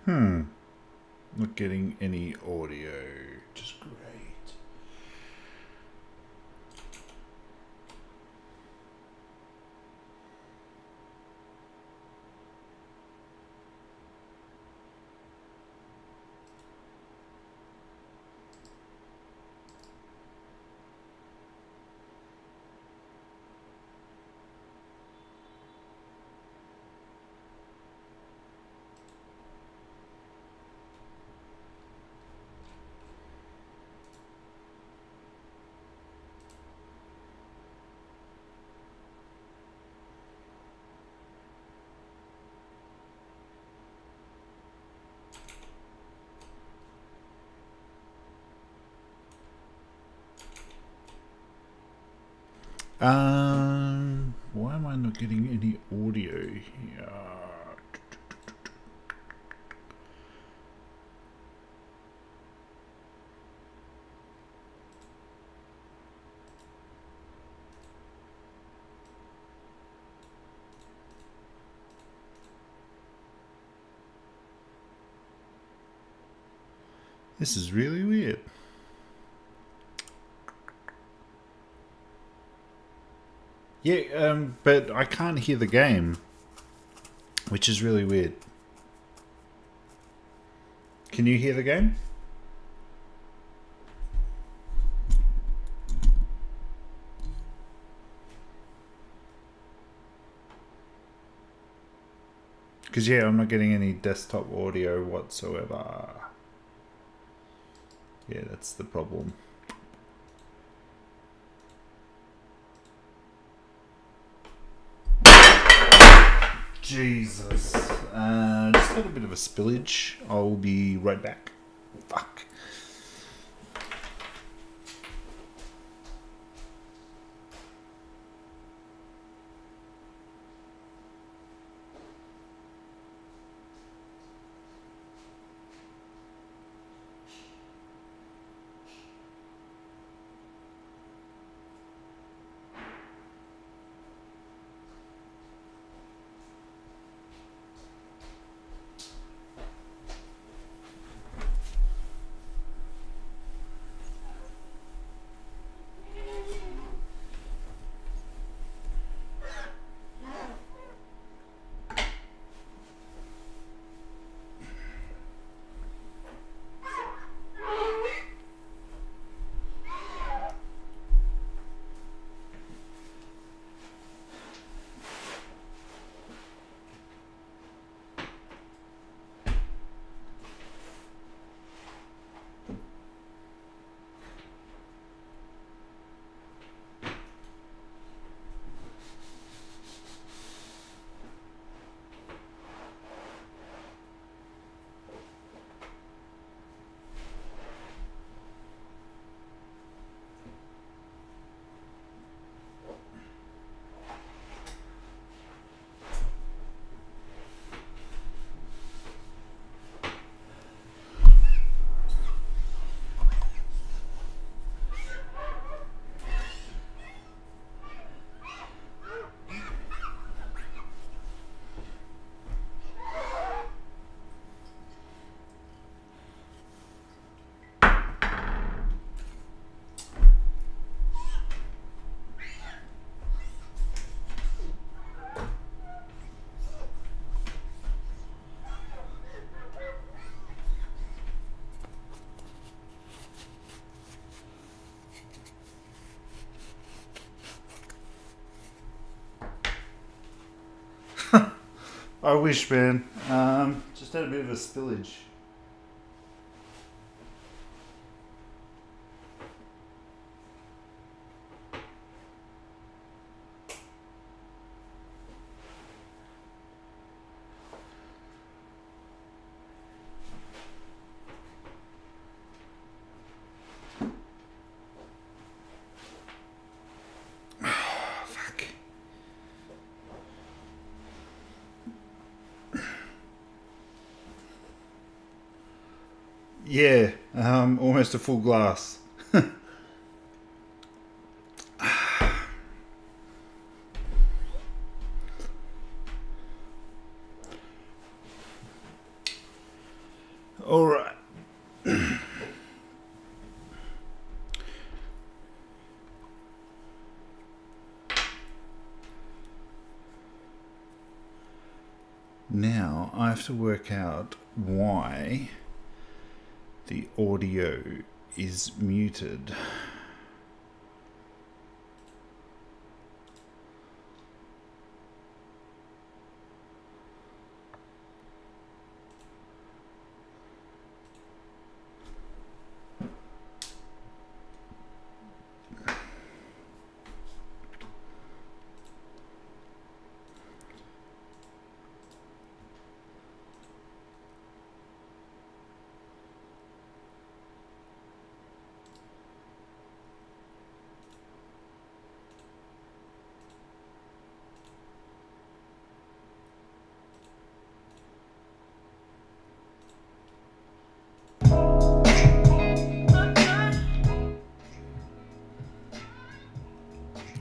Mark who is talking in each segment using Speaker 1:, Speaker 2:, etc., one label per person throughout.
Speaker 1: Not getting any audio. Just great. Why am I not getting any audio here? This is really weird. Yeah, but I can't hear the game, which is really weird. Can you hear the game? Because, yeah, I'm not getting any desktop audio whatsoever. Yeah, that's the problem. Jesus. Just had a bit of a spillage. I'll be right back. Fuck. I wish, man. Just had a bit of a spillage. Yeah, almost a full glass. Now I have to work out why the audio is muted.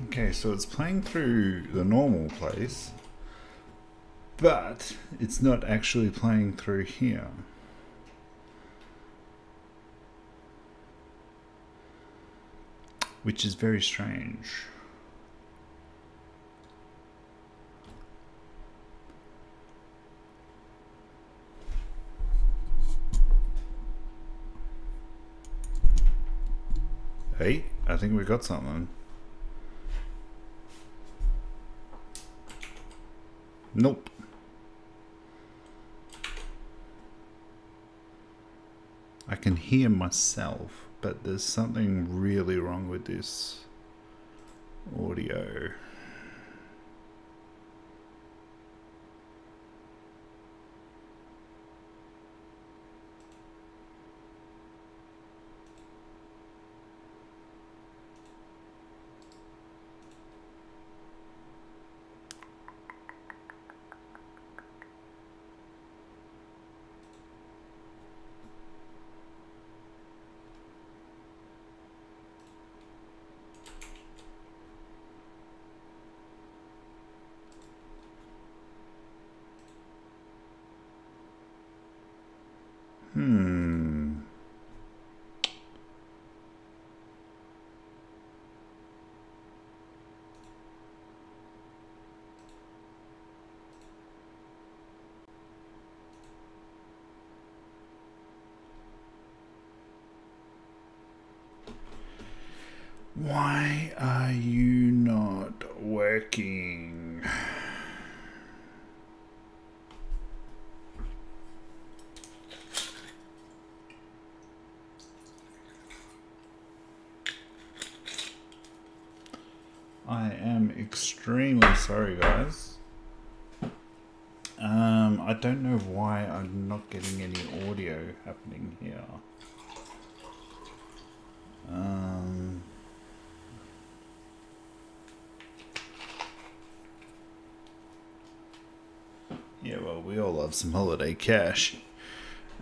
Speaker 1: Okay, so it's playing through the normal place, but it's not actually playing through here. Which is very strange. Hey, I think we got something. Nope. I can hear myself, but there's something really wrong with this audio. Why are you not working? I am extremely sorry, guys. I don't know why I'm not getting any audio happening here. Yeah, well, we all love some holiday cash.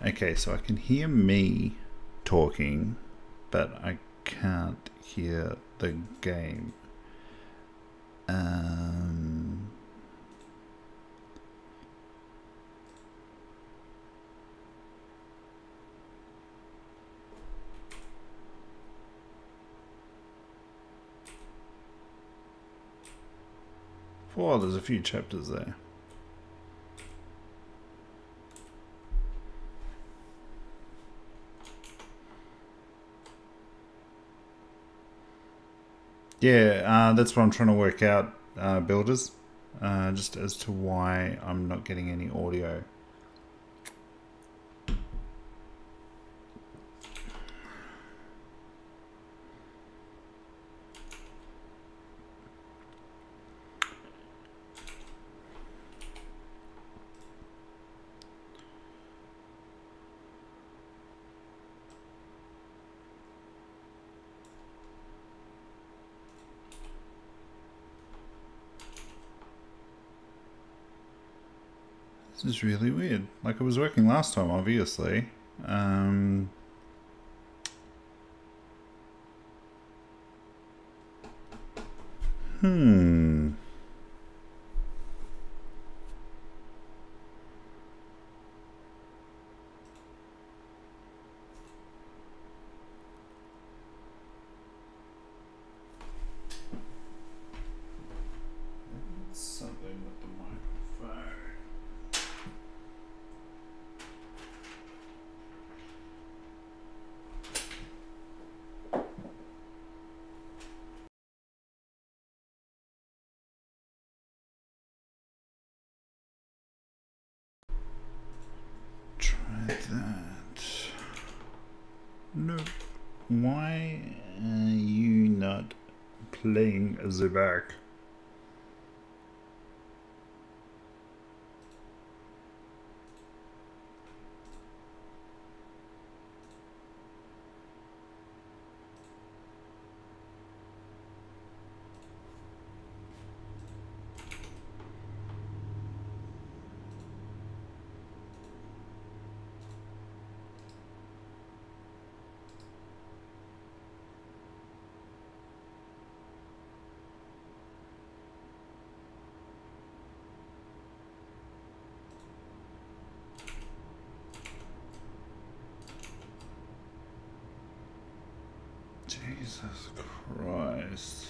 Speaker 1: Okay, so I can hear me talking, but I can't hear the game. Well, there's a few chapters there. Yeah, that's what I'm trying to work out, builders, just as to why I'm not getting any audio. This is really weird. Like, it was working last time, obviously. Something with the microphone. why are you not playing the back? Jesus Christ.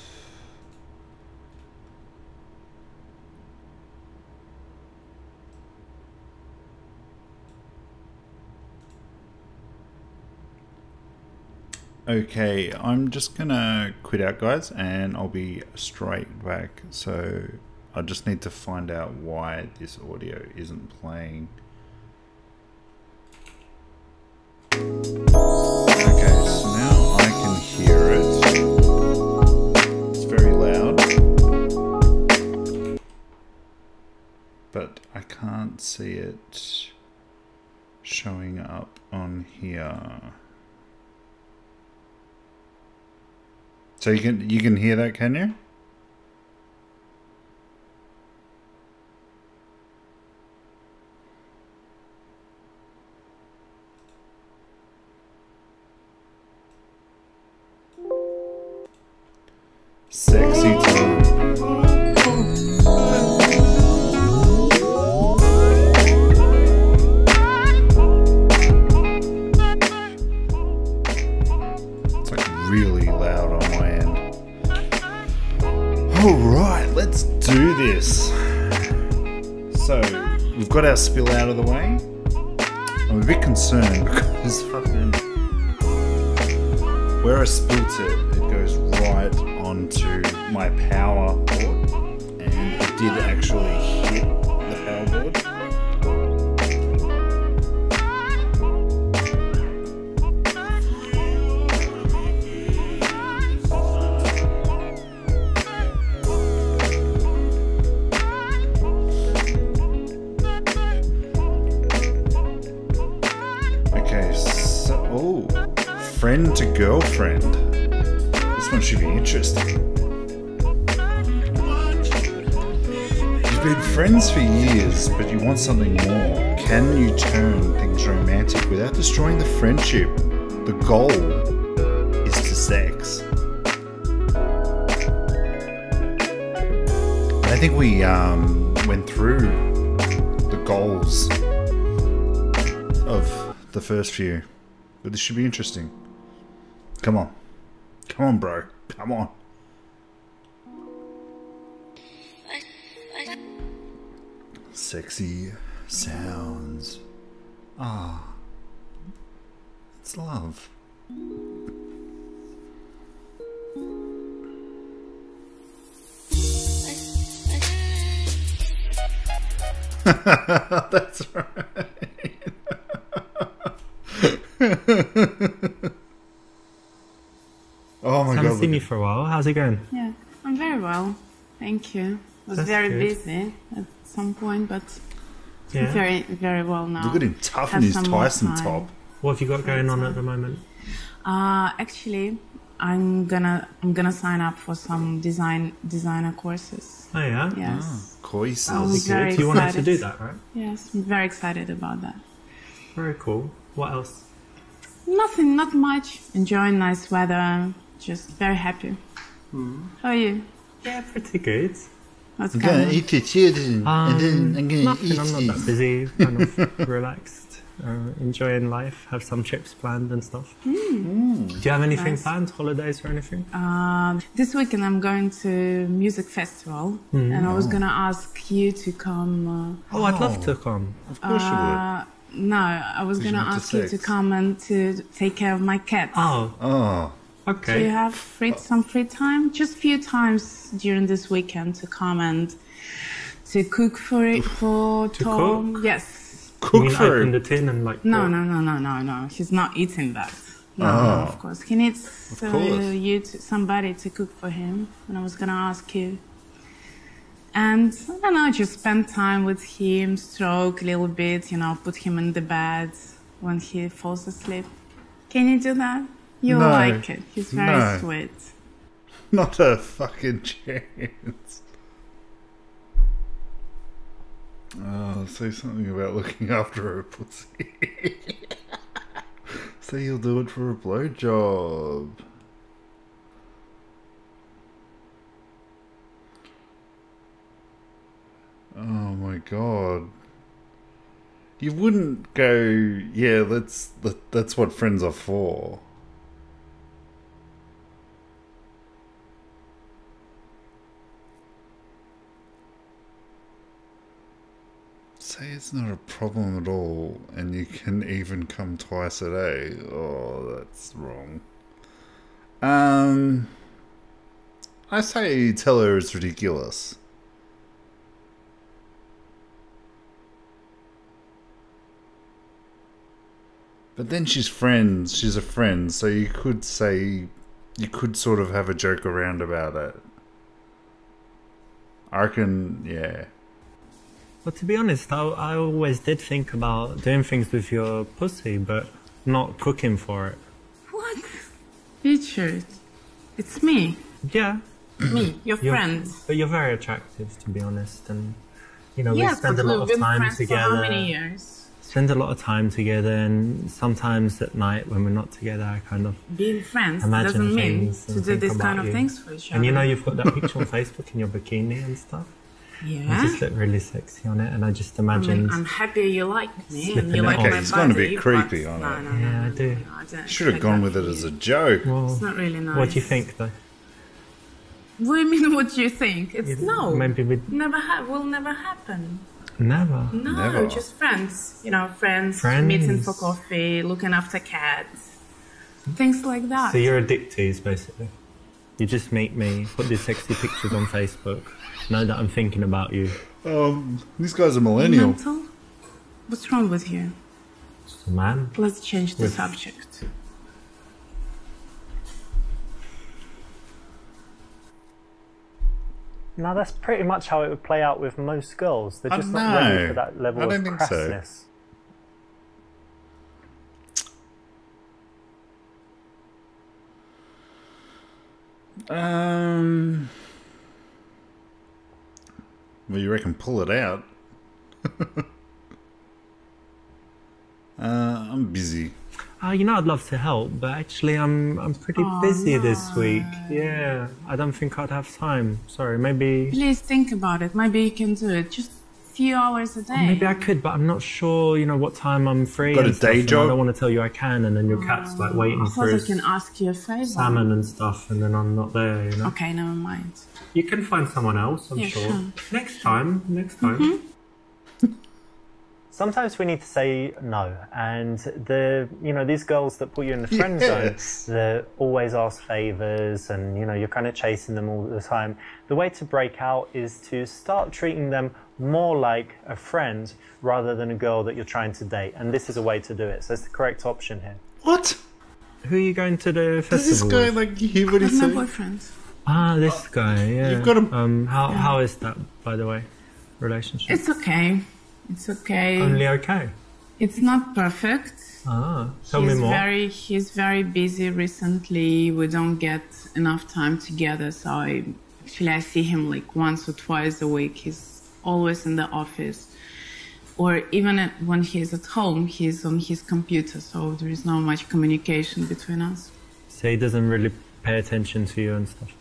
Speaker 1: Okay, I'm just gonna quit out, guys, and I'll be straight back. So I just need to find out why this audio isn't playing. Okay, so now I can hear it. It's very loud, but I can't see it showing up on here. So you can hear that, can you? Sexy time. It's like really loud on my end. Alright, let's do this. So, we've got our spill out of the way. I'm a bit concerned because fucking where I spilt it, it goes right onto my power board, and it did actually hit the power board. Okay, so friend to girlfriend. This one should be interesting. You've been friends for years, but you want something more. Can you turn things romantic without destroying the friendship? The goal is to sex. I think we went through the goals of the first few, but this should be interesting. Come on. Come on, bro. Come on. Sexy sounds. Ah. It's love. That's right. Oh my god.
Speaker 2: Haven't seen you for a while. How's it going?
Speaker 3: Yeah, I'm very well. Thank you. I was very busy at some point, but
Speaker 2: Yeah.
Speaker 3: very, very well now.
Speaker 1: Look at him tough in
Speaker 3: Have
Speaker 1: his
Speaker 3: some more
Speaker 1: Tyson
Speaker 3: time.
Speaker 1: top.
Speaker 2: What have you got going on at the moment?
Speaker 3: Actually, I'm gonna sign up for some designer courses.
Speaker 2: Oh yeah?
Speaker 3: Yes.
Speaker 1: Coises.
Speaker 3: Oh,
Speaker 2: That'd be
Speaker 3: very
Speaker 2: good. You wanted to
Speaker 3: excited.
Speaker 2: do that, right?
Speaker 3: Yes, I'm very excited about that.
Speaker 2: Very cool. What else?
Speaker 3: Nothing, not much. Enjoying nice weather. Just very happy. How are you?
Speaker 2: Yeah, pretty good.
Speaker 3: What's
Speaker 1: I'm
Speaker 3: going
Speaker 1: gonna
Speaker 3: on?
Speaker 1: eat your children, and then I'm gonna
Speaker 2: Nothing,
Speaker 1: eat
Speaker 2: I'm not
Speaker 1: you.
Speaker 2: that busy. Kind of relaxed. Enjoying life. Have some trips planned and stuff. Do you have anything
Speaker 3: Nice.
Speaker 2: planned? Holidays or anything?
Speaker 3: This weekend I'm going to music festival, and I was gonna ask you to come.
Speaker 2: Oh, I'd love to come.
Speaker 1: Of course you would.
Speaker 3: No, I was gonna
Speaker 1: you're not
Speaker 3: ask you to
Speaker 1: sex.
Speaker 3: come and to take care of my cats.
Speaker 2: Oh,
Speaker 1: Oh,
Speaker 3: Do you
Speaker 2: okay.
Speaker 3: have some free time? Just few times during this weekend to come and to cook for Tom.
Speaker 2: cook?
Speaker 3: Yes.
Speaker 2: You
Speaker 1: cook
Speaker 2: mean
Speaker 1: for
Speaker 2: open
Speaker 1: him.
Speaker 2: the tin and like...
Speaker 3: No. He's not eating that. No,
Speaker 1: Oh.
Speaker 3: of course. He needs
Speaker 1: Of course.
Speaker 3: somebody to cook for him. And I was gonna ask you. And I don't know, just spend time with him, stroke a little bit, you know, put him in the bed when he falls asleep. Can you do that? You'll
Speaker 1: No.
Speaker 3: like it. He's very
Speaker 1: No.
Speaker 3: sweet.
Speaker 1: Not a fucking chance. Oh, say something about looking after her pussy. Say you'll do it for a blowjob. Oh my god. You wouldn't go, yeah, that's what friends are for. Say it's not a problem at all, and you can even come twice a day. Oh, that's wrong. I say tell her it's ridiculous. But then she's friends. She's a friend, so you could say, you could sort of have a joke around about it. I reckon, yeah.
Speaker 2: Well, to be honest, I always did think about doing things with your pussy, but not cooking for it.
Speaker 3: What? Richard, it's me.
Speaker 2: Yeah.
Speaker 3: Me, your friend.
Speaker 2: But you're very attractive, to be honest, and you know we
Speaker 3: Yes,
Speaker 2: spend a
Speaker 3: but
Speaker 2: lot
Speaker 3: we've
Speaker 2: of
Speaker 3: been
Speaker 2: time
Speaker 3: friends
Speaker 2: together.
Speaker 3: for how many years?
Speaker 2: Spend a lot of time together, and sometimes at night when we're not together, I kind of
Speaker 3: Being friends
Speaker 2: imagine
Speaker 3: doesn't mean
Speaker 2: things
Speaker 3: to
Speaker 2: and
Speaker 3: do
Speaker 2: think
Speaker 3: this
Speaker 2: about
Speaker 3: kind of
Speaker 2: you.
Speaker 3: things for each other.
Speaker 2: And you know, you've got that picture on Facebook in your bikini and stuff. You
Speaker 3: Yeah.
Speaker 2: just look really sexy on it, and I just
Speaker 3: I mean,
Speaker 2: imagined.
Speaker 3: I'm happy you like me
Speaker 2: Slipping
Speaker 3: and you
Speaker 2: it
Speaker 3: like
Speaker 2: on.
Speaker 3: my
Speaker 2: Okay,
Speaker 1: it's gonna be
Speaker 3: body,
Speaker 1: creepy
Speaker 3: but
Speaker 1: on
Speaker 3: no,
Speaker 1: it.
Speaker 3: no, no,
Speaker 2: Yeah, I
Speaker 3: no,
Speaker 2: do.
Speaker 3: no, I don't
Speaker 1: Should have
Speaker 3: expect
Speaker 1: gone
Speaker 3: that
Speaker 1: with it
Speaker 3: from
Speaker 1: as a
Speaker 3: you.
Speaker 1: joke.
Speaker 2: Well,
Speaker 3: It's not really nice.
Speaker 2: what do you think, though?
Speaker 3: What do you mean? What do you think? It's no.
Speaker 2: Maybe we
Speaker 3: Will never happen.
Speaker 2: never.
Speaker 3: No,
Speaker 1: Never.
Speaker 3: just friends. You know, friends,
Speaker 2: Friends.
Speaker 3: meeting for coffee, looking after cats, things like that.
Speaker 2: So you're addictees, basically. You just meet me, put these sexy pictures on Facebook, know that I'm thinking about you.
Speaker 1: This guy's a millennial.
Speaker 3: Mental? What's wrong with you?
Speaker 2: Just a man.
Speaker 3: Let's change the
Speaker 2: With-
Speaker 3: subject.
Speaker 2: No, that's pretty much how it would play out with most girls. They're just not
Speaker 1: No,
Speaker 2: ready for that level
Speaker 1: I
Speaker 2: of
Speaker 1: don't think so.
Speaker 2: crassness.
Speaker 1: Well, you reckon pull it out? I'm busy.
Speaker 2: You know, I'd love to help, but actually I'm pretty busy this week. Yeah, I don't think I'd have time. Sorry, maybe
Speaker 3: Please think about it. Maybe you can do it. Just a few hours a day.
Speaker 2: maybe I could, but I'm not sure. You know what time I'm free.
Speaker 1: Got a
Speaker 2: and stuff,
Speaker 1: day
Speaker 2: and
Speaker 1: job?
Speaker 2: I don't want to tell you I can, and then your cat's like waiting
Speaker 3: I
Speaker 2: for
Speaker 3: thought I
Speaker 2: his
Speaker 3: can ask you a favor.
Speaker 2: salmon and stuff, and then I'm not there. You know.
Speaker 3: Okay, never mind.
Speaker 2: You can find someone else, I'm
Speaker 3: Yeah,
Speaker 2: sure.
Speaker 3: sure.
Speaker 2: Next time. Sometimes we need to say no, and these girls that put you in the friend
Speaker 1: Yes.
Speaker 2: zone, they always ask favors, and you're kind of chasing them all the time. The way to break out is to start treating them more like a friend rather than a girl that you're trying to date, and this is a way to do it. So it's the correct option here.
Speaker 1: What?
Speaker 2: Who are you going to the
Speaker 1: Does this
Speaker 2: festival
Speaker 1: guy
Speaker 2: with?
Speaker 1: like hear what he
Speaker 3: With my
Speaker 1: said?
Speaker 3: boyfriend.
Speaker 2: This guy, yeah.
Speaker 1: You've got him.
Speaker 2: How is that, by the way, relationship?
Speaker 3: It's okay. It's okay.
Speaker 2: Only okay.
Speaker 3: It's not perfect.
Speaker 2: Tell me more.
Speaker 3: He's very busy recently. We don't get enough time together. So I see him like once or twice a week. He's always in the office. Or even when he's at home, he's on his computer. So there is not much communication between us.
Speaker 2: So he doesn't really pay attention to you and stuff.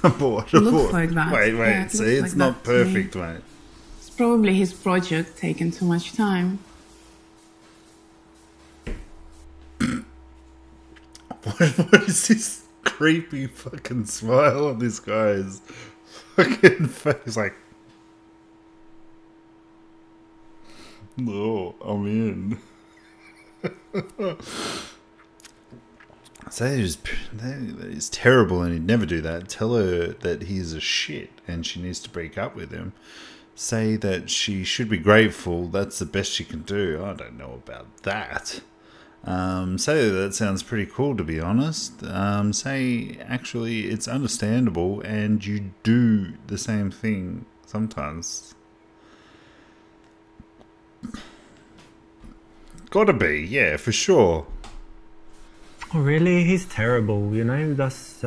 Speaker 1: Abort,
Speaker 3: Looks
Speaker 1: abort.
Speaker 3: like that.
Speaker 1: Wait,
Speaker 3: Yeah, it
Speaker 1: see,
Speaker 3: looks
Speaker 1: it's
Speaker 3: like
Speaker 1: not
Speaker 3: that to me.
Speaker 1: perfect, mate.
Speaker 3: It's probably his project taking too much time.
Speaker 1: What is this creepy fucking smile on this guy's fucking face? Like, no, I'm in. Say he's terrible and he'd never do that. Tell her that he's a shit and she needs to break up with him. Say that she should be grateful. That's the best she can do. I don't know about that. Say that sounds pretty cool, to be honest. Say actually it's understandable and you do the same thing sometimes. Gotta be, yeah, for sure.
Speaker 2: Oh, really? He's terrible, you know? That's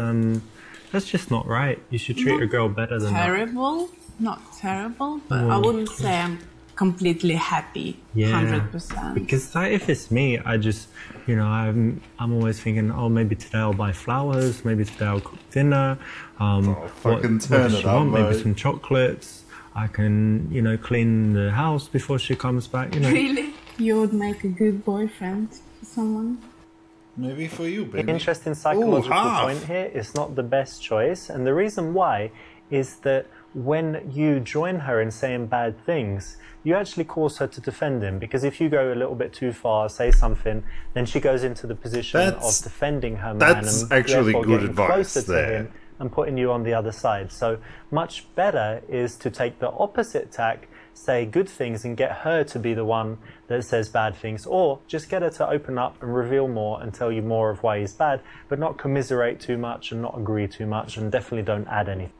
Speaker 2: just not right. You should treat a girl better than
Speaker 3: terrible, not terrible, but I wouldn't say I'm completely happy, 100%.
Speaker 2: Because like, if it's me, I just, you know, I'm always thinking, oh, maybe today I'll buy flowers, maybe today I'll cook dinner.
Speaker 1: Fucking turn it up, mate.
Speaker 2: Maybe some chocolates. I can, you know, clean the house before she comes back. You know.
Speaker 3: Really? You would make a good boyfriend for someone?
Speaker 1: Maybe for you, baby.
Speaker 2: The interesting psychological point here is not the best choice, and the reason why is that when you join her in saying bad things, you actually cause her to defend him, because if you go a little bit too far, say something, then she goes into the position of defending her man and
Speaker 1: actually
Speaker 2: therefore
Speaker 1: good
Speaker 2: getting
Speaker 1: advice
Speaker 2: closer
Speaker 1: there.
Speaker 2: to him and putting you on the other side. So much better is to take the opposite tack, say good things and get her to be the one that says bad things, or just get her to open up and reveal more and tell you more of why he's bad, but not commiserate too much and not agree too much, and definitely don't add anything.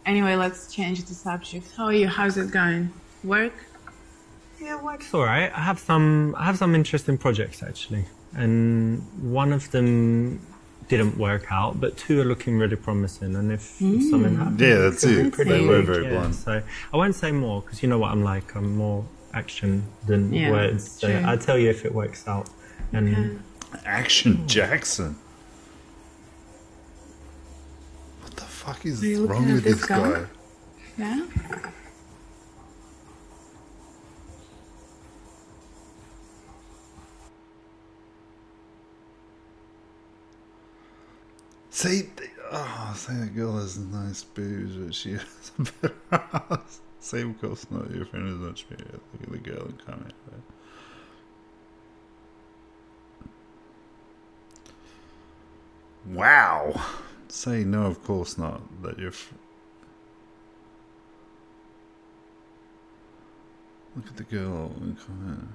Speaker 3: Anyway, let's change the subject. How are you? How's it going? Work?
Speaker 2: Yeah, work's all right. I have some interesting projects actually, and one of them didn't work out, but two are looking really promising. And if something happens,
Speaker 1: that's it. They were very blunt.
Speaker 2: So I won't say more because you know what I'm like. I'm more action than words. So I'll tell you if it works out. And
Speaker 1: Action Jackson. What the fuck is wrong with this guy?
Speaker 3: Yeah.
Speaker 1: Say the girl has nice boobs, but she has a better ass. Say, of course not. Your friend is not sure. Look at the girl and comment. Wow. Say no, of course not. That you're. Look at the girl and comment.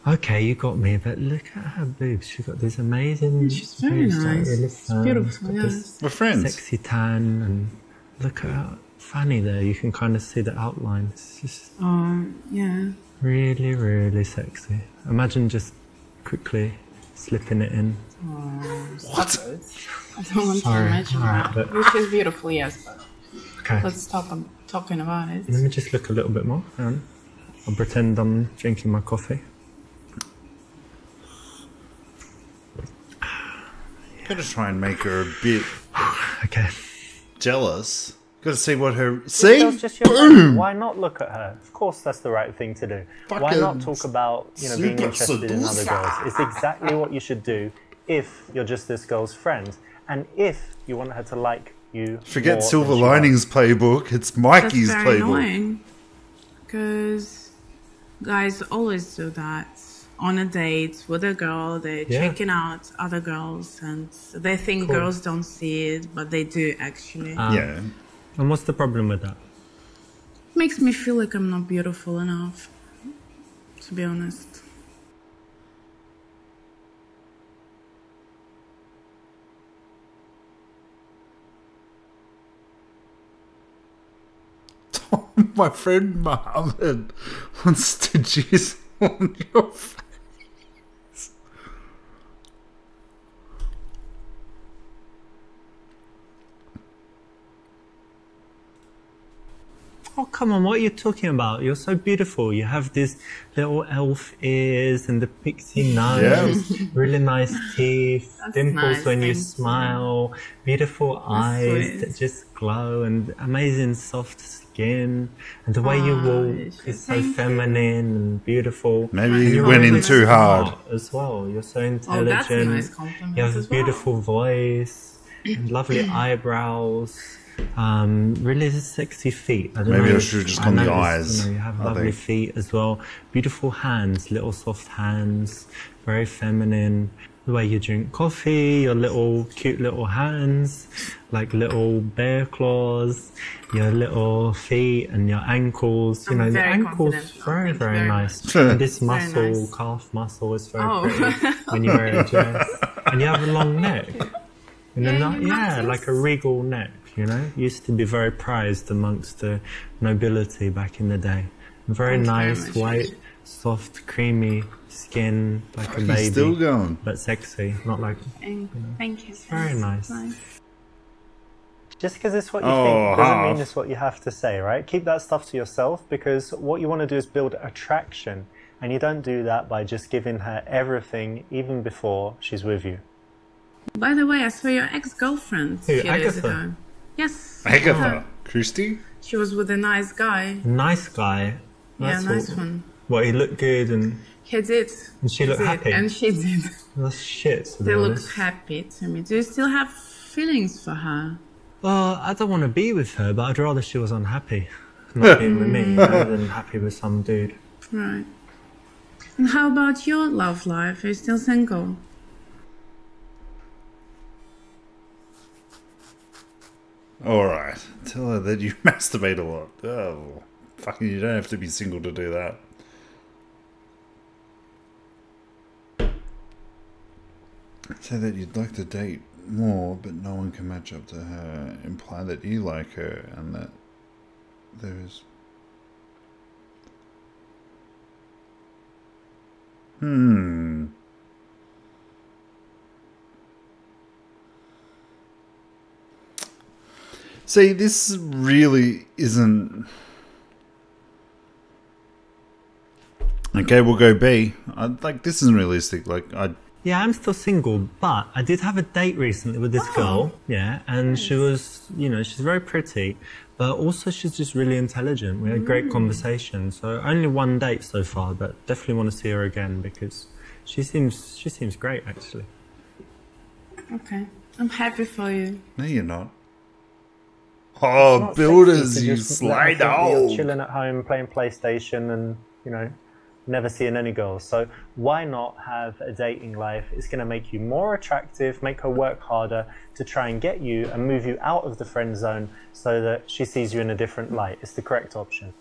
Speaker 2: okay, you got me, but look at her boobs. She's got these amazing.
Speaker 3: She's very nice. It's beautiful.
Speaker 1: We're friends.
Speaker 2: Sexy tan, and look at her fanny there. You can kind of see the outline. It's just really, really sexy. Imagine just quickly slipping it in.
Speaker 1: What?
Speaker 3: I don't want to imagine that. Which is beautiful, yes. But
Speaker 2: Okay.
Speaker 3: let's stop talking about it.
Speaker 2: Let me just look a little bit more. I'll pretend I'm drinking my coffee.
Speaker 1: Gotta try and make her a bit jealous. Gotta see what her. See?
Speaker 2: Boom! Why not look at her? Of course, that's the right thing to do. Why not talk about being interested in other girls? It's exactly what you should do if you're just this girl's friend, and if you want her to like you.
Speaker 1: Forget Silver Linings playbook. It's Mikey's
Speaker 3: That's very
Speaker 1: playbook.
Speaker 3: annoying, because guys always do that. On a date with a girl, they're checking out other girls, and they think girls don't see it, but they do actually.
Speaker 1: Yeah.
Speaker 2: And what's the problem with that?
Speaker 3: Makes me feel like I'm not beautiful enough, to be honest.
Speaker 1: My friend Mohammed wants to jizz on your face.
Speaker 2: Oh, come on, what are you talking about? You're so beautiful. You have these little elf ears and the pixie nose, really nice teeth, dimples
Speaker 3: nice,
Speaker 2: when you
Speaker 3: thank
Speaker 2: smile, beautiful eyes that just glow, and amazing soft skin. And the way you walk is so feminine and beautiful.
Speaker 1: Maybe you went in too hard.
Speaker 2: As well. You're so intelligent.
Speaker 3: That's a nice compliment.
Speaker 2: You have a beautiful voice and lovely eyebrows. Really sexy feet. I don't know.
Speaker 1: I should have just gone the eyes.
Speaker 2: You have lovely feet as well. Beautiful hands, little soft hands, very feminine. the way you drink coffee, your little cute little hands, like little bear claws, your little feet and your ankles. You know, the ankles very nice. And this muscle, calf muscle, is very pretty when you wear a dress. And you have a long neck. And yeah, like a regal neck, you know. Used to be very prized amongst the nobility back in the day. Very nice, white, soft, creamy skin, like a baby.
Speaker 1: Still going.
Speaker 2: But sexy, not like...
Speaker 3: Thank you.
Speaker 2: Very nice. Just because it's what you think doesn't mean it's what you have to say, right? Keep that stuff to yourself, because what you want to do is build attraction. And you don't do that by just giving her everything, even before she's with you.
Speaker 3: By the way, I saw your ex-girlfriend a few days ago. Yes.
Speaker 1: Agatha Christie?
Speaker 3: She was with a nice guy.
Speaker 2: Nice guy?
Speaker 3: That's nice one.
Speaker 2: What, he looked good and...
Speaker 3: He did.
Speaker 2: And she looked happy?
Speaker 3: And she did.
Speaker 2: That's shit, to be
Speaker 3: They
Speaker 2: honest.
Speaker 3: looked happy to me. Do you still have feelings for her?
Speaker 2: Well, I don't want to be with her, but I'd rather she was unhappy. Not being with me, rather than happy with some dude.
Speaker 3: Right. And how about your love life? Are you still single?
Speaker 1: Alright. Tell her that you masturbate a lot. Oh, fucking, you don't have to be single to do that. Say that you'd like to date more, but no one can match up to her. Imply that you like her and that there is... See, this really isn't... Okay, we'll go B. Like, this isn't realistic. Like,
Speaker 2: Yeah, I'm still single, but I did have a date recently with this girl, yeah, and she was, you know, she's very pretty, but also she's just really intelligent. We had great conversation, so only one date so far, but definitely want to see her again because she seems great, actually.
Speaker 3: Okay, I'm happy for you.
Speaker 1: no, you're not. Oh, builders, you sly dog.
Speaker 2: You're chilling at home, playing PlayStation and, you know, never seeing any girls. So why not have a dating life? It's going to make you more attractive, make her work harder to try and get you and move you out of the friend zone so that she sees you in a different light. It's the correct option.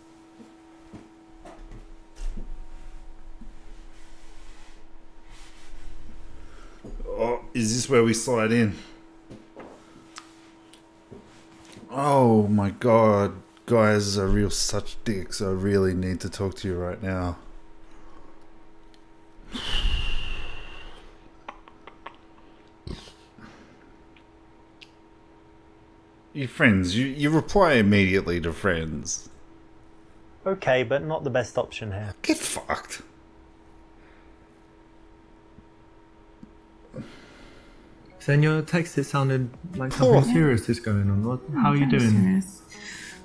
Speaker 1: Oh, is this where we slide in? Oh my god. Guys are real such dicks. I really need to talk to you right now. You friends, you reply immediately to friends.
Speaker 2: Okay, but not the best option here.
Speaker 1: Get fucked.
Speaker 2: So in your text it sounded like something serious is going on. How are you doing?
Speaker 3: Serious.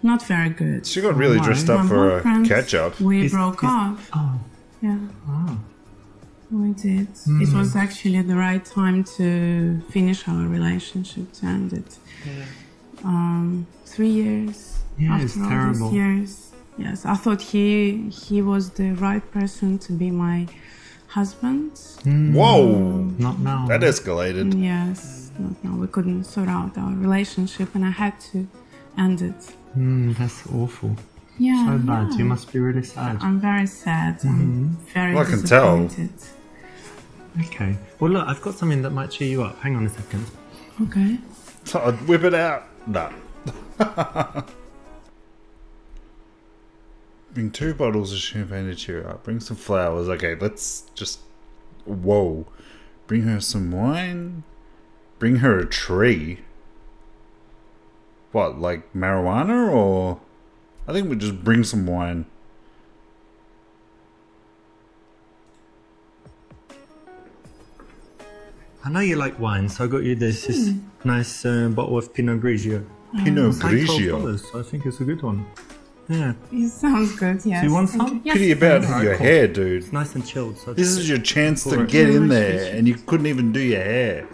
Speaker 3: Not very good.
Speaker 1: She got really dressed up for a catch-up.
Speaker 3: We broke up.
Speaker 2: Oh.
Speaker 3: Yeah.
Speaker 2: Oh.
Speaker 3: We did. It was actually the right time to finish our relationship, to end it.
Speaker 2: Yeah.
Speaker 3: 3 years.
Speaker 2: Yeah,
Speaker 3: after
Speaker 2: it's
Speaker 3: all
Speaker 2: terrible.
Speaker 3: these years. Yes, I thought he was the right person to be my husband.
Speaker 1: Whoa!
Speaker 2: Not now.
Speaker 1: That escalated.
Speaker 3: Yes, no, we couldn't sort out our relationship, and I had to end it.
Speaker 2: That's awful.
Speaker 3: Yeah,
Speaker 2: So bad.
Speaker 3: yeah.
Speaker 2: You must be really sad.
Speaker 3: I'm very sad. I'm very
Speaker 1: I can tell.
Speaker 3: disappointed.
Speaker 2: Okay. Well, look, I've got something that might cheer you up. Hang on a second.
Speaker 3: Okay.
Speaker 1: I'd whip it out. No. Bring 2 bottles of champagne to cheer her up. Bring some flowers. Okay, let's just... Whoa. Bring her some wine. Bring her a tree. What, like marijuana or... I think we just bring some wine.
Speaker 2: I know you like wine, so I got you this nice bottle of Pinot Grigio.
Speaker 1: Pinot
Speaker 2: It's like
Speaker 1: Grigio.
Speaker 2: $12, so I think it's a good one. Yeah.
Speaker 3: It sounds good, yes.
Speaker 2: Do you want
Speaker 3: Thank
Speaker 2: some?
Speaker 3: you. Yes,
Speaker 1: Pity about
Speaker 3: please.
Speaker 1: your
Speaker 2: cool.
Speaker 1: hair, dude.
Speaker 2: It's nice and chilled. So
Speaker 1: This is your chance to
Speaker 2: Alright.
Speaker 1: get in
Speaker 3: much,
Speaker 1: there
Speaker 3: thank you.
Speaker 1: and you couldn't even do your hair.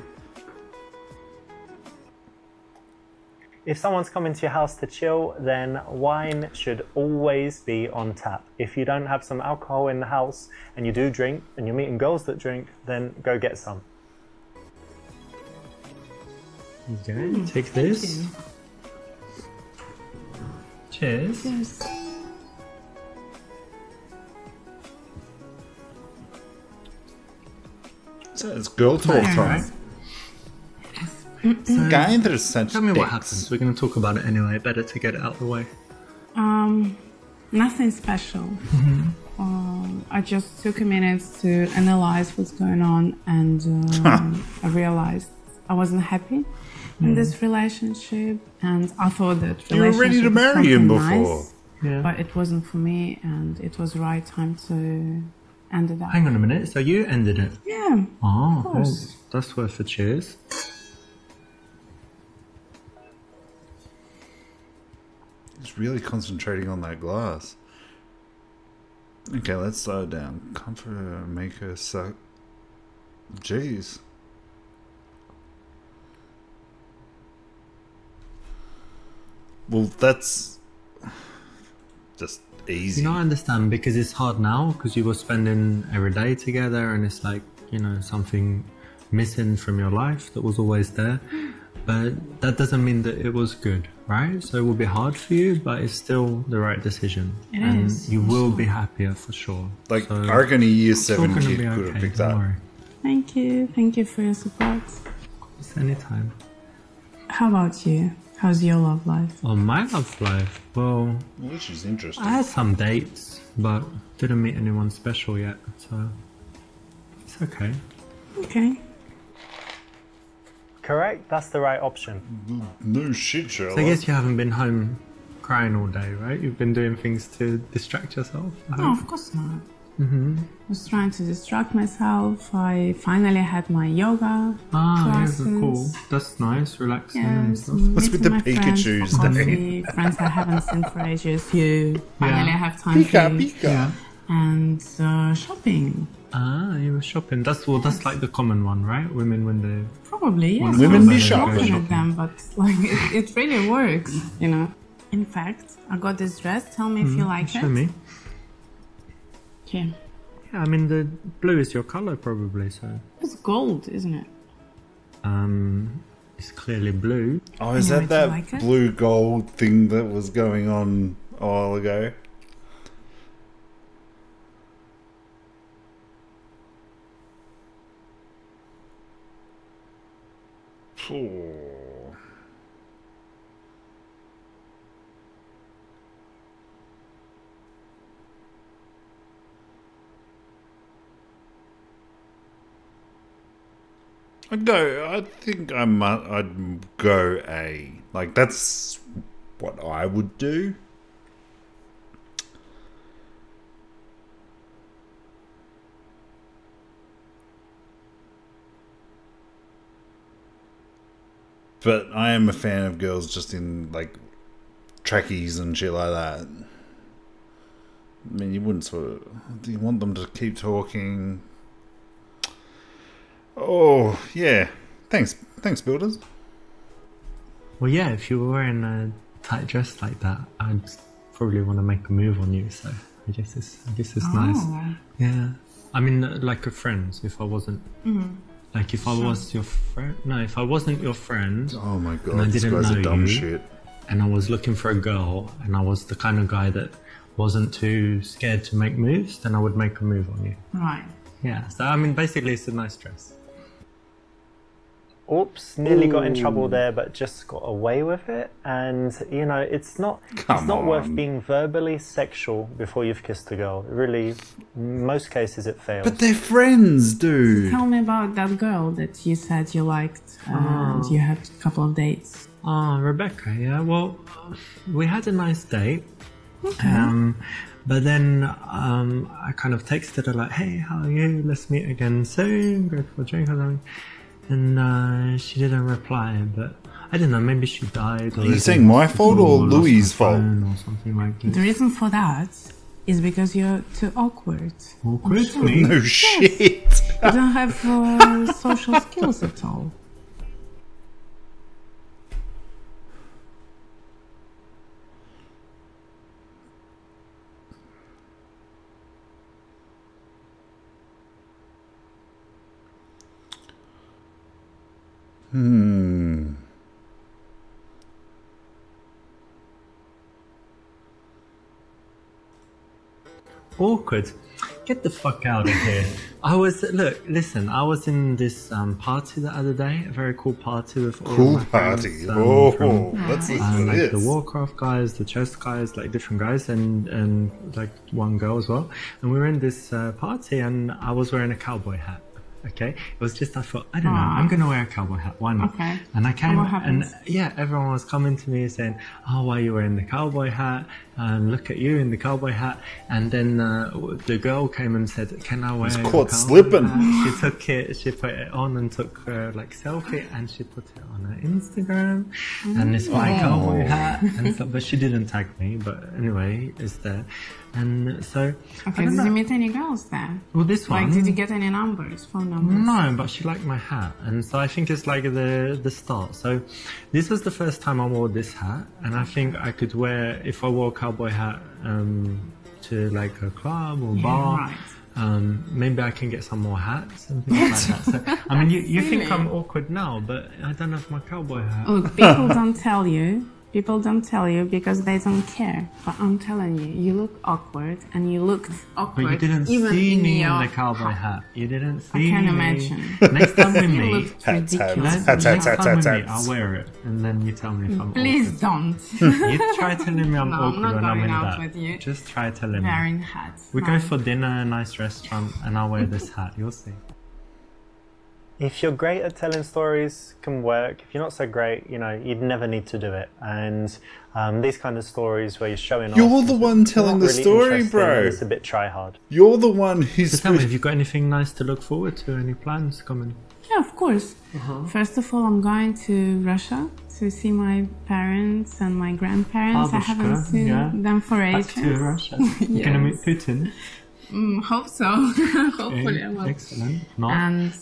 Speaker 2: If someone's coming to your house to chill, then wine should always be on tap. If you don't have some alcohol in the house and you do drink and you're meeting girls that drink, then go get some. Okay, take this. Cheers.
Speaker 3: Cheers.
Speaker 1: So it's girl talk time. Guys, there's such
Speaker 2: Tell me what
Speaker 1: dicks.
Speaker 2: happens. We're going to talk about it anyway. Better to get it out of the way.
Speaker 3: Nothing special. I just took a minute to analyze what's going on, and I realized I wasn't happy in this relationship, and I thought that
Speaker 1: You were ready to
Speaker 3: relationship was
Speaker 1: marry him
Speaker 3: something
Speaker 1: before.
Speaker 3: nice,
Speaker 2: Yeah.
Speaker 3: but it wasn't for me, and it was the right time to end it up.
Speaker 2: Hang on a minute. So you ended it?
Speaker 3: Yeah,
Speaker 2: Oh,
Speaker 3: of course.
Speaker 2: that's worth a cheers.
Speaker 1: He's really concentrating on that glass. Okay, let's slow it down. Comfort her, make her suck. Jeez. Well, that's just easy.
Speaker 2: You know, I understand because it's hard now because you were spending every day together and it's like, you know, something missing from your life that was always there. But that doesn't mean that it was good, right? So it will be hard for you, but it's still the right decision.
Speaker 3: It
Speaker 2: and
Speaker 3: is,
Speaker 2: you
Speaker 3: for
Speaker 2: will
Speaker 3: sure.
Speaker 2: be happier for sure.
Speaker 1: Like,
Speaker 2: So
Speaker 1: I reckon a year
Speaker 2: it's all
Speaker 1: 7
Speaker 2: gonna
Speaker 1: kid
Speaker 2: be
Speaker 1: could have
Speaker 2: okay,
Speaker 1: picked
Speaker 2: don't
Speaker 1: that.
Speaker 2: worry.
Speaker 3: Thank you for your support.
Speaker 2: It's anytime.
Speaker 3: How about you? How's your love life?
Speaker 2: Oh, my love life. Well,
Speaker 1: Which is interesting.
Speaker 2: I had some dates, but didn't meet anyone special yet, so it's okay.
Speaker 3: Okay.
Speaker 2: Correct? That's the right option.
Speaker 1: No shit, Sherlock.
Speaker 2: So I guess you haven't been home crying all day, right? You've been doing things to distract yourself. I
Speaker 3: No,
Speaker 2: hope.
Speaker 3: of course not. I was trying to distract myself. I finally had my yoga
Speaker 2: Yeah,
Speaker 3: classes.
Speaker 2: cool. That's nice, relaxing
Speaker 3: Yeah,
Speaker 2: and stuff.
Speaker 1: What's with
Speaker 3: meeting
Speaker 1: the
Speaker 3: my friends
Speaker 1: Pikachus
Speaker 3: for
Speaker 1: today?
Speaker 3: coffee, friends I haven't seen for ages who finally have time
Speaker 1: Pika,
Speaker 3: to
Speaker 1: pika.
Speaker 3: and shopping.
Speaker 2: Ah, you were shopping. That's like the common one, right? Women when they
Speaker 3: Probably, yes.
Speaker 1: Women
Speaker 3: I
Speaker 1: be
Speaker 3: was
Speaker 1: shopping.
Speaker 3: laughing at them, but like it really works, you know. In fact, I got this dress. Tell me if you like
Speaker 2: show
Speaker 3: it.
Speaker 2: me.
Speaker 3: Okay.
Speaker 2: Yeah, I mean the blue is your color probably, so
Speaker 3: It's gold, isn't it?
Speaker 2: it's clearly blue.
Speaker 1: Oh, is
Speaker 3: Anyway,
Speaker 1: that
Speaker 3: do you
Speaker 1: that
Speaker 3: like it?
Speaker 1: blue gold thing that was going on a while ago? Oh. I think I'd go A. Like, that's what I would do. But I am a fan of girls just in, like, trackies and shit like that. I mean, you wouldn't sort of... Do you want them to keep talking? Oh, yeah. Thanks, builders.
Speaker 2: Well, yeah, if you were wearing a tight dress like that, I'd probably want to make a move on you. So I guess it's nice.
Speaker 3: Oh.
Speaker 2: Yeah, I mean, like a friend. If I wasn't, like, if I was your friend, no, if I wasn't your friend,
Speaker 1: Oh my
Speaker 2: and I
Speaker 1: god, this
Speaker 2: didn't
Speaker 1: guy's a
Speaker 2: know
Speaker 1: dumb
Speaker 2: you,
Speaker 1: shit.
Speaker 2: and I was looking for a girl, and I was the kind of guy that wasn't too scared to make moves, then I would make a move on you.
Speaker 3: Right.
Speaker 2: Yeah. So I mean, basically, it's a nice dress.
Speaker 4: Oops, nearly got in trouble there, but just got away with it. And you know, it's not worth
Speaker 1: on.
Speaker 4: being verbally sexual before you've kissed a girl. Really, in most cases it fails.
Speaker 1: But they're friends, dude.
Speaker 3: Tell me about that girl that you said you liked and you had a couple of dates.
Speaker 2: Oh, Rebecca, yeah. Well, we had a nice date.
Speaker 3: Okay.
Speaker 2: But then I kind of texted her like, hey, how are you? Let's meet again soon. Go for a drink or something. And she didn't reply, but I don't know, maybe she died. Or
Speaker 1: Are you saying my fault or Louis' fault?
Speaker 2: Or something like
Speaker 3: The
Speaker 2: this.
Speaker 3: reason for that is because you're too awkward.
Speaker 2: Awkward me?
Speaker 1: No shit.
Speaker 3: You don't have social skills at all.
Speaker 2: Awkward. Get the fuck out of here. I was in this party the other day, a very cool party with all
Speaker 1: Cool
Speaker 2: my friends,
Speaker 1: party.
Speaker 2: like
Speaker 1: Let's listen to
Speaker 2: the
Speaker 1: this.
Speaker 2: Warcraft guys, the chess guys, like different guys, and like one girl as well. And we were in this party, and I was wearing a cowboy hat. Okay, it was just I thought I don't know, I'm gonna wear a cowboy hat. Why not?
Speaker 3: Okay.
Speaker 2: And I came,
Speaker 3: what happens?
Speaker 2: and yeah, everyone was coming to me saying, "Oh, why are you wearing the cowboy hat? Look at you in the cowboy hat." And then the girl came and said, "Can I wear?"
Speaker 1: It's
Speaker 2: your
Speaker 1: caught
Speaker 2: cowboy
Speaker 1: slipping.
Speaker 2: hat?" She took it, she put it on and took like selfie, and she put it on her Instagram. And it's my cowboy hat, and so, but she didn't tag me. But anyway, it's there. And so,
Speaker 3: Okay, did you meet any girls there?
Speaker 2: well, this one.
Speaker 3: Like, did you get any numbers, phone numbers?
Speaker 2: No, but she liked my hat, and so I think it's like the start. So this was the first time I wore this hat, and I think I could wear, if I wore a cowboy hat to like a club or bar.
Speaker 3: Right.
Speaker 2: Maybe I can get some more hats and things like that. So, I mean, you think I'm awkward now, but I don't have my cowboy hat.
Speaker 3: Look, people don't tell you. People don't tell you because they don't care. But I'm telling you, you look awkward, and you looked awkward.
Speaker 2: But you didn't
Speaker 3: even
Speaker 2: see me in
Speaker 3: your
Speaker 2: the cowboy hat. You didn't
Speaker 3: I
Speaker 2: see
Speaker 3: can
Speaker 2: me.
Speaker 3: imagine.
Speaker 2: Next time we
Speaker 3: You
Speaker 2: meet,
Speaker 3: looked
Speaker 1: Hats,
Speaker 3: ridiculous.
Speaker 1: hats,
Speaker 2: next time we meet,
Speaker 1: hats.
Speaker 2: I'll wear it, and then you tell me if I'm
Speaker 3: Please
Speaker 2: awkward.
Speaker 3: don't.
Speaker 2: You try telling me I'm
Speaker 3: No, I'm
Speaker 2: awkward
Speaker 3: not
Speaker 2: when I'm
Speaker 3: going
Speaker 2: in
Speaker 3: out
Speaker 2: that.
Speaker 3: with you.
Speaker 2: Just try telling me.
Speaker 3: Wearing hats.
Speaker 2: We
Speaker 3: No.
Speaker 2: go for dinner, a nice restaurant, and I'll wear this hat. You'll see.
Speaker 4: If you're great at telling stories, can work. If you're not so great, you know, you'd never need to do it. And these kind of stories where you're showing off,
Speaker 1: You're the one
Speaker 4: it's
Speaker 1: telling
Speaker 4: not
Speaker 1: the
Speaker 4: really
Speaker 1: story,
Speaker 4: interesting,
Speaker 1: bro.
Speaker 4: and it's a bit try hard.
Speaker 1: You're the one who's
Speaker 2: So tell me, have you got anything nice to look forward to? Any plans coming?
Speaker 3: Yeah, of course. First of all, I'm going to Russia to see my parents and my grandparents. I haven't
Speaker 2: Babushka,
Speaker 3: seen
Speaker 2: yeah.
Speaker 3: them for
Speaker 2: Back
Speaker 3: ages.
Speaker 2: to Russia. You're gonna meet Putin.
Speaker 3: Hope so. Hopefully I will.
Speaker 2: Excellent. Not.
Speaker 3: And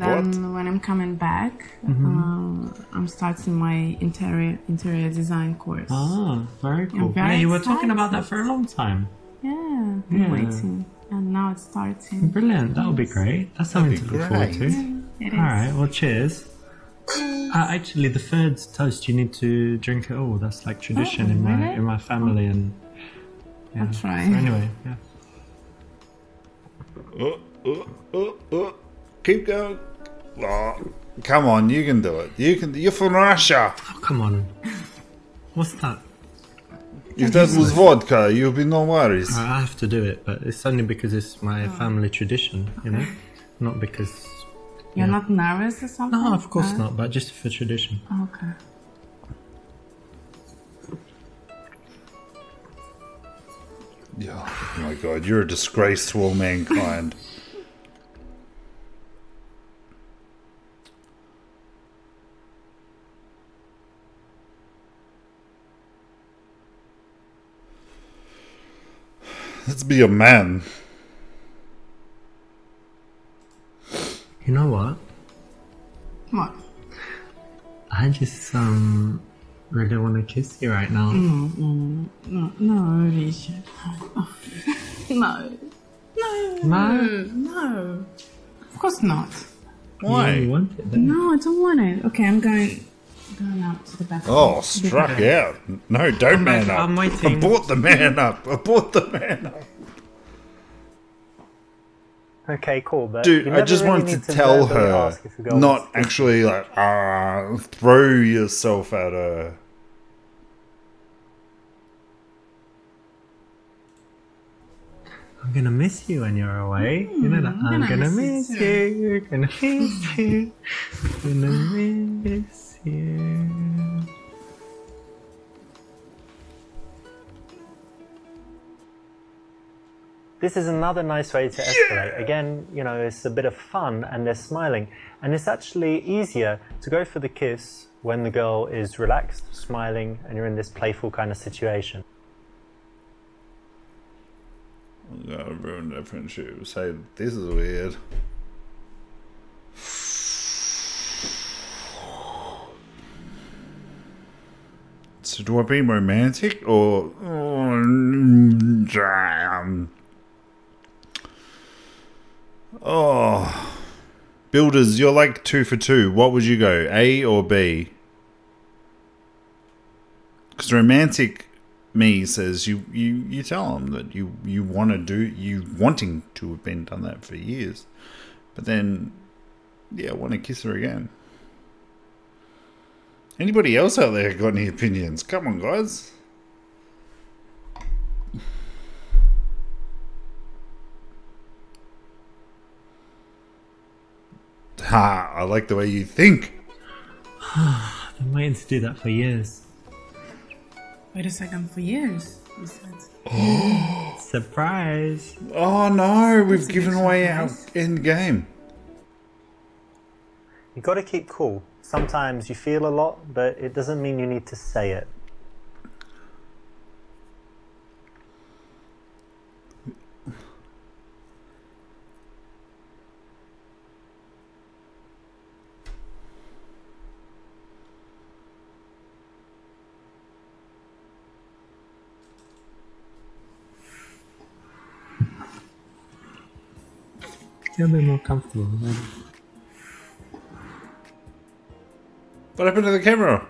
Speaker 3: then when I'm coming back, I'm starting my interior design course.
Speaker 2: Ah, very cool.
Speaker 3: very
Speaker 2: Yeah, you were talking about that
Speaker 3: excited.
Speaker 2: for a long time.
Speaker 3: Yeah, I'm
Speaker 2: Yeah.
Speaker 3: waiting, and now it's starting.
Speaker 2: Brilliant. That'll be great. That's something to look forward to.
Speaker 1: great.
Speaker 3: It
Speaker 2: All
Speaker 3: is.
Speaker 2: right. Well, cheers. Actually, the third toast, you need to drink it all. That's like tradition
Speaker 3: Oh,
Speaker 2: in my
Speaker 3: really?
Speaker 2: in my family, and yeah.
Speaker 3: I'll try.
Speaker 2: So anyway, yeah.
Speaker 1: Keep going. Oh, come on, you can do it. You're from Russia.
Speaker 2: Oh, come on. What's that?
Speaker 1: If that was vodka, you'll be no worries.
Speaker 2: I have to do it, but it's only because it's my family tradition, you know, not because.
Speaker 3: You're not nervous or something?
Speaker 2: No, of course not, but just for tradition.
Speaker 3: Okay.
Speaker 1: Oh my god, you're a disgrace to all mankind. Let's be a man.
Speaker 2: You know what?
Speaker 3: What?
Speaker 2: I just really want to kiss you right now.
Speaker 3: No, Richard. No.
Speaker 2: No?
Speaker 3: No. Of course not.
Speaker 1: Why?
Speaker 2: You want it then?
Speaker 3: No, I don't want it. Okay, I'm going out to the bathroom.
Speaker 1: Oh, struck out. No, don't man up.
Speaker 2: I'm waiting.
Speaker 1: Abort the man up. Abort the man up.
Speaker 4: Okay, cool. But
Speaker 1: Dude,
Speaker 4: you
Speaker 1: I
Speaker 4: never
Speaker 1: just
Speaker 4: really
Speaker 1: wanted
Speaker 4: need
Speaker 1: to tell
Speaker 4: verbally
Speaker 1: her,
Speaker 4: ask if a girl
Speaker 1: not
Speaker 4: wants to-
Speaker 1: actually like, throw yourself at her.
Speaker 2: I'm gonna miss you when you're away. You know that. I'm gonna miss you. Gonna miss you. Gonna miss you.
Speaker 4: This is another nice way to escalate. Again, you know, it's a bit of fun and they're smiling. And it's actually easier to go for the kiss when the girl is relaxed, smiling, and you're in this playful kind of situation.
Speaker 1: I'm gonna ruin their friendship. Say, this is weird. So do I be romantic or... Oh... Builders, you're like 2 for 2. What would you go, A or B? Because romantic me says you tell them that you want to do, you wanting to have been done that for years, but then I want to kiss her again. Anybody else out there got any opinions? Come on, guys. Ha! I like the way you think.
Speaker 2: I've been waiting to do that for years.
Speaker 3: Wait a second, for years, you said.
Speaker 2: Surprise!
Speaker 1: Oh no, we've
Speaker 3: That's a
Speaker 1: given
Speaker 3: big
Speaker 1: away our
Speaker 3: surprise.
Speaker 1: end game.
Speaker 2: You got to keep cool. Sometimes you feel a lot, but it doesn't mean you need to say it. Feel a bit more comfortable.
Speaker 1: What happened to the camera?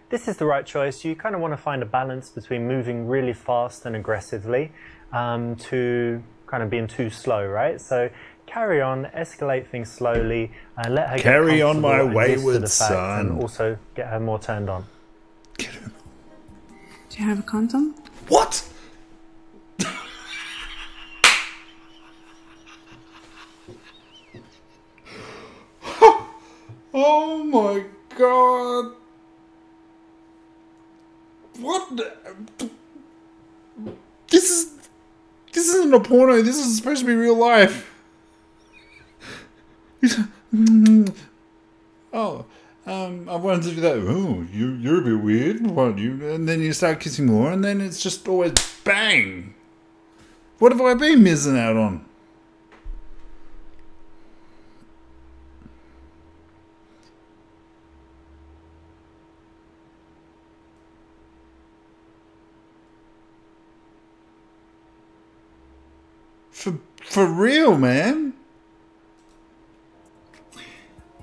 Speaker 2: This is the right choice. You kind of want to find a balance between moving really fast and aggressively to kind of being too slow, right? So carry on, escalate things slowly, and let her
Speaker 1: Carry
Speaker 2: get
Speaker 1: on, my
Speaker 2: comfortable and used to
Speaker 1: wayward
Speaker 2: the fact,
Speaker 1: son.
Speaker 2: and also get her more turned on.
Speaker 1: Get him.
Speaker 3: Do you have a condom?
Speaker 1: What? Oh my god. What? This isn't a porno. This is supposed to be real life. Oh, I wanted to do that. Oh, you're a bit weird. What you? And then you start kissing more, and then it's just always bang. What have I been missing out on? For real, man.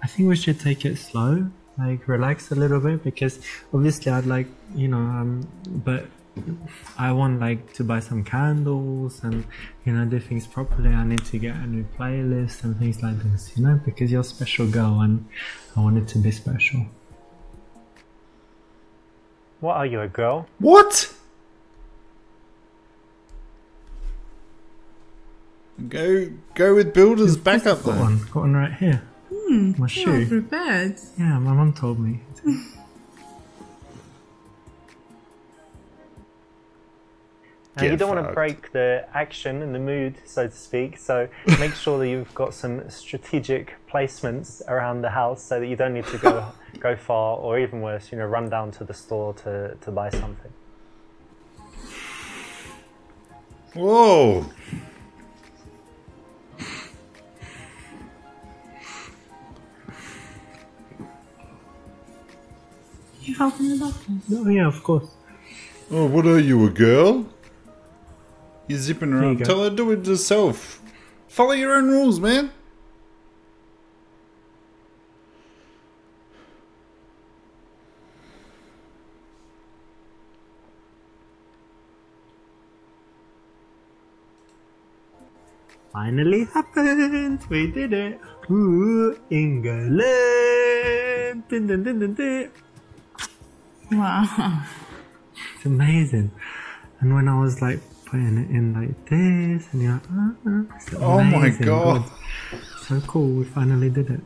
Speaker 2: I think we should take it slow, like relax a little bit, because obviously I'd like, but I want like to buy some candles and, do things properly. I need to get a new playlist and things like this, because you're a special girl and I want it to be special. What are you, a girl?
Speaker 1: What? Go with Builder's backup
Speaker 2: Got
Speaker 1: then.
Speaker 2: got one right here. My
Speaker 3: You're
Speaker 2: shoe.
Speaker 3: prepared.
Speaker 2: Yeah, my mum told me. Now,
Speaker 1: Get
Speaker 2: you don't want to
Speaker 1: fucked.
Speaker 2: break the action and the mood, so to speak, so make sure that you've got some strategic placements around the house so that you don't need to go far, or even worse, run down to the store to buy something.
Speaker 1: Whoa.
Speaker 3: You helping the doctor?
Speaker 2: Oh yeah, of course.
Speaker 1: Oh, what are you, a girl? You're zipping
Speaker 2: you
Speaker 1: around.
Speaker 2: go.
Speaker 1: Tell her to do it yourself. Follow your own rules, man.
Speaker 2: Finally happened! We did it! Ooh, England! Dun, dun, dun, dun, dun.
Speaker 3: Wow.
Speaker 2: It's amazing. And when I was like putting it in like this, and you're like, it's
Speaker 1: Oh my
Speaker 2: amazing,
Speaker 1: god.
Speaker 2: So cool, we finally did it.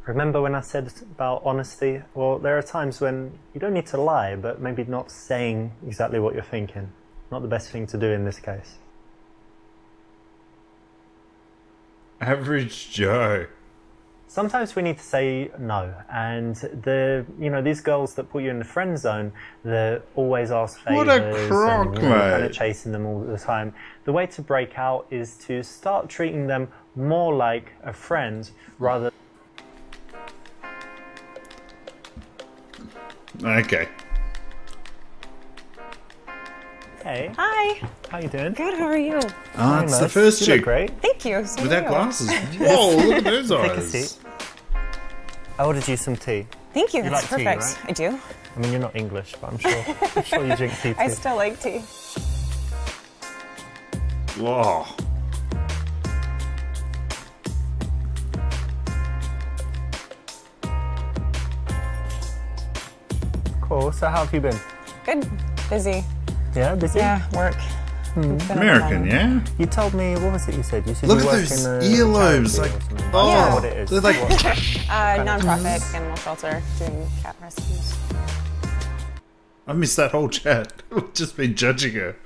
Speaker 2: Remember when I said about honesty? Well, there are times when you don't need to lie, but maybe not saying exactly what you're thinking. Not the best thing to do in this case.
Speaker 1: Average Joe.
Speaker 2: Sometimes we need to say no, and these girls that put you in the friend zone, they always ask favors,
Speaker 1: What a crock,
Speaker 2: and you're kind
Speaker 1: mate.
Speaker 2: of chasing them all the time. The way to break out is to start treating them more like a friend rather.
Speaker 1: Okay.
Speaker 2: Hey,
Speaker 5: Hi.
Speaker 2: how you doing?
Speaker 5: Good. How are you?
Speaker 1: Ah,
Speaker 2: Very
Speaker 1: it's the
Speaker 2: nice.
Speaker 1: first
Speaker 2: You look
Speaker 1: chick
Speaker 2: great.
Speaker 5: Thank you. So
Speaker 1: without
Speaker 5: are you.
Speaker 1: glasses. Whoa, look at those
Speaker 2: Take a
Speaker 1: eyes.
Speaker 2: seat. I ordered you some tea.
Speaker 5: Thank you.
Speaker 2: You
Speaker 5: That's
Speaker 2: like tea,
Speaker 5: perfect.
Speaker 2: right?
Speaker 5: I do.
Speaker 2: I mean, you're not English, but I'm sure you drink tea too.
Speaker 5: I still like tea.
Speaker 1: Whoa.
Speaker 2: Cool. So how have you been?
Speaker 5: Good. Busy.
Speaker 2: Yeah, busy?
Speaker 5: Yeah, work.
Speaker 1: American, yeah?
Speaker 2: You told me, what was it you said? You said
Speaker 1: Look
Speaker 2: you
Speaker 1: at
Speaker 2: work
Speaker 1: those
Speaker 2: in a
Speaker 1: earlobes,
Speaker 2: charity
Speaker 1: like,
Speaker 2: or something.
Speaker 1: oh,
Speaker 2: I don't know what it is.
Speaker 1: they're like,
Speaker 5: Non-profit animal shelter doing cat rescues.
Speaker 1: I missed that whole chat. We've just been judging her.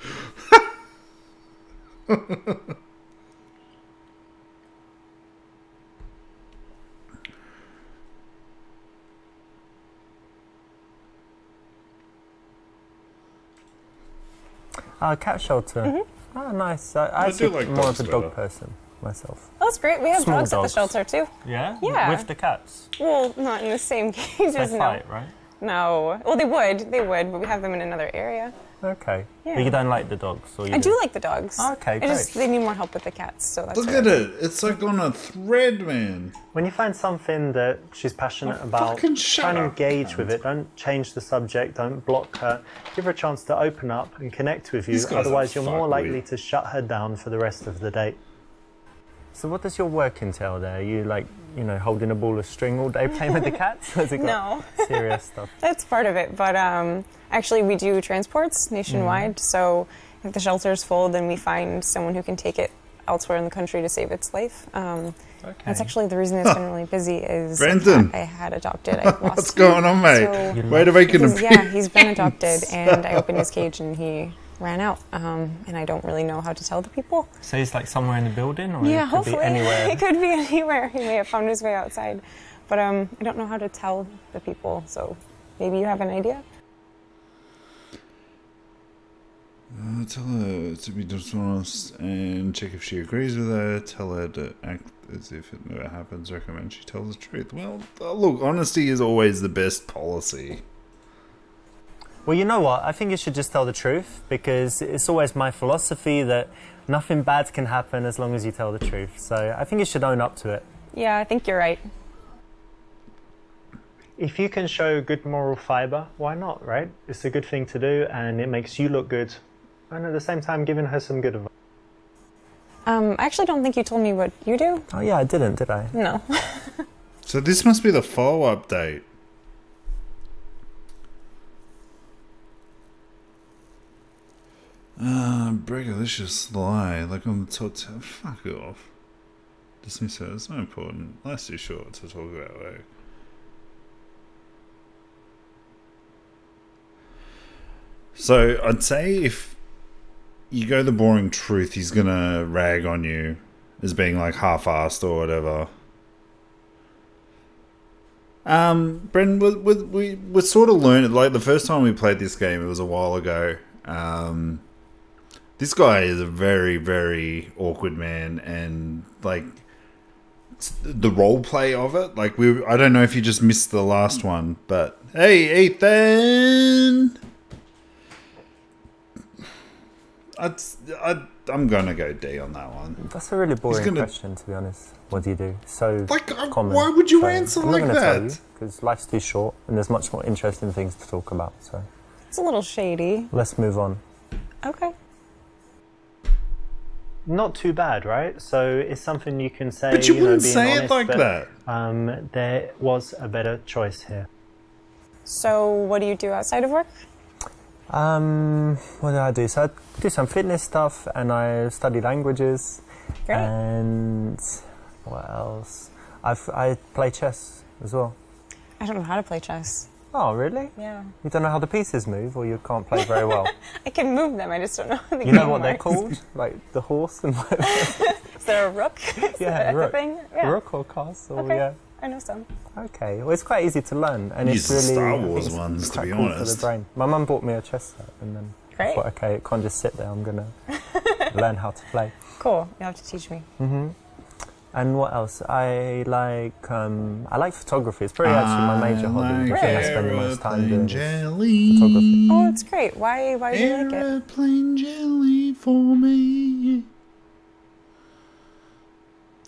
Speaker 2: Cat shelter. Oh, nice. I
Speaker 1: do
Speaker 2: think
Speaker 1: like
Speaker 2: more of
Speaker 1: dogs
Speaker 2: a dog
Speaker 1: better.
Speaker 2: person myself.
Speaker 5: Oh, that's great. We have
Speaker 2: Small
Speaker 5: dogs at the
Speaker 2: dogs.
Speaker 5: shelter too.
Speaker 2: Yeah?
Speaker 5: Yeah.
Speaker 2: With the cats.
Speaker 5: Well, not in the same cages.
Speaker 2: They
Speaker 5: No.
Speaker 2: fight, right?
Speaker 5: No. Well, they would, but we have them in another area.
Speaker 2: Okay.
Speaker 5: Yeah.
Speaker 2: But you don't like the dogs? Or you
Speaker 5: I do like the dogs.
Speaker 2: Okay,
Speaker 5: They need more help with the cats, so that's
Speaker 1: Look
Speaker 5: what
Speaker 1: at
Speaker 5: I do.
Speaker 1: it. It's like on a thread, man.
Speaker 2: When you find something that she's passionate about,
Speaker 1: fucking shut
Speaker 2: try and
Speaker 1: up,
Speaker 2: engage with it. Don't change the subject. Don't block her. Give her a chance to open up and connect with you.
Speaker 1: These guys are
Speaker 2: Otherwise, you're more
Speaker 1: fuckwit.
Speaker 2: likely to shut her down for the rest of the date. So what does your work entail there? Are you like, holding a ball of string all day playing with the cats? Has it got
Speaker 5: No.
Speaker 2: serious stuff?
Speaker 5: That's part of it, but actually we do transports nationwide, so if the shelter's full, then we find someone who can take it elsewhere in the country to save its life. That's actually the reason it's been really busy is
Speaker 1: Brendan.
Speaker 5: I had adopted. I lost
Speaker 1: What's
Speaker 5: him.
Speaker 1: going on, mate?
Speaker 5: So
Speaker 1: Way to make an
Speaker 5: yeah, he's been adopted, and I opened his cage and he ran out, and I don't really know how to tell the people.
Speaker 2: So he's like somewhere in the building, or
Speaker 5: Yeah,
Speaker 2: it could
Speaker 5: hopefully.
Speaker 2: be anywhere?
Speaker 5: It could be anywhere. He may have found his way outside. But I don't know how to tell the people, so maybe you have an idea?
Speaker 1: Tell her to be dishonest and check if she agrees with her. Tell her to act as if it never happens. Recommend she tells the truth. Well, look, honesty is always the best policy.
Speaker 2: Well, you know what? I think you should just tell the truth, because it's always my philosophy that nothing bad can happen as long as you tell the truth. So I think you should own up to it.
Speaker 5: Yeah, I think you're right.
Speaker 2: If you can show good moral fiber, why not, right? It's a good thing to do, and it makes you look good. And at the same time, giving her some good advice.
Speaker 5: I actually don't think you told me what you do.
Speaker 2: Oh yeah, I didn't, did I?
Speaker 5: No.
Speaker 1: So this must be the follow-up date. Bregalicious lie, like on the top 10. Fuck off. Dismiss her, it's not important. Life's too short to talk about work. So I'd say if you go the boring truth, he's gonna rag on you as being like half-assed or whatever. Bren, we sort of learned, like the first time we played this game, it was a while ago. This guy is a very, very awkward man, and like the role play of it, like I don't know if you just missed the last one, but hey, Ethan, I'm gonna go D on that one.
Speaker 2: That's a really boring question, to be honest. What do you do? So
Speaker 1: like,
Speaker 2: common.
Speaker 1: why would you answer like that?
Speaker 2: Because life's too short, and there's much more interesting things to talk about. So
Speaker 5: It's a little shady.
Speaker 2: let's move on.
Speaker 5: Okay.
Speaker 2: Not too bad, right? So it's something you can say.
Speaker 1: But you wouldn't
Speaker 2: being
Speaker 1: say
Speaker 2: honest,
Speaker 1: it like
Speaker 2: but,
Speaker 1: that.
Speaker 2: There was a better choice here.
Speaker 5: So what do you do outside of work?
Speaker 2: What do I do? So I do some fitness stuff, and I study languages.
Speaker 5: Great.
Speaker 2: And what else? I play chess as well.
Speaker 5: I don't know how to play chess.
Speaker 2: Oh, really?
Speaker 5: Yeah.
Speaker 2: You don't know how the pieces move, or you can't play very well?
Speaker 5: I can move them, I just don't know how the
Speaker 2: You know
Speaker 5: game
Speaker 2: what they're
Speaker 5: works.
Speaker 2: called? Like the horse and
Speaker 5: Is there a rook? Is
Speaker 2: yeah,
Speaker 5: that
Speaker 2: rook.
Speaker 5: the thing? Yeah.
Speaker 2: Rook or castle,
Speaker 5: Okay.
Speaker 2: yeah.
Speaker 5: I know some.
Speaker 2: Okay, well, it's quite easy to learn, and
Speaker 1: Use
Speaker 2: it's
Speaker 1: the
Speaker 2: really
Speaker 1: Star
Speaker 2: I think
Speaker 1: Wars
Speaker 2: it's
Speaker 1: ones, to
Speaker 2: quite
Speaker 1: be
Speaker 2: cool for
Speaker 1: honest.
Speaker 2: the brain. My mum bought me a chess set, and then I
Speaker 5: Great.
Speaker 2: thought, okay, it can't just sit there. I'm gonna learn how to play.
Speaker 5: Cool. You'll have to teach me.
Speaker 2: And what else? I like photography. It's probably actually my major hobby. The thing I spend the most time doing is
Speaker 1: jelly.
Speaker 2: photography.
Speaker 5: Oh, it's great. Why do you like it?
Speaker 1: Aeroplane jelly for me.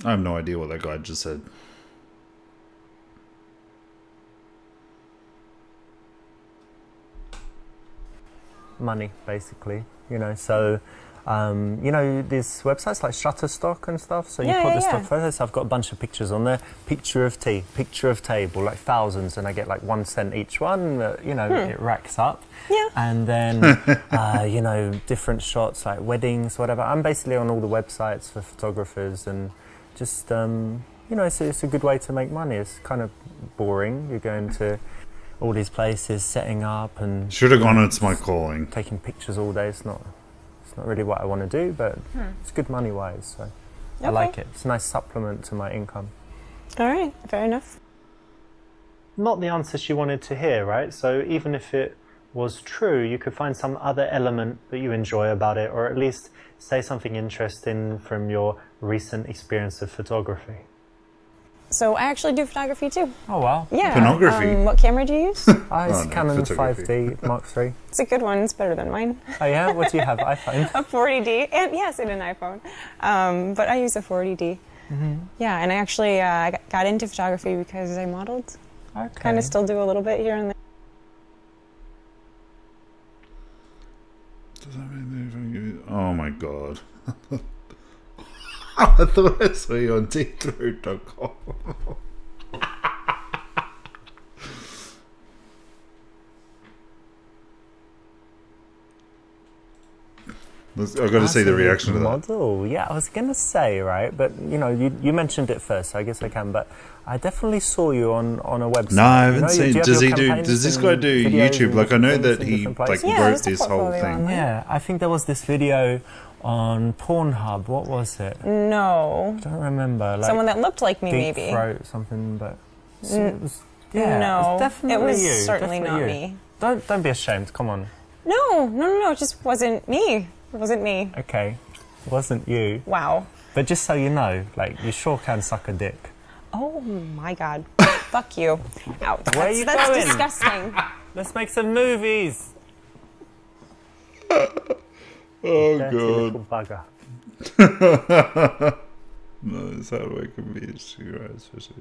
Speaker 1: I have no idea what that guy just said.
Speaker 2: money, basically. You know, so you know, these websites like Shutterstock and stuff. So you put the stock photos. I've got a bunch of pictures on there. Picture of tea, picture of table, like thousands, and I get like 1 cent each one. You know, it racks up.
Speaker 5: Yeah.
Speaker 2: And then you know, different shots like weddings, whatever. I'm basically on all the websites for photographers, and just you know, it's a good way to make money. It's kind of boring. You're going to all these places, setting up, and
Speaker 1: should have gone. It's my calling.
Speaker 2: Taking pictures all day. It's not really what I want to do, but it's good money wise, so I like it. It's a nice supplement to my income.
Speaker 5: All right, fair enough.
Speaker 4: Not the answer she wanted to hear, right? So even if it was true, you could find some other element that you enjoy about it, or at least say something interesting from your recent experience of photography.
Speaker 5: So I actually do photography too.
Speaker 2: Oh wow.
Speaker 5: Yeah.
Speaker 1: Pornography.
Speaker 5: What camera do you use?
Speaker 2: It's Canon
Speaker 1: photography.
Speaker 2: 5D Mark III.
Speaker 5: It's a good one. It's better than mine.
Speaker 2: Oh yeah? What do you have? iPhone?
Speaker 5: A 40D. And yes, and an iPhone. But I use a 40D. Yeah, and I actually got into photography because I modeled.
Speaker 2: Okay.
Speaker 5: Kind of still do a little bit here and there.
Speaker 1: Oh my god. I thought I saw you on deepthroat.com. I've got to see the reaction to that.
Speaker 2: Model, yeah, I was going to say, right, but you know, you mentioned it first, so I guess I can, but I definitely saw you on a website.
Speaker 1: No, I haven't seen. Does this guy do YouTube? Like, I know that he like wrote this whole thing.
Speaker 2: Yeah, I think there was this video on Pornhub. What was it?
Speaker 5: No.
Speaker 2: I don't remember. Like
Speaker 5: someone that looked like me,
Speaker 2: deep
Speaker 5: maybe.
Speaker 2: throat, something, but it was,
Speaker 5: No,
Speaker 2: it was definitely
Speaker 5: it was
Speaker 2: you.
Speaker 5: certainly
Speaker 2: Definitely
Speaker 5: not
Speaker 2: you.
Speaker 5: me.
Speaker 2: Don't be ashamed. Come on.
Speaker 5: No, it just wasn't me. It wasn't me.
Speaker 2: Okay, it wasn't you.
Speaker 5: Wow.
Speaker 2: But just so you know, like, you sure can suck a dick.
Speaker 5: Oh my god. Fuck you. Out.
Speaker 2: Where are you
Speaker 5: That's
Speaker 2: going?
Speaker 5: disgusting.
Speaker 2: Let's make some movies.
Speaker 1: Oh
Speaker 4: Dirty little
Speaker 1: god.
Speaker 4: bugger.
Speaker 1: No, it's how I can be. Right, especially.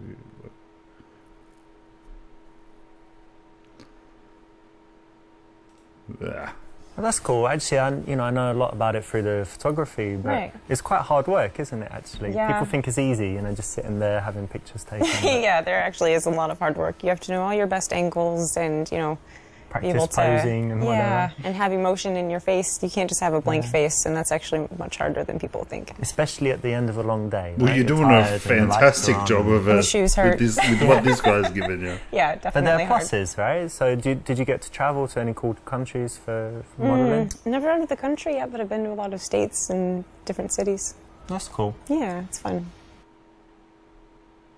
Speaker 1: Yeah.
Speaker 2: Well, that's cool. Actually, I know a lot about it through the photography, but it's quite hard work, isn't it, actually?
Speaker 5: Yeah.
Speaker 2: People think it's easy, you know, just sitting there having pictures taken.
Speaker 5: Yeah, there actually is a lot of hard work. You have to know all your best angles and, you know, be able
Speaker 2: practice
Speaker 5: to
Speaker 2: posing and whatever.
Speaker 5: and have emotion in your face. You can't just have a blank face, and that's actually much harder than people think.
Speaker 2: Especially at the end of a long day.
Speaker 1: Well,
Speaker 2: right?
Speaker 1: you're doing a fantastic job of it.
Speaker 5: The shoes hurt.
Speaker 1: With what this guy's giving you.
Speaker 5: Yeah,
Speaker 2: But
Speaker 5: definitely
Speaker 2: there are
Speaker 5: hard.
Speaker 2: pluses, right? So did you get to travel to any cool countries for modeling?
Speaker 5: Never out of the country yet, but I've been to a lot of states and different cities.
Speaker 2: That's cool.
Speaker 5: Yeah, it's fun.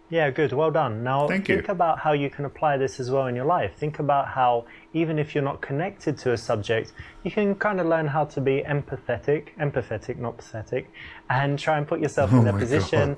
Speaker 4: Yeah, good. Well done. Now,
Speaker 1: Thank
Speaker 4: think
Speaker 1: you.
Speaker 4: about how you can apply this as well in your life. Think about how, even if you're not connected to a subject, you can kind of learn how to be empathetic, not pathetic, and try and put yourself in their
Speaker 1: my
Speaker 4: position,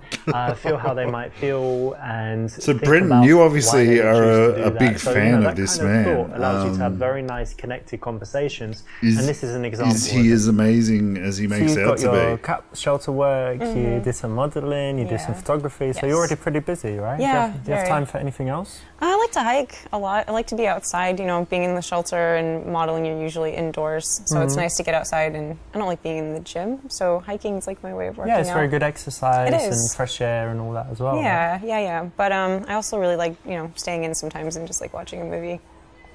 Speaker 4: feel how they might feel, and
Speaker 1: So,
Speaker 4: think
Speaker 1: Brendan,
Speaker 4: about
Speaker 1: you
Speaker 4: why
Speaker 1: obviously
Speaker 4: they would
Speaker 1: are
Speaker 4: choose to do
Speaker 1: a
Speaker 4: that.
Speaker 1: big
Speaker 4: So,
Speaker 1: fan
Speaker 4: that
Speaker 1: of this
Speaker 4: kind
Speaker 1: man.
Speaker 4: thought allows you to have very nice, connected conversations, and this is an example.
Speaker 1: He
Speaker 4: of it.
Speaker 1: is amazing as he makes
Speaker 2: So you've
Speaker 1: out
Speaker 2: got your
Speaker 1: to
Speaker 2: cap shelter work, you did some modeling, you did some
Speaker 5: Yeah.
Speaker 2: photography, so
Speaker 5: Yes.
Speaker 2: you're already pretty busy, right?
Speaker 5: Yeah,
Speaker 2: Do you have
Speaker 5: very.
Speaker 2: time for anything else?
Speaker 5: I like to hike a lot. I like to be outside. You know, being in the shelter and modeling, you're usually indoors, so it's nice to get outside. And I don't like being in the gym, so hiking is like my way of working
Speaker 2: Yeah, it's
Speaker 5: out.
Speaker 2: very good exercise
Speaker 5: It
Speaker 2: and
Speaker 5: is.
Speaker 2: fresh air and all that as well. right?
Speaker 5: Yeah. But I also really like, you know, staying in sometimes and just like watching a movie.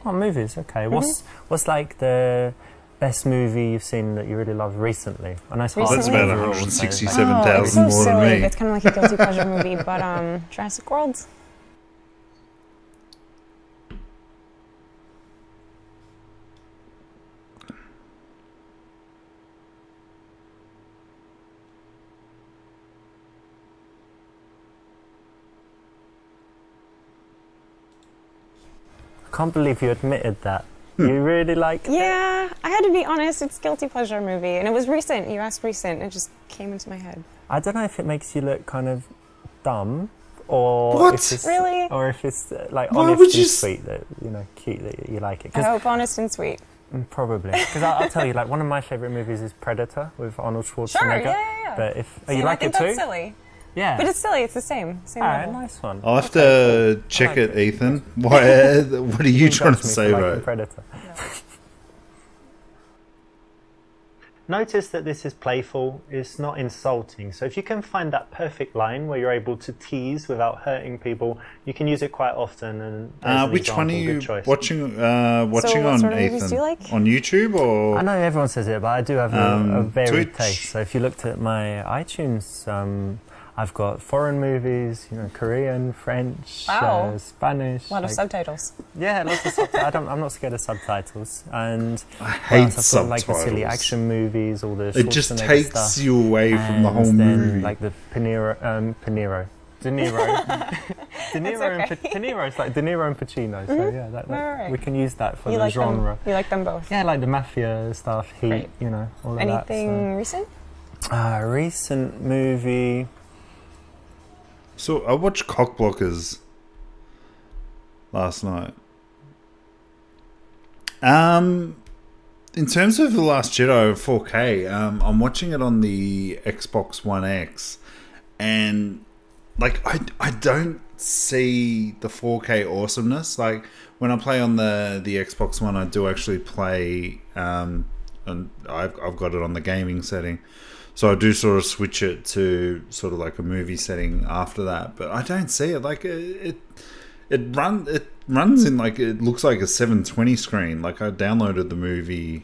Speaker 2: Oh, movies, okay. What's like the best movie you've seen that you really love recently? I know it's hard
Speaker 1: That's
Speaker 2: to
Speaker 1: about
Speaker 2: overall say.
Speaker 1: 167,000
Speaker 5: it's so
Speaker 1: more
Speaker 5: silly.
Speaker 1: than me.
Speaker 5: It's kind of like a guilty pleasure movie, but Jurassic World.
Speaker 2: I can't believe you admitted that. You really like it?
Speaker 5: Yeah, I had to be honest. It's a guilty pleasure movie, and it was recent. You asked recent. It just came into my head.
Speaker 2: I don't know if it makes you look kind of dumb or
Speaker 1: What?
Speaker 2: if it's,
Speaker 5: Really?
Speaker 2: or if it's like
Speaker 1: Why
Speaker 2: honest
Speaker 1: would
Speaker 2: and
Speaker 1: you
Speaker 2: sweet that cute that you like it.
Speaker 5: I
Speaker 2: 'Cause
Speaker 5: hope honest and sweet.
Speaker 2: probably because I'll tell you, like one of my favorite movies is Predator with Arnold Schwarzenegger.
Speaker 5: Sure, yeah.
Speaker 2: But if
Speaker 5: See,
Speaker 2: you
Speaker 5: I
Speaker 2: like
Speaker 5: think
Speaker 2: it too,
Speaker 5: that's silly.
Speaker 2: yeah.
Speaker 5: But it's silly. It's the same. Same
Speaker 2: all right,
Speaker 5: level.
Speaker 2: nice one.
Speaker 1: I'll have to check
Speaker 2: like
Speaker 1: it,
Speaker 2: it.
Speaker 1: Ethan. What are you trying to
Speaker 2: Judge me
Speaker 1: say,
Speaker 2: for liking
Speaker 1: right?
Speaker 2: Predator. Notice that this is playful, it's not insulting. So if you can find that perfect line where you're able to tease without hurting people, you can use it quite often. And
Speaker 1: which one are you watching
Speaker 5: what
Speaker 1: on,
Speaker 5: sort of
Speaker 1: Ethan?
Speaker 5: movies do you like?
Speaker 1: On YouTube or?
Speaker 2: I know everyone says it, but I do have a varied
Speaker 1: Twitch?
Speaker 2: taste. So if you looked at my iTunes, I've got foreign movies, you know, Korean, French,
Speaker 5: Wow.
Speaker 2: Spanish.
Speaker 5: A lot of subtitles.
Speaker 2: Yeah, lots of subtitles. I'm not scared of subtitles. And
Speaker 1: I hate
Speaker 2: I've got, like the silly
Speaker 1: subtitles.
Speaker 2: action movies, all the
Speaker 1: It just
Speaker 2: Schwarzenegger
Speaker 1: takes
Speaker 2: stuff.
Speaker 1: you away from the whole
Speaker 2: And then,
Speaker 1: movie.
Speaker 2: like the De Niro. De Niro, it's like De Niro and Pacino. So yeah,
Speaker 5: Right.
Speaker 2: we can use that for
Speaker 5: You
Speaker 2: the
Speaker 5: like
Speaker 2: genre.
Speaker 5: You like them both?
Speaker 2: Yeah, like the mafia stuff, Heat,
Speaker 5: Great.
Speaker 2: you know, all of
Speaker 5: Anything recent?
Speaker 2: that. Recent movie.
Speaker 1: So I watched Cockblockers last night. In terms of The Last Jedi 4K, I'm watching it on the Xbox One X, and like I don't see the 4K awesomeness. Like when I play on the Xbox One, I do actually play, and I've got it on the gaming setting. So I do sort of switch it to sort of like a movie setting after that, but I don't see it. Like it runs in like, it looks like a 720 screen. Like I downloaded the movie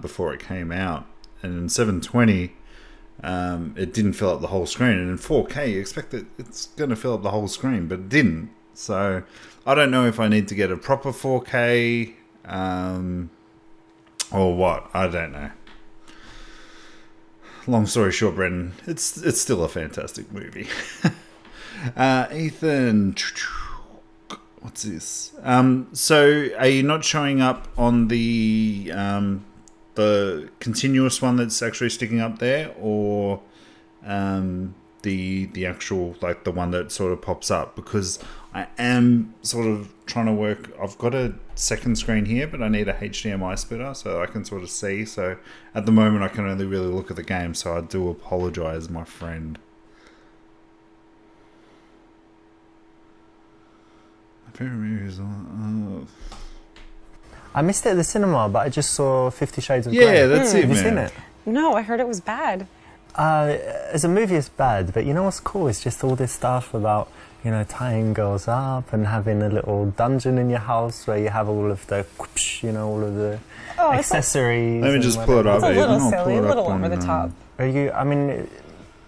Speaker 1: before it came out, and in 720 it didn't fill up the whole screen. And in 4K you expect that it's going to fill up the whole screen, but it didn't. So I don't know if I need to get a proper 4K or what. I don't know. Long story short, Brendan, it's still a fantastic movie. Ethan, what's this? So are you not showing up on the continuous one that's actually sticking up there, or the actual, like the one that sort of pops up? Because I am sort of trying to work. I've got a second screen here, but I need a HDMI splitter so I can sort of see. So at the moment I can only really look at the game, so I do apologize, my friend. My favorite movie is
Speaker 2: I missed it at the cinema, but I just saw 50 Shades of Grey.
Speaker 1: yeah, that's it,
Speaker 2: Have you
Speaker 1: man.
Speaker 2: seen it?
Speaker 5: No, I heard it was bad.
Speaker 2: As a movie, it's bad, but you know what's cool? It's just all this stuff about, you know, tying girls up and having a little dungeon in your house where you have all of the, you know, all of the accessories.
Speaker 1: Let me just pull it up.
Speaker 5: It's a little
Speaker 1: I'll
Speaker 5: silly,
Speaker 1: pull it
Speaker 5: a little
Speaker 1: up
Speaker 5: over the top.
Speaker 2: Are you? I mean,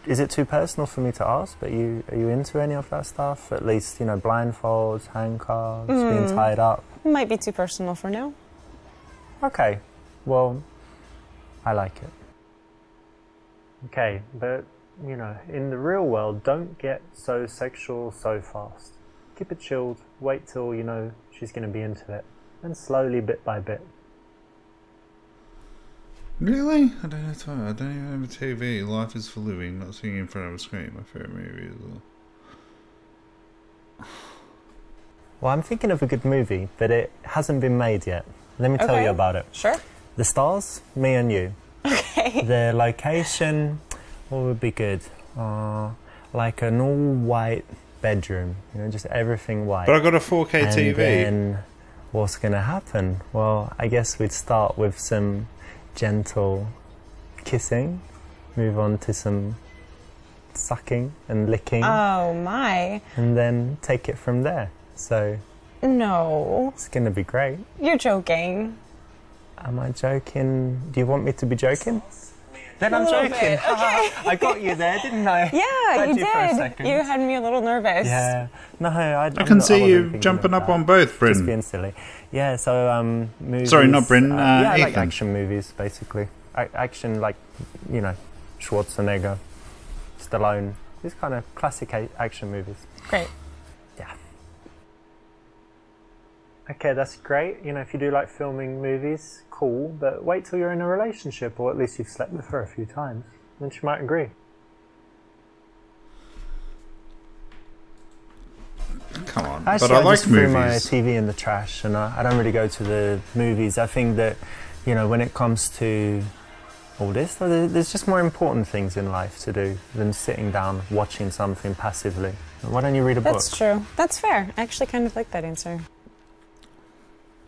Speaker 2: is it too personal for me to ask? But are you into any of that stuff? At least, you know, blindfolds, handcuffs, being tied up.
Speaker 5: Might be too personal for now.
Speaker 2: Okay, well, I like it. Okay, but, you know, in the real world, don't get so sexual so fast. Keep it chilled, wait till you know she's going to be into it, and slowly, bit by bit.
Speaker 1: Really? I don't have time. I don't even have a TV. Life is for living, not sitting in front of a screen. My favorite movie as well.
Speaker 2: Well, I'm thinking of a good movie, but it hasn't been made yet. Let me tell you about it.
Speaker 5: Sure.
Speaker 2: The stars, me and you.
Speaker 5: Okay.
Speaker 2: The location, what would be good? Like an all-white bedroom, you know, just everything white.
Speaker 1: But I got a 4K
Speaker 2: and
Speaker 1: TV.
Speaker 2: Then what's going to happen? Well, I guess we'd start with some gentle kissing, move on to some sucking and licking,
Speaker 5: Oh my.
Speaker 2: and then take it from there. So
Speaker 5: No.
Speaker 2: it's going to be great.
Speaker 5: You're joking.
Speaker 2: Am I joking? Do you want me to be joking? Then I'm
Speaker 5: little
Speaker 2: joking.
Speaker 5: bit, okay.
Speaker 2: I got you there, didn't I?
Speaker 5: Yeah,
Speaker 2: Had
Speaker 5: you
Speaker 2: you for a
Speaker 5: did.
Speaker 2: second.
Speaker 5: You had me a little nervous.
Speaker 2: Yeah. No,
Speaker 1: I can see you jumping up on both,
Speaker 2: Just
Speaker 1: Brendan.
Speaker 2: being silly. Yeah, so movies.
Speaker 1: Sorry, not Brendan,
Speaker 2: yeah, I like
Speaker 1: Ethan.
Speaker 2: action movies, basically. Action, like, you know, Schwarzenegger, Stallone. These kind of classic action movies.
Speaker 5: Great.
Speaker 2: Yeah. Okay, that's great. You know, if you do like filming movies, cool. But wait till you're in a relationship, or at least you've slept with her a few times. Then she might agree.
Speaker 1: Come on.
Speaker 2: Actually,
Speaker 1: but I like
Speaker 2: just threw my
Speaker 1: movies.
Speaker 2: TV in the trash, and I don't really go to the movies. I think that, you know, when it comes to all this, there's just more important things in life to do than sitting down watching something passively. Why don't you read a book?
Speaker 5: That's true. That's fair. I actually kind of like that answer.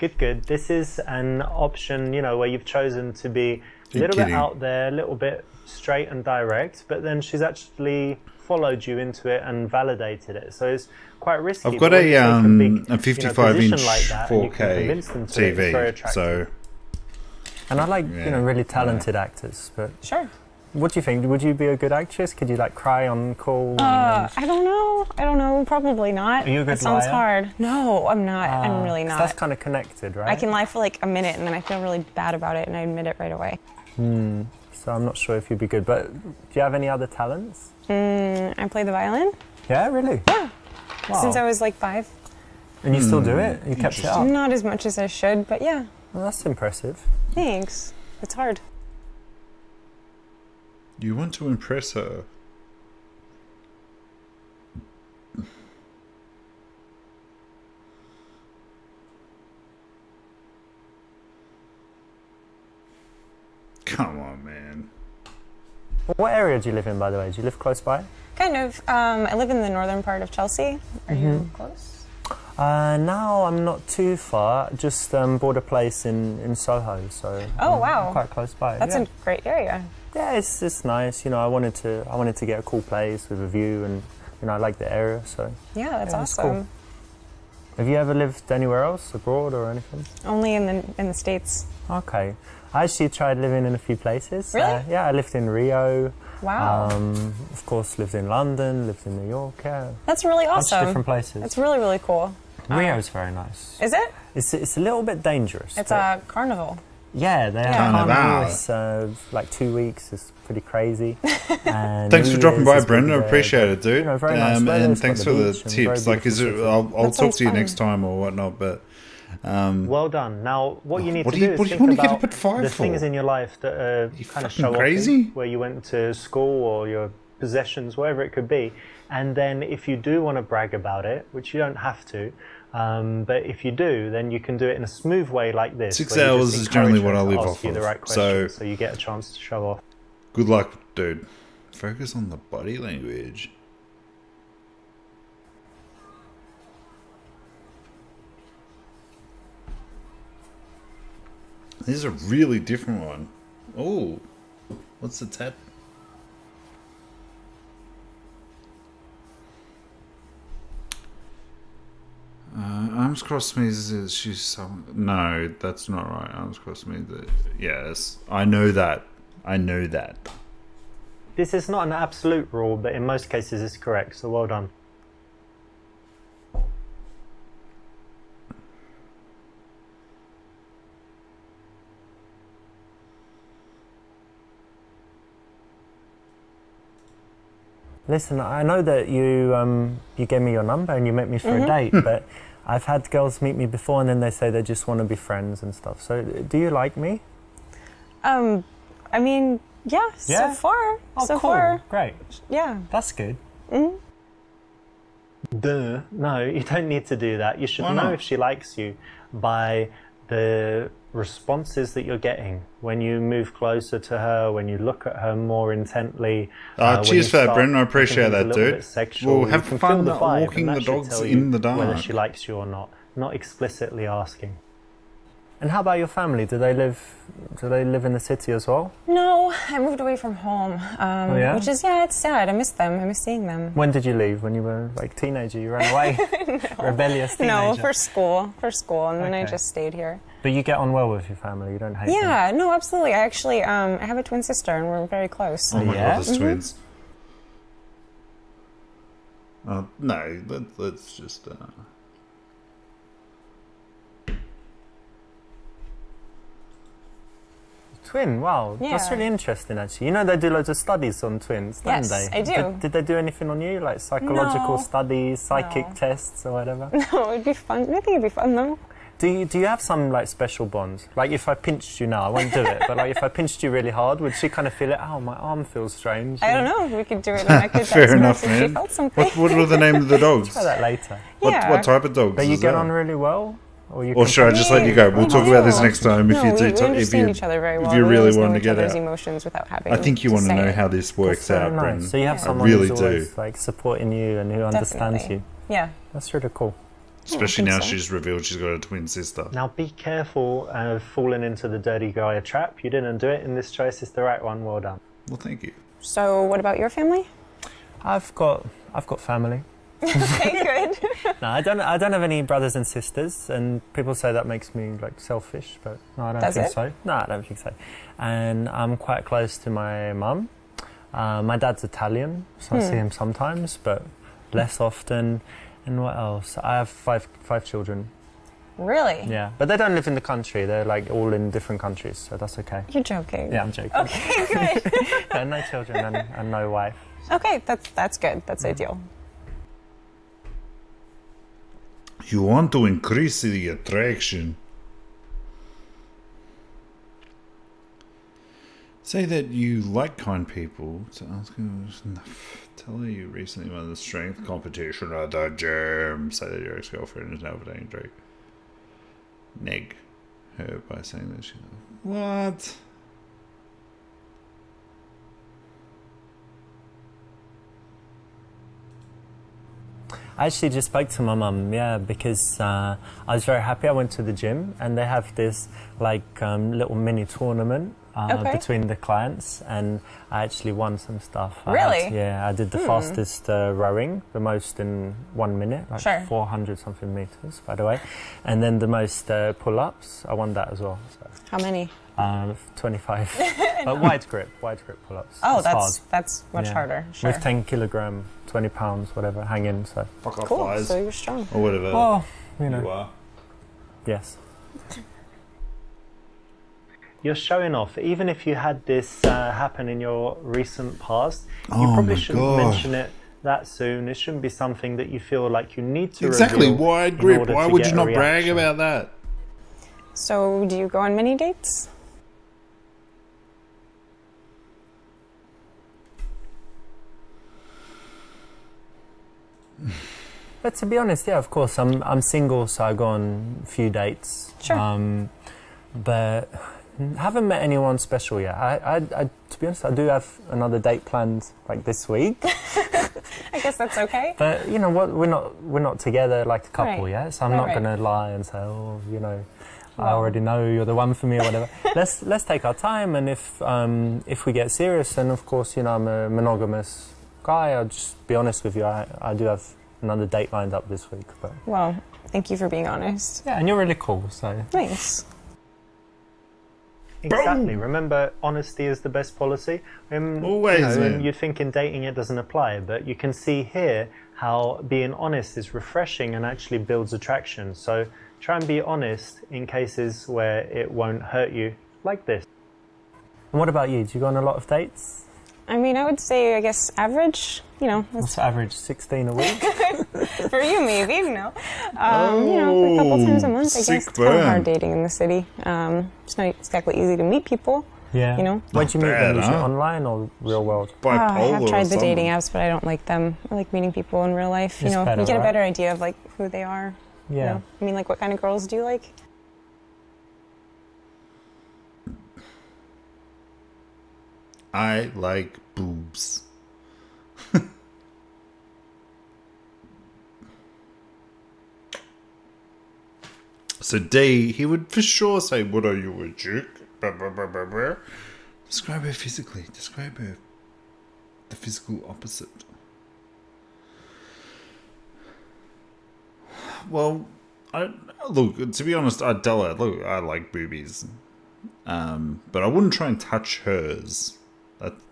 Speaker 2: Good, good. This is an option, you know, where you've chosen to be a little bit out there, a little bit straight and direct, but then she's actually followed you into it and validated it. So it's quite risky.
Speaker 1: I've got a 55-inch
Speaker 2: like that,
Speaker 1: 4K TV, so...
Speaker 2: And I like, you know, really talented actors, but...
Speaker 5: Sure.
Speaker 2: What do you think? Would you be a good actress? Could you, like, cry on call?
Speaker 5: I don't know. I don't know. Probably not.
Speaker 2: Are you a good
Speaker 5: That sounds
Speaker 2: liar?
Speaker 5: hard. No, I'm not. I'm really not.
Speaker 2: That's kind of connected, right?
Speaker 5: I can lie for like a minute and then I feel really bad about it and I admit it right away.
Speaker 2: So I'm not sure if you'd be good, but do you have any other talents?
Speaker 5: I play the violin.
Speaker 2: Yeah, really?
Speaker 5: Yeah.
Speaker 2: Wow.
Speaker 5: Since I was like 5.
Speaker 2: And you still do it? You kept it up?
Speaker 5: Not as much as I should, but yeah.
Speaker 2: Well, that's impressive.
Speaker 5: Thanks. It's hard.
Speaker 1: You want to impress her. Come on, man.
Speaker 2: What area do you live in, by the way? Do you live close by?
Speaker 5: Kind of. I live in the northern part of Chelsea. Are you close?
Speaker 2: Now I'm not too far. Just bought a place in Soho, so
Speaker 5: wow,
Speaker 2: I'm quite close by.
Speaker 5: That's a great area.
Speaker 2: Yeah, it's nice. You know, I wanted to get a cool place with a view, and you know, I like the area. So
Speaker 5: yeah, that's awesome.
Speaker 2: Cool. Have you ever lived anywhere else, abroad or anything?
Speaker 5: Only in the States.
Speaker 2: Okay, I actually tried living in a few places.
Speaker 5: Really?
Speaker 2: Yeah, I lived in Rio.
Speaker 5: Wow.
Speaker 2: Of course, lived in London, lived in New York. Yeah.
Speaker 5: That's really awesome.
Speaker 2: Different places.
Speaker 5: It's really, really cool.
Speaker 2: Rio's very nice.
Speaker 5: Is it?
Speaker 2: It's a little bit dangerous.
Speaker 5: It's a carnival.
Speaker 2: Yeah, they have carnival. It's like 2 weeks. It's pretty crazy. And
Speaker 1: thanks for dropping by, Brendan. I appreciate it, dude.
Speaker 2: You know, very nice weather,
Speaker 1: and thanks for the
Speaker 2: beach
Speaker 1: tips. Like, is it? I'll talk to you next time or whatnot. But
Speaker 2: well done. Now, what you need to do is
Speaker 1: what do
Speaker 2: think
Speaker 1: you want to
Speaker 2: about
Speaker 1: get up at 5
Speaker 2: the
Speaker 1: for?
Speaker 2: things in your life that kind of show
Speaker 1: crazy?
Speaker 2: off where you went to school or your possessions, whatever it could be. And then if you do want to brag about it, which you don't have to, but if you do, then you can do it in a smooth way like this.
Speaker 1: 6 hours is generally what I live off of.
Speaker 2: The right so you get a chance to show off.
Speaker 1: Good luck, dude. Focus on the body language. This is a really different one. Oh, what's the tat? Arms crossed means she's some. No, that's not right. Arms crossed means that. Yes, I know that. I know that.
Speaker 2: This is not an absolute rule, but in most cases it's correct, so well done. Listen, I know that you gave me your number and you met me for a date, but I've had girls meet me before and then they say they just want to be friends and stuff. So do you like me?
Speaker 5: I mean, yeah, so far.
Speaker 2: Oh,
Speaker 5: so
Speaker 2: cool.
Speaker 5: far.
Speaker 2: Great.
Speaker 5: Yeah.
Speaker 2: That's good. Duh. No, you don't need to do that. You should know if she likes you by the responses that you're getting when you move closer to her, when you look at her more intently.
Speaker 1: Cheers for that, Brendan. I appreciate that, dude.
Speaker 2: We'll
Speaker 1: have fun walking the dogs in the dark.
Speaker 2: Whether she likes you or not explicitly asking. And how about your family? Do they live in the city as well?
Speaker 5: No, I moved away from home, which is, it's sad. I miss them. I miss seeing them.
Speaker 2: When did you leave? When you were like teenager? You ran away? No. Rebellious teenager?
Speaker 5: No, for school, and then I just stayed here.
Speaker 2: But you get on well with your family? You don't hate them?
Speaker 5: Yeah, no, absolutely. I actually, I have a twin sister and we're very close.
Speaker 1: Oh my God, there's twins. No, let's just...
Speaker 2: Twin, wow, that's really interesting actually. You know they do loads of studies on twins, don't they?
Speaker 5: Yes, I do.
Speaker 2: Did they do anything on you, like psychological studies, psychic tests or whatever?
Speaker 5: No, it'd be fun. I think it'd be fun though.
Speaker 2: Do you have some like special bonds? Like if I pinched you now, I won't do it, but like if I pinched you really hard, would she kind of feel it? Oh, my arm feels strange.
Speaker 5: I don't know. We could do it and I could
Speaker 1: fair enough, man.
Speaker 5: She felt something.
Speaker 1: What were the name of the dogs?
Speaker 2: Try that later.
Speaker 1: What type of dogs?
Speaker 2: But you get on really well?
Speaker 1: Or should I just let you go? We'll talk about this next time.
Speaker 5: We understand each other very well.
Speaker 1: If you really want to get out,
Speaker 5: emotions without having.
Speaker 1: I think you want to know how this works out, Brendan.
Speaker 2: So you have someone who's always like supporting you and who understands you.
Speaker 5: Yeah,
Speaker 2: that's really cool.
Speaker 1: Especially now she's revealed she's got a twin sister.
Speaker 2: Now be careful of falling into the dirty guy trap. You didn't do it in this choice. It's the right one. Well done.
Speaker 1: Well, thank you.
Speaker 5: So what about your family?
Speaker 2: I've got family.
Speaker 5: Okay, good.
Speaker 2: No, I don't have any brothers and sisters, and people say that makes me like selfish, but no, I don't think so. No, I don't think so. And I'm quite close to my mum. My dad's Italian, so I see him sometimes, but less often. And what else? I have five children.
Speaker 5: Really?
Speaker 2: Yeah, but they don't live in the country. They're like all in different countries, so that's okay.
Speaker 5: You're joking.
Speaker 2: Yeah, I'm joking.
Speaker 5: Okay, good.
Speaker 2: Yeah, no children and no wife.
Speaker 5: Okay, that's good. That's ideal.
Speaker 1: You want to increase the attraction. Say that you like kind people. So I was going to tell her you recently won the strength competition at the gym. Say that your ex-girlfriend is now dating Drake. Neg her by saying that she... What?
Speaker 2: I actually just spoke to my mum, yeah, because I was very happy. I went to the gym and they have this like little mini tournament between the clients, and I actually won some stuff.
Speaker 5: Really?
Speaker 2: I did the fastest rowing, the most in 1 minute, like 400 something meters, by the way, and then the most pull-ups. I won that as well. So.
Speaker 5: How many?
Speaker 2: 25. But wide grip pull-ups.
Speaker 5: Oh, that's much harder. Sure.
Speaker 2: With 10 kilogram, 20 pounds, whatever, hanging. So
Speaker 1: Fuck off,
Speaker 5: cool.
Speaker 1: flies.
Speaker 5: So you're strong.
Speaker 1: Or whatever.
Speaker 2: well, you know,
Speaker 1: you are.
Speaker 2: yes.
Speaker 4: You're showing off. Even if you had this happen in your recent past, you probably shouldn't mention it that soon. It shouldn't be something that you feel like you need to reveal
Speaker 1: wide
Speaker 4: in
Speaker 1: grip.
Speaker 4: order
Speaker 1: Why
Speaker 4: to
Speaker 1: would
Speaker 4: get
Speaker 1: you
Speaker 4: a
Speaker 1: not brag
Speaker 4: reaction.
Speaker 1: about that?
Speaker 5: So do you go on many dates?
Speaker 2: But to be honest, yeah, of course, I'm single, so I go on a few dates.
Speaker 5: Sure.
Speaker 2: But haven't met anyone special yet. I to be honest, I do have another date planned like this week.
Speaker 5: I guess that's okay.
Speaker 2: But you know what? We're not together like a couple yet, so I'm not
Speaker 5: Right.
Speaker 2: gonna lie and say, oh, you know, I already know you're the one for me or whatever. let's take our time, and if we get serious, then of course, you know, I'm a monogamous guy. I'll just be honest with you. I do have another date lined up this week, but
Speaker 5: Well, thank you for being honest.
Speaker 2: yeah, and you're really cool, so
Speaker 5: Thanks.
Speaker 4: Exactly. Remember, honesty is the best policy.
Speaker 1: Always,
Speaker 4: you know,
Speaker 1: man.
Speaker 4: and you'd think in dating it doesn't apply, but you can see here how being honest is refreshing and actually builds attraction. So try and be honest in cases where it won't hurt you, like this.
Speaker 2: And what about you? Do you go on a lot of dates?
Speaker 5: I mean, I would say, I guess, average. You know,
Speaker 2: What's the average? 16 a week?
Speaker 5: for you maybe, you know. You know, a couple times a month, I guess.
Speaker 1: sick
Speaker 5: It's kind of
Speaker 1: burn.
Speaker 5: hard dating in the city. It's not exactly easy to meet people.
Speaker 2: Yeah.
Speaker 5: You know?
Speaker 2: Where'd you meet
Speaker 1: bad,
Speaker 2: them? Usually
Speaker 1: huh?
Speaker 2: online or real world?
Speaker 5: I
Speaker 1: Bipolar
Speaker 5: have tried
Speaker 1: or
Speaker 5: the
Speaker 1: something.
Speaker 5: dating apps, but I don't like them. I like meeting people in real life. You
Speaker 2: It's
Speaker 5: know,
Speaker 2: better,
Speaker 5: you get a
Speaker 2: right?
Speaker 5: better idea of like who they are.
Speaker 2: Yeah.
Speaker 5: You know? I mean, like, what kind of girls do you like?
Speaker 1: I like boobs. So D, he would for sure say, "What are you, a jerk?" Blah, blah, blah, blah, blah. Describe her physically. Describe her. The physical opposite. Well, look. To be honest, I'd tell her, "Look, I like boobies, but I wouldn't try and touch hers.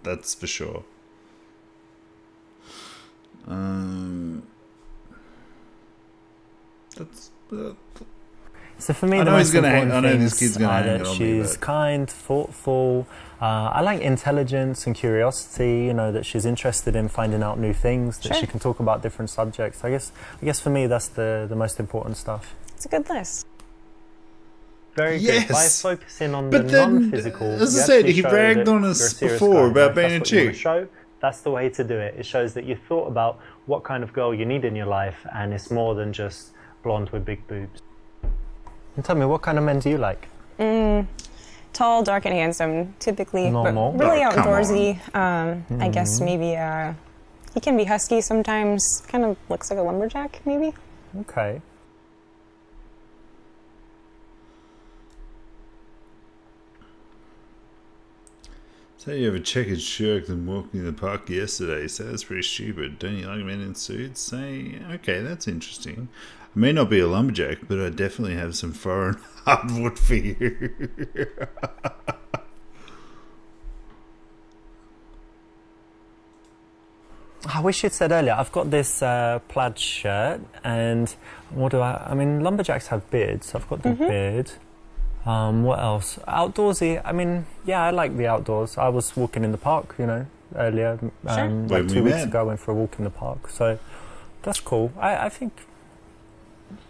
Speaker 1: That's for sure." That's.
Speaker 2: So for me,
Speaker 1: I
Speaker 2: the
Speaker 1: know he's
Speaker 2: most
Speaker 1: gonna
Speaker 2: important
Speaker 1: hang- I know this
Speaker 2: things
Speaker 1: kid's gonna
Speaker 2: are
Speaker 1: hang
Speaker 2: that
Speaker 1: it on me,
Speaker 2: she's
Speaker 1: but-
Speaker 2: kind, thoughtful. I like intelligence and curiosity. You know, that she's interested in finding out new things. That she can talk about different subjects. I guess for me, that's the most important stuff.
Speaker 5: It's a good list.
Speaker 4: Very
Speaker 1: Yes.
Speaker 4: good. By focusing on
Speaker 1: But
Speaker 4: the
Speaker 1: then,
Speaker 4: non-physical,
Speaker 1: as
Speaker 4: you
Speaker 1: I said,
Speaker 4: actually
Speaker 1: he
Speaker 4: show
Speaker 1: bragged
Speaker 4: that
Speaker 1: on
Speaker 4: you're a
Speaker 1: us
Speaker 4: serious
Speaker 1: before
Speaker 4: guy.
Speaker 1: about
Speaker 4: If
Speaker 1: being
Speaker 4: that's
Speaker 1: a
Speaker 4: what you wanna
Speaker 1: chick.
Speaker 4: show, that's the way to do it. It shows that you thought about what kind of girl you need in your life, and it's more than just blonde with big boobs.
Speaker 2: And tell me, what kind of men do you like?
Speaker 5: Tall, dark, and handsome, typically,
Speaker 2: Normal.
Speaker 5: but really
Speaker 1: Oh, come
Speaker 5: outdoorsy. I guess maybe he can be husky sometimes. Kind of looks like a lumberjack, maybe.
Speaker 2: Okay.
Speaker 1: So you have a checkered shirt and walking in the park yesterday, so that's pretty stupid. Don't you like men in suits? Say, okay, that's interesting. I may not be a lumberjack, but I definitely have some foreign hardwood for you.
Speaker 2: I wish you'd said earlier, I've got this plaid shirt, and what do I mean, lumberjacks have beards, so I've got the beard. What else? Outdoorsy, I mean, yeah, I like the outdoors. I was walking in the park, you know, earlier, like 2 weeks ago, I went for a walk in the park, so that's cool. I think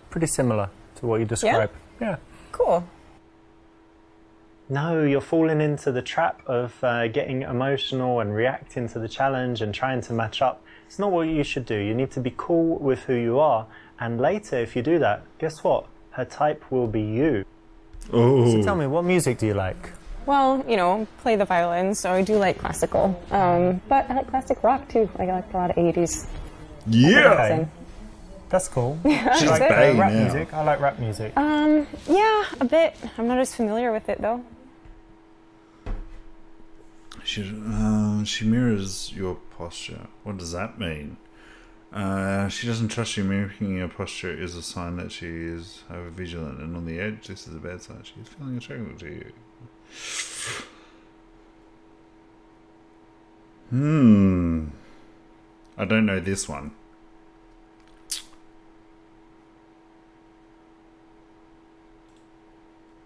Speaker 2: pretty similar to what you described. Yeah.
Speaker 5: Cool.
Speaker 4: No, you're falling into the trap of getting emotional and reacting to the challenge and trying to match up. It's not what you should do. You need to be cool with who you are. And later, if you do that, guess what? Her type will be you.
Speaker 1: Oh.
Speaker 2: So tell me, what music do you like?
Speaker 5: Well, you know, play the violin, so I do like classical. But I like classic rock too. I like a lot of 80s.
Speaker 1: Yeah!
Speaker 2: Okay. That's cool.
Speaker 1: She's
Speaker 2: like
Speaker 1: Bay
Speaker 2: rap
Speaker 1: now.
Speaker 2: music. I like rap music.
Speaker 5: Yeah, a bit. I'm not as familiar with it though.
Speaker 1: She mirrors your posture. What does that mean? She doesn't trust you. Mimicking your posture is a sign that she is over vigilant and on the edge. This is a bad sign. She's feeling attracted to you. I don't know this one.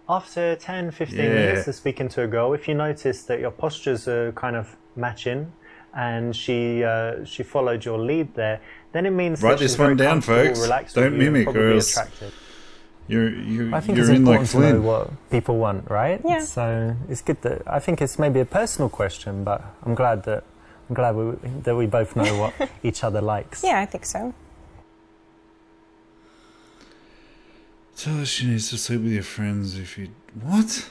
Speaker 4: After 10, 15 minutes of speaking to a girl, if you notice that your postures are kind of matching and she followed your lead there, then it means
Speaker 1: Write
Speaker 4: that
Speaker 1: this
Speaker 4: she's
Speaker 1: one
Speaker 4: very
Speaker 1: down,
Speaker 4: comfortable,
Speaker 1: folks.
Speaker 4: relaxed
Speaker 1: Don't
Speaker 4: with you and
Speaker 1: mimic, or
Speaker 4: probably
Speaker 1: else
Speaker 4: attracted.
Speaker 1: you're
Speaker 2: I think it's
Speaker 1: in like
Speaker 2: important to know
Speaker 1: Flynn.
Speaker 2: what people want, right?
Speaker 5: Yeah.
Speaker 2: So it's good that I think it's maybe a personal question, but I'm glad that we both know what each other likes.
Speaker 5: Yeah, I think so.
Speaker 1: Tell her she needs to sleep with your friends if you... What?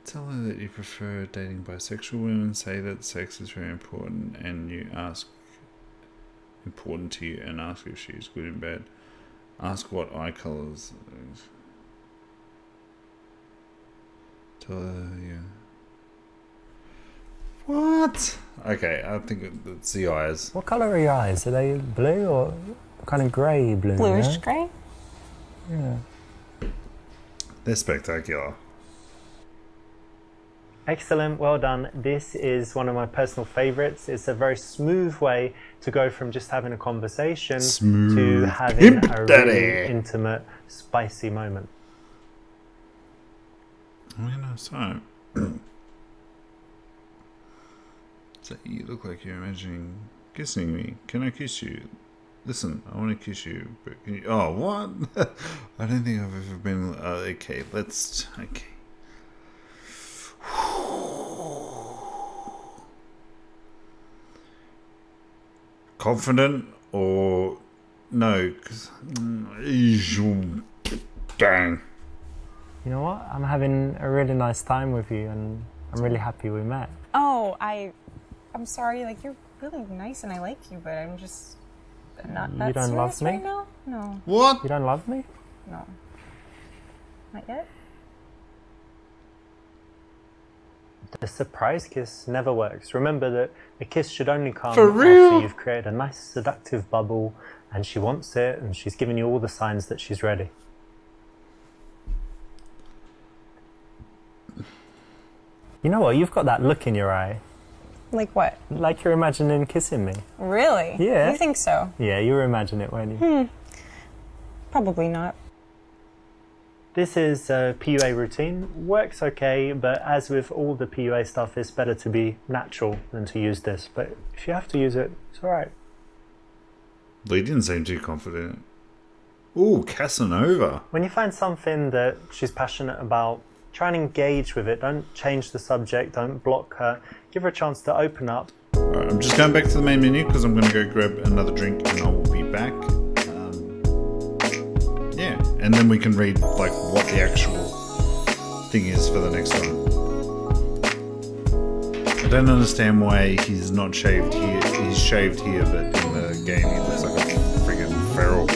Speaker 1: Tell her that you prefer dating bisexual women. Say that sex is very important and you ask... important to you and ask if she's good in bed. Ask what eye colours... Tell her, yeah. What? Okay, I think it's the eyes.
Speaker 2: What colour are your eyes? Are they blue or kind of grey blue?
Speaker 5: Bluish
Speaker 2: yeah?
Speaker 5: grey.
Speaker 2: Yeah.
Speaker 1: They're spectacular.
Speaker 4: Excellent, well done. This is one of my personal favorites. It's a very smooth way to go from just having a conversation to having a really intimate, spicy moment.
Speaker 1: Oh, you know, so... So you look like you're imagining kissing me. Can I kiss you? Listen, I want to kiss you, but can you... Oh, what? I don't think I've ever been... okay, let's... Okay. Confident or... No, because... Dang.
Speaker 2: You know what? I'm having a really nice time with you, and I'm really happy we met.
Speaker 5: Oh, I'm sorry. Like, you're really nice, and I like you, but I'm just not that
Speaker 2: You don't
Speaker 5: serious
Speaker 2: love me?
Speaker 5: right now. No,
Speaker 1: What?
Speaker 2: You don't love me?
Speaker 5: no, not yet.
Speaker 4: The surprise kiss never works. Remember that a kiss should only come
Speaker 1: For real?
Speaker 4: after you've created a nice seductive bubble and she wants it and she's giving you all the signs that she's ready.
Speaker 2: You know what? You've got that look in your eye.
Speaker 5: Like what?
Speaker 2: Like you're imagining kissing me.
Speaker 5: Really?
Speaker 2: Yeah.
Speaker 5: You think so?
Speaker 2: Yeah, you were imagining it, weren't you?
Speaker 5: Probably not.
Speaker 4: This is a PUA routine. Works okay, but as with all the PUA stuff, it's better to be natural than to use this. But if you have to use it, it's alright.
Speaker 1: Lee didn't seem too confident. Ooh, Casanova.
Speaker 4: When you find something that she's passionate about, try and engage with it. Don't change the subject, don't block her. Give her a chance to open up.
Speaker 1: Alright, I'm just going back to the main menu because I'm going to go grab another drink and I will be back. Yeah, and then we can read like what the actual thing is for the next one. I don't understand why he's not shaved here. He's shaved here, but in the game he looks like a friggin' feral.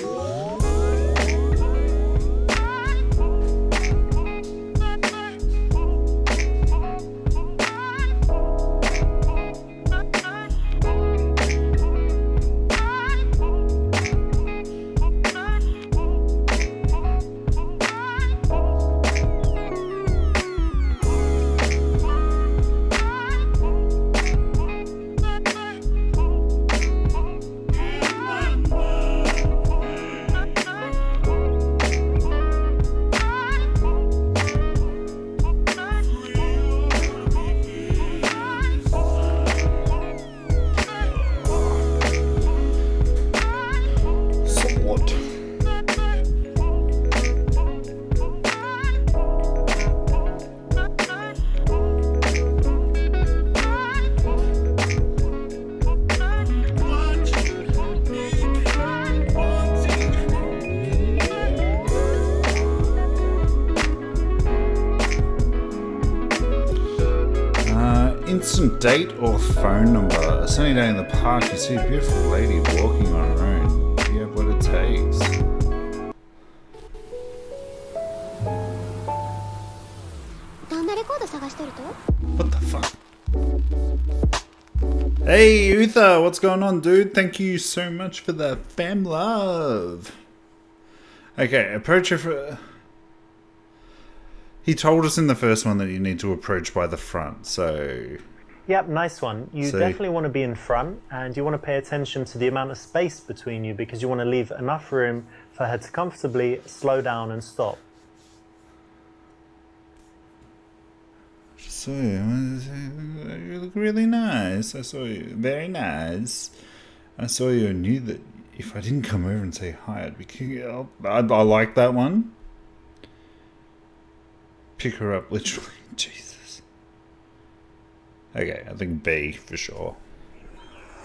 Speaker 1: instant date or phone number. A sunny day in the park, you see a beautiful lady walking on her own. Do you have what it takes? What the fuck? Hey Uther, what's going on, dude? Thank you so much for the fam love. Okay, approach her for... He told us in the first one that you need to approach by the front, so...
Speaker 2: Yep, nice one. You definitely want to be in front, and you want to pay attention to the amount of space between you because you want to leave enough room for her to comfortably slow down and stop.
Speaker 1: So, you look really nice. I saw you. Very nice. I saw you and knew that if I didn't come over and say hi, I'd be kicking out. I like that one. Pick her up, literally. Jesus. Okay, I think B for sure.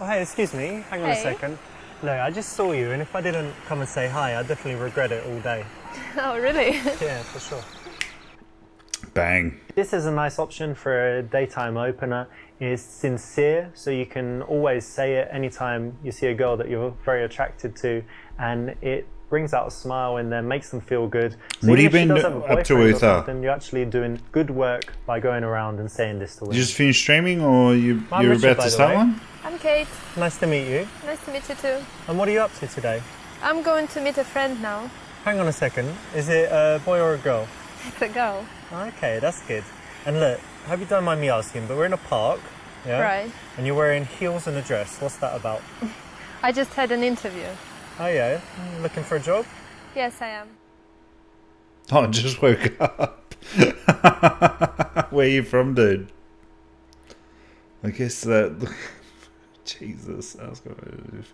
Speaker 2: Oh, hey, excuse me. Hang on a second. No, I just saw you, and if I didn't come and say hi, I'd definitely regret it all day.
Speaker 5: Oh, really?
Speaker 2: Yeah, for sure.
Speaker 1: Bang.
Speaker 2: This is a nice option for a daytime opener. It's sincere, so you can always say it anytime you see a girl that you're very attracted to, and it brings out a smile in them, makes them feel good. So
Speaker 1: what have you been
Speaker 2: up
Speaker 1: to, Uther?
Speaker 2: You're actually doing good work by going around and saying this to women.
Speaker 1: You just finished streaming, or you're about to start one?
Speaker 5: I'm Kate.
Speaker 2: Nice to meet you.
Speaker 5: Nice to meet you too.
Speaker 2: And what are you up to today?
Speaker 5: I'm going to meet a friend now.
Speaker 2: Hang on a second. Is it a boy or a girl?
Speaker 5: It's a girl.
Speaker 2: Okay, that's good. And look, I hope you don't mind me asking, but we're in a park, yeah?
Speaker 5: Right.
Speaker 2: And you're wearing heels and a dress. What's that about?
Speaker 5: I just had an interview.
Speaker 2: Oh yeah? Looking for a job?
Speaker 5: Yes, I am.
Speaker 1: Oh, I just woke up. Where you from, dude? I guess that... Jesus. I was going to...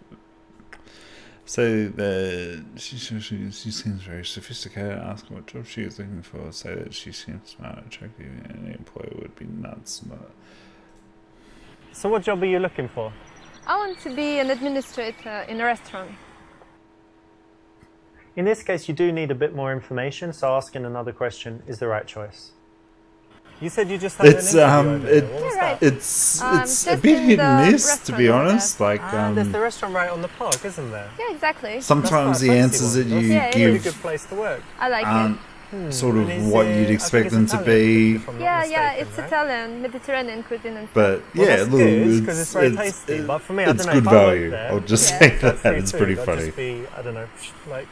Speaker 1: she seems very sophisticated. Ask her what job she is looking for. Say that she seems smart, attractive, and any employer would be nuts.
Speaker 2: So what job are you looking for?
Speaker 5: I want to be an administrator in a restaurant.
Speaker 2: In this case, you do need a bit more information, so asking another question is the right choice. You said you just had an interview over there. What was that?
Speaker 1: It's a bit hit and miss, to be honest. Like,
Speaker 2: there's the restaurant right on the park, isn't there?
Speaker 5: Yeah, exactly.
Speaker 1: Sometimes the answers that you
Speaker 2: It's a really
Speaker 1: give
Speaker 2: good place to work.
Speaker 5: I like it.
Speaker 1: sort of what you'd expect them to be.
Speaker 5: Yeah, it's Italian, Mediterranean cuisine and stuff.
Speaker 1: But
Speaker 2: Well,
Speaker 1: yeah,
Speaker 2: that's
Speaker 1: look,
Speaker 2: good because it's very tasty. But for me, I
Speaker 1: it's
Speaker 2: don't know
Speaker 1: good
Speaker 2: if I worked
Speaker 1: value.
Speaker 2: there,
Speaker 1: I'll just
Speaker 5: Yeah.
Speaker 1: say that.
Speaker 2: that's
Speaker 1: It's
Speaker 2: free
Speaker 1: pretty
Speaker 2: food, I'd
Speaker 1: funny.
Speaker 2: just be, I don't know, like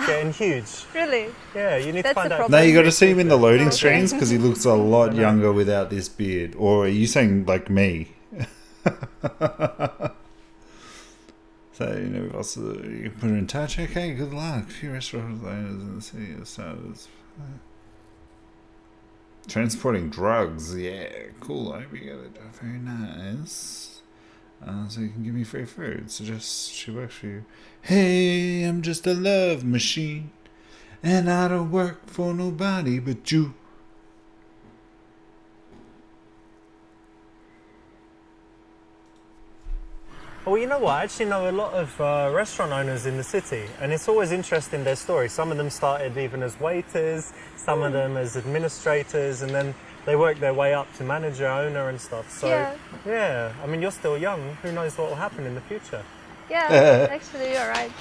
Speaker 2: getting huge.
Speaker 5: Really?
Speaker 2: Yeah, you need
Speaker 5: That's
Speaker 2: to find
Speaker 5: the
Speaker 2: out.
Speaker 5: problem.
Speaker 1: No, you got to see him in the loading
Speaker 5: Okay.
Speaker 1: screens because he looks a lot younger without this beard. Or are you saying like me? So, you know, also you can put her in touch. Okay, good luck. A few restaurant owners in the city of South. Transporting drugs, yeah, cool. I hope you got it. Very nice. So you can give me free food. Suggest she works for you. Hey, I'm just a love machine, and I don't work for nobody but you.
Speaker 2: Well, you know what? I actually know a lot of restaurant owners in the city, and it's always interesting their story. Some of them started even as waiters, some of them as administrators, and then they work their way up to manager, owner, and stuff. So, yeah, I mean, you're still young. Who knows what will happen in the future?
Speaker 5: Yeah, actually, you're right.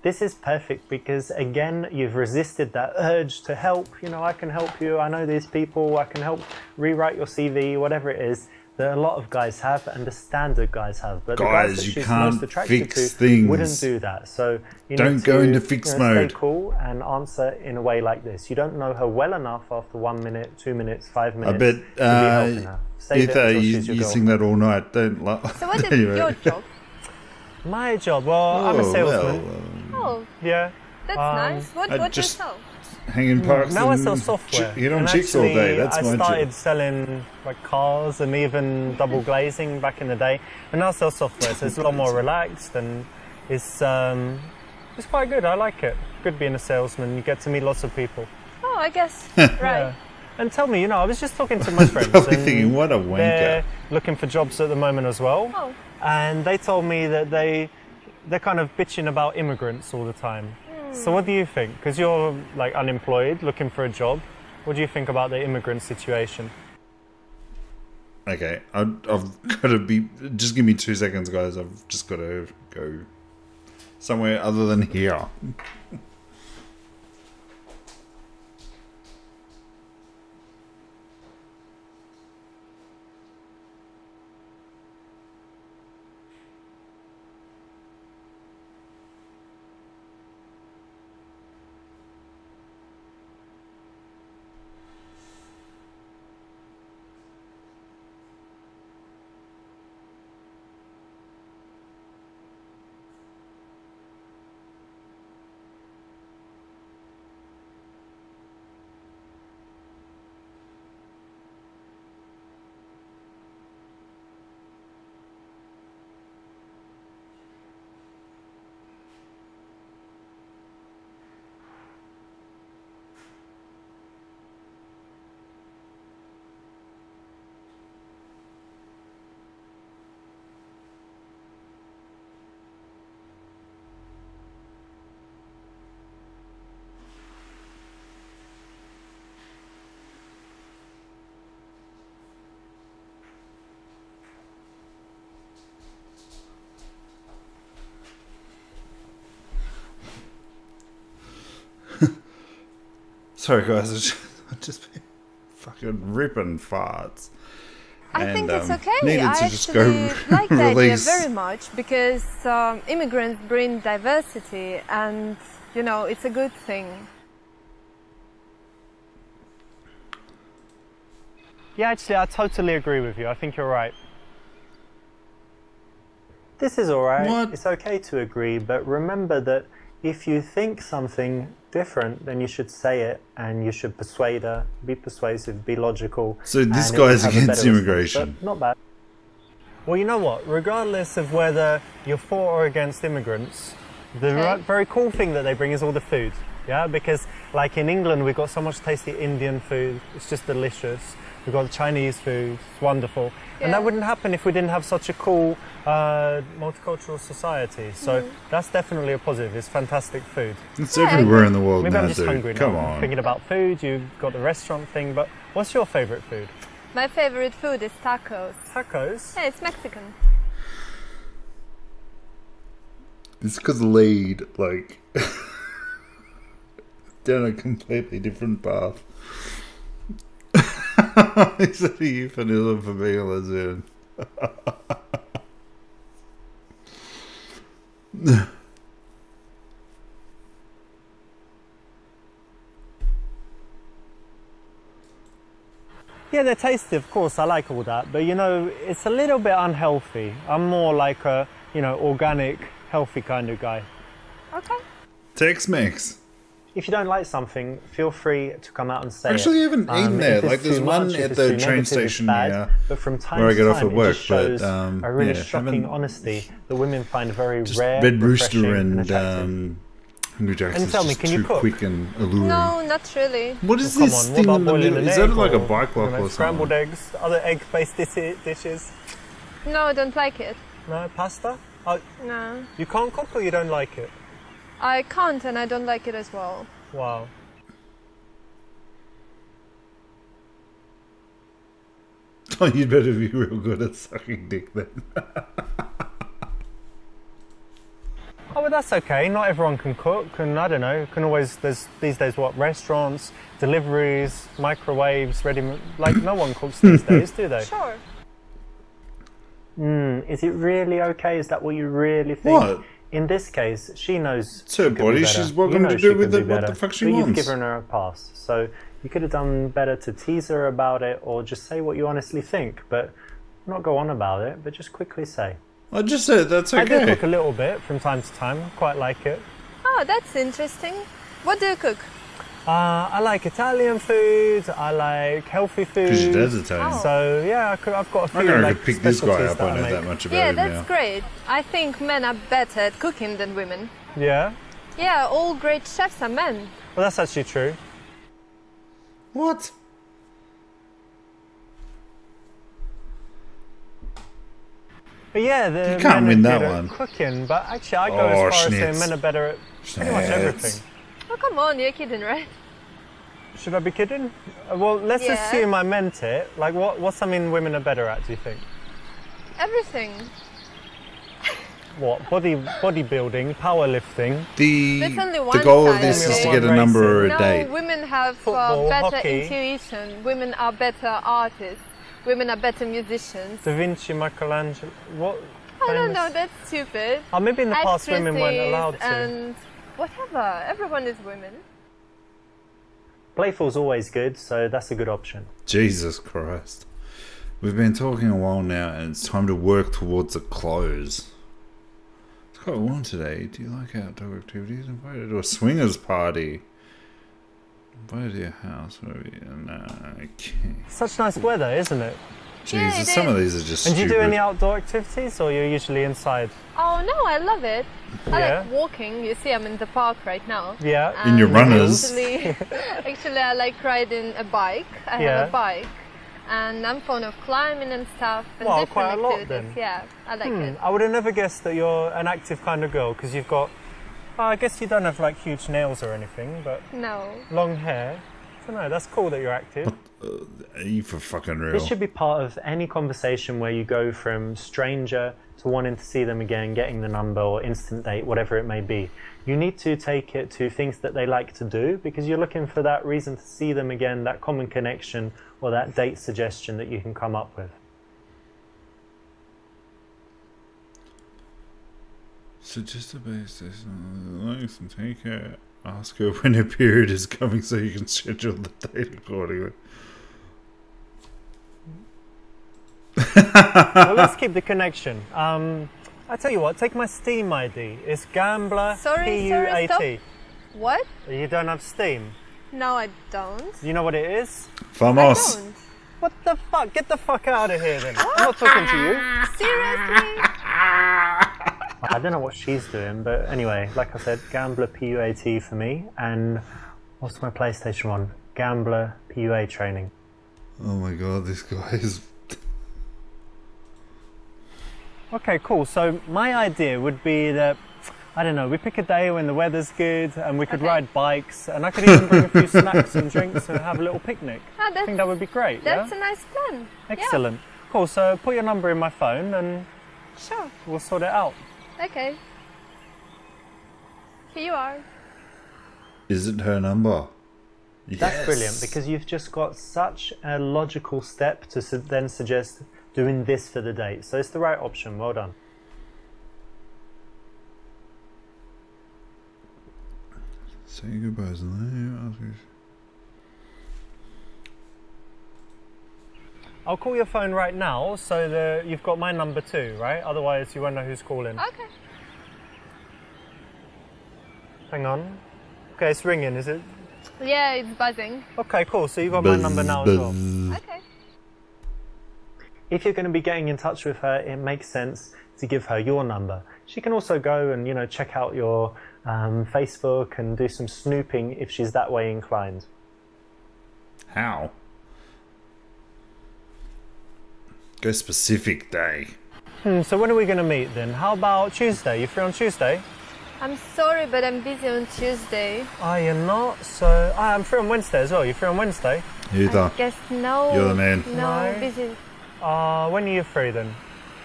Speaker 2: This is perfect because, again, you've resisted that urge to help. You know, I can help you. I know these people. I can help rewrite your CV, whatever it is. That a lot of guys have, and the standard guys have, but the guys that
Speaker 1: you
Speaker 2: she's
Speaker 1: can't
Speaker 2: most attracted
Speaker 1: fix
Speaker 2: to
Speaker 1: things.
Speaker 2: wouldn't do that. So you
Speaker 1: Don't
Speaker 2: need
Speaker 1: go
Speaker 2: to,
Speaker 1: into fix
Speaker 2: stay
Speaker 1: mode.
Speaker 2: cool and answer in a way like this. You don't know her well enough after 1 minute, 2 minutes, 5 minutes.
Speaker 1: I bet
Speaker 2: to be helping her. Save it
Speaker 1: Ether,
Speaker 2: until she's your
Speaker 1: you
Speaker 2: girl.
Speaker 1: sing that all night. Don't laugh.
Speaker 5: So what is
Speaker 1: Anyway.
Speaker 5: your job?
Speaker 2: My job? Well, I'm a
Speaker 1: Oh,
Speaker 2: salesman.
Speaker 5: Oh,
Speaker 2: Yeah.
Speaker 5: that's nice. What
Speaker 1: I
Speaker 5: do you
Speaker 1: just-
Speaker 5: sell?
Speaker 1: Hanging parks.
Speaker 2: Now I
Speaker 1: and
Speaker 2: sell software.
Speaker 1: Hit on
Speaker 2: And
Speaker 1: chicks all day.
Speaker 2: actually,
Speaker 1: That's
Speaker 2: I
Speaker 1: my
Speaker 2: started
Speaker 1: job.
Speaker 2: selling like cars and even double glazing back in the day, and now I sell software. So it's a lot more relaxed and it's quite good. I like it. Good being a salesman. You get to meet lots of people.
Speaker 5: Oh, I guess. Right.
Speaker 2: Yeah. And tell me, you know, I was just talking to my friends.
Speaker 1: Probably
Speaker 2: and
Speaker 1: thinking, what a wanker.
Speaker 2: They're looking for jobs at the moment as well.
Speaker 5: Oh.
Speaker 2: And they told me that they're kind of bitching about immigrants all the time. So what do you think? Because you're like unemployed, looking for a job. What do you think about the immigrant situation?
Speaker 1: Okay, I've got to be... Just give me 2 seconds, guys. I've just got to go somewhere other than here. Sorry, guys. I've just been fucking ripping farts.
Speaker 6: I think it's okay.
Speaker 1: Needed
Speaker 6: I
Speaker 1: to just go
Speaker 6: actually like the idea
Speaker 1: release.
Speaker 6: very much because immigrants bring diversity, and you know it's a good thing.
Speaker 2: Yeah, actually, I totally agree with you. I think you're right. This is alright.
Speaker 1: What?
Speaker 2: It's okay to agree, but remember that if you think something different, then you should say it, and you should persuade her, be persuasive, be logical.
Speaker 1: So this
Speaker 2: and it will
Speaker 1: guy's
Speaker 2: have a
Speaker 1: against
Speaker 2: better response,
Speaker 1: immigration.
Speaker 2: but not bad. Well, you know what? Regardless of whether you're for or against immigrants, the
Speaker 6: Okay.
Speaker 2: very cool thing that they bring is all the food. Yeah, because like in England, we've got so much tasty Indian food. It's just delicious. We've got Chinese food. It's wonderful. And that
Speaker 6: Yeah.
Speaker 2: wouldn't happen if we didn't have such a cool multicultural society. So that's definitely a positive. It's fantastic food.
Speaker 1: It's everywhere in the world
Speaker 2: Maybe
Speaker 1: now,
Speaker 2: I'm just
Speaker 1: dude.
Speaker 2: hungry
Speaker 1: Come
Speaker 2: now. I'm
Speaker 1: on.
Speaker 2: thinking about food. You've got the restaurant thing, but what's your favorite food?
Speaker 6: My favorite food is tacos.
Speaker 2: Tacos.
Speaker 6: Yeah, it's Mexican.
Speaker 1: It's because lead, like, down a completely different path. Is that a euphemism for being a lesbian?
Speaker 2: Yeah, they're tasty, of course. I like all that, but you know, it's a little bit unhealthy. I'm more like a, you know, organic, healthy kind of guy.
Speaker 6: Okay.
Speaker 1: Tex-Mex.
Speaker 2: If you don't like something, feel free to come out and say
Speaker 1: Actually,
Speaker 2: it.
Speaker 1: I haven't eaten
Speaker 2: If
Speaker 1: there.
Speaker 2: it's
Speaker 1: Like, there's
Speaker 2: too
Speaker 1: one
Speaker 2: much, if
Speaker 1: at
Speaker 2: it's
Speaker 1: the
Speaker 2: too
Speaker 1: train
Speaker 2: negative, it's
Speaker 1: station
Speaker 2: bad.
Speaker 1: here
Speaker 2: But from time
Speaker 1: where I
Speaker 2: to
Speaker 1: get off
Speaker 2: time,
Speaker 1: at work,
Speaker 2: it just shows
Speaker 1: but,
Speaker 2: a really
Speaker 1: yeah,
Speaker 2: shocking
Speaker 1: haven't-
Speaker 2: honesty that women find very
Speaker 1: Just
Speaker 2: rare,
Speaker 1: Red
Speaker 2: refreshing,
Speaker 1: Rooster
Speaker 2: and
Speaker 1: and
Speaker 2: attractive.
Speaker 1: Hungry Jack's
Speaker 2: And
Speaker 1: is
Speaker 2: tell me,
Speaker 1: just
Speaker 2: can you
Speaker 1: too
Speaker 2: cook?
Speaker 1: quick and alluring.
Speaker 6: No, not really.
Speaker 1: What is
Speaker 2: Well,
Speaker 1: this
Speaker 2: come on,
Speaker 1: thing
Speaker 2: what
Speaker 1: in
Speaker 2: about
Speaker 1: the middle?
Speaker 2: boiling
Speaker 1: Is
Speaker 2: an
Speaker 1: that
Speaker 2: egg
Speaker 1: like a
Speaker 2: or,
Speaker 1: bike lock
Speaker 2: you know,
Speaker 1: or
Speaker 2: scrambled
Speaker 1: something?
Speaker 2: eggs, other egg-based dishes?
Speaker 6: No, I don't like it.
Speaker 2: No, pasta? Oh,
Speaker 6: No.
Speaker 2: you can't cook or you don't like it?
Speaker 6: I can't, and I don't like it as well.
Speaker 2: Wow.
Speaker 1: Oh, you'd better be real good at sucking dick then.
Speaker 2: Oh, well, that's okay. Not everyone can cook, and I don't know. Can always there's these days what restaurants, deliveries, microwaves, ready. Like no one cooks these days, do they?
Speaker 6: Sure.
Speaker 2: Is it really okay? Is that what you really think?
Speaker 1: What?
Speaker 2: In this case, she knows.
Speaker 1: It's her
Speaker 2: she could
Speaker 1: body,
Speaker 2: be better.
Speaker 1: she's welcome
Speaker 2: You know
Speaker 1: to do
Speaker 2: she
Speaker 1: with
Speaker 2: could
Speaker 1: it
Speaker 2: be
Speaker 1: what
Speaker 2: better,
Speaker 1: the fuck she
Speaker 2: but
Speaker 1: wants.
Speaker 2: You've given her a pass, so you could have done better to tease her about it, or just say what you honestly think, but not go on about it. But just quickly say.
Speaker 1: I just said that's
Speaker 2: I do
Speaker 1: okay.
Speaker 2: cook a little bit from time to time. Quite like it.
Speaker 6: Oh, that's interesting. What do you cook?
Speaker 2: I like Italian food. I like healthy food.
Speaker 1: Because your dad's Italian.
Speaker 6: Oh.
Speaker 2: So yeah, I've got a few
Speaker 1: I reckon I
Speaker 2: like
Speaker 1: could pick this guy
Speaker 2: specialties
Speaker 1: up.
Speaker 2: that
Speaker 1: I know
Speaker 2: make.
Speaker 1: that much about
Speaker 6: Yeah,
Speaker 1: him
Speaker 6: that's
Speaker 1: now.
Speaker 6: great. I think men are better at cooking than women.
Speaker 2: Yeah,
Speaker 6: Yeah, all great chefs are men.
Speaker 2: well that's actually true.
Speaker 1: What?
Speaker 2: But yeah, the
Speaker 1: You can't
Speaker 2: men
Speaker 1: win
Speaker 2: are
Speaker 1: that
Speaker 2: good at
Speaker 1: one.
Speaker 2: cooking, but actually I go
Speaker 1: Oh,
Speaker 2: as far as saying
Speaker 1: schnitz.
Speaker 2: men are better at pretty much
Speaker 1: Schnitz.
Speaker 2: everything.
Speaker 6: Oh, come on, you're kidding, right?
Speaker 2: Should I be kidding? Well, let's assume I meant it. Like, what's something women are better at, do you think?
Speaker 6: Everything.
Speaker 2: What? Bodybuilding, powerlifting?
Speaker 1: The goal of this is to get a number or a date.
Speaker 6: No, women have
Speaker 2: Football,
Speaker 6: better
Speaker 2: hockey.
Speaker 6: intuition. Women are better artists. Women are better musicians.
Speaker 2: Da Vinci, Michelangelo, what?
Speaker 6: I don't
Speaker 2: famous-
Speaker 6: know, that's stupid.
Speaker 2: Oh, maybe in the past women weren't allowed to.
Speaker 6: And whatever. Everyone is women.
Speaker 2: Playful's always good, so that's a good option.
Speaker 1: Jesus Christ. We've been talking a while now, and it's time to work towards a close. It's quite warm today. Do you like outdoor activities? Invited to a swingers party. Invited to your house. Okay.
Speaker 2: Such nice weather, isn't it?
Speaker 6: Yeah,
Speaker 1: Jesus,
Speaker 6: it
Speaker 1: some of
Speaker 6: is.
Speaker 1: these are just
Speaker 2: And do you
Speaker 1: stupid.
Speaker 2: do any outdoor activities, or you're usually inside?
Speaker 6: Oh no, I love it. I
Speaker 2: Yeah.
Speaker 6: like walking. You see, I'm in the park right now.
Speaker 2: Yeah.
Speaker 1: In your
Speaker 6: And
Speaker 1: runners.
Speaker 6: Actually, I like riding a bike. I
Speaker 2: Yeah.
Speaker 6: have a bike. And I'm fond of climbing and stuff. And
Speaker 2: Wow,
Speaker 6: different
Speaker 2: quite a lot
Speaker 6: activities.
Speaker 2: then.
Speaker 6: Yeah, I like it.
Speaker 2: I would have never guessed that you're an active kind of girl, because you've got... I guess you don't have like huge nails or anything, but
Speaker 6: No.
Speaker 2: long hair. I don't know, that's cool that you're active.
Speaker 1: Are you for fucking real?
Speaker 2: This should be part of any conversation where you go from stranger to wanting to see them again, getting the number or instant date, whatever it may be. You need to take it to things that they like to do, because you're looking for that reason to see them again, that common connection or that date suggestion that you can come up with.
Speaker 1: So just a basis likes and take her. Ask her when her period is coming so you can schedule the date accordingly.
Speaker 2: Well, let's keep the connection. I tell you what, take my Steam ID. It's Gambler
Speaker 6: Sorry,
Speaker 2: PUAT.
Speaker 6: stop. What?
Speaker 2: You don't have Steam?
Speaker 6: No, I don't.
Speaker 2: You know what it is?
Speaker 1: Vamos.
Speaker 6: I don't.
Speaker 2: What the fuck? Get the fuck out of here then. I'm not talking to you.
Speaker 6: Seriously?
Speaker 2: I don't know what she's doing, but anyway, like I said, Gambler PUAT for me, and what's my PlayStation one? Gambler PUA training.
Speaker 1: Oh my god, this guy is...
Speaker 2: Okay, cool. So my idea would be that, I don't know, we pick a day when the weather's good and we could ride bikes, and I could even bring a few snacks and drinks and have a little picnic.
Speaker 6: Oh,
Speaker 2: I think that would be great.
Speaker 6: That's
Speaker 2: Yeah?
Speaker 6: a nice plan.
Speaker 2: Excellent. Cool. So put your number in my phone and
Speaker 6: Yeah, sure.
Speaker 2: we'll sort it out.
Speaker 6: Okay. Here you are.
Speaker 1: Is it her number?
Speaker 2: That's brilliant, because you've just got such a logical step to then suggest doing this for the date. So it's the right option. Well done.
Speaker 1: Say goodbyes and then
Speaker 2: I'll call your phone right now so that you've got my number too, right? Otherwise you won't know who's calling.
Speaker 6: Okay.
Speaker 2: Hang on. Okay, it's ringing, is it?
Speaker 6: Yeah, it's buzzing.
Speaker 2: Okay, cool. So you've got my number now as well.
Speaker 6: Okay.
Speaker 2: If you're going to be getting in touch with her, it makes sense to give her your number. She can also go and, you know, check out your Facebook and do some snooping if she's that way inclined.
Speaker 1: How? Go specific day.
Speaker 2: So when are we going to meet then? How about Tuesday? You free on Tuesday?
Speaker 6: I'm sorry, but I'm busy on Tuesday.
Speaker 2: Oh, you're not? So I'm free on Wednesday as well. You free on Wednesday?
Speaker 1: Either.
Speaker 6: Guess no.
Speaker 1: You're the man.
Speaker 6: No,
Speaker 2: No.
Speaker 6: busy.
Speaker 2: When are you free then?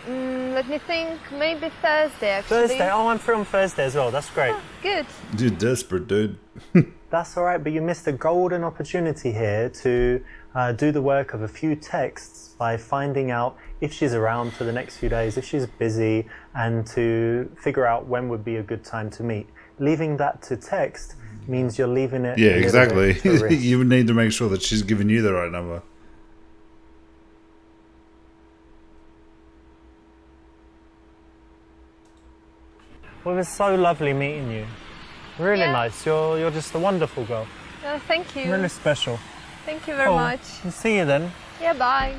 Speaker 6: Let me think. Maybe Thursday, actually.
Speaker 2: Thursday? Oh, I'm free on Thursday as well. That's great.
Speaker 6: Good.
Speaker 1: You're desperate, dude.
Speaker 2: That's all right, but you missed a golden opportunity here to do the work of a few texts by finding out if she's around for the next few days, if she's busy, and to figure out when would be a good time to meet. Leaving that to text means you're leaving it.
Speaker 1: Yeah,
Speaker 2: a little
Speaker 1: exactly.
Speaker 2: bit to risk.
Speaker 1: You would need to make sure that she's giving you the right number.
Speaker 2: Well, it was so lovely meeting you. Really
Speaker 6: Yeah.
Speaker 2: nice. You're just a wonderful girl.
Speaker 6: Thank you.
Speaker 2: Really special.
Speaker 6: Thank you very
Speaker 2: Cool.
Speaker 6: much.
Speaker 2: See you then.
Speaker 6: Yeah, bye.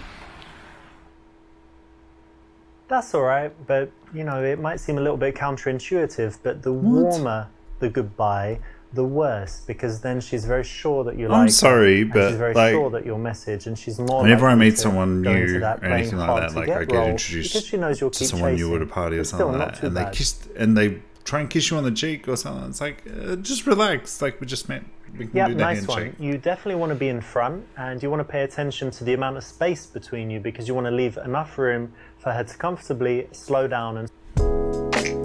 Speaker 2: That's all right, but you know, it might seem a little bit counterintuitive, but the warmer the goodbye, the worse, because then she's very sure that you like
Speaker 1: I'm
Speaker 2: her,
Speaker 1: sorry,
Speaker 2: and
Speaker 1: but
Speaker 2: she's very
Speaker 1: like,
Speaker 2: sure that you'll message, and she's more
Speaker 1: whenever I
Speaker 2: likely
Speaker 1: meet
Speaker 2: to
Speaker 1: someone
Speaker 2: go into
Speaker 1: new
Speaker 2: that
Speaker 1: or
Speaker 2: playing
Speaker 1: anything like
Speaker 2: hard
Speaker 1: that,
Speaker 2: to
Speaker 1: like
Speaker 2: get
Speaker 1: I get
Speaker 2: role,
Speaker 1: introduced
Speaker 2: because she knows you'll
Speaker 1: to
Speaker 2: keep
Speaker 1: someone new
Speaker 2: chasing.
Speaker 1: at a party or
Speaker 2: It's
Speaker 1: something
Speaker 2: still
Speaker 1: like
Speaker 2: not
Speaker 1: that,
Speaker 2: too
Speaker 1: and they
Speaker 2: bad.
Speaker 1: kissed and they try and kiss you on the cheek or something. It's like, just relax. Like, we just met. We can
Speaker 2: Yeah,
Speaker 1: do the
Speaker 2: nice
Speaker 1: handshake.
Speaker 2: one. You definitely want to be in front, and you want to pay attention to the amount of space between you, because you want to leave enough room for her to comfortably slow down and...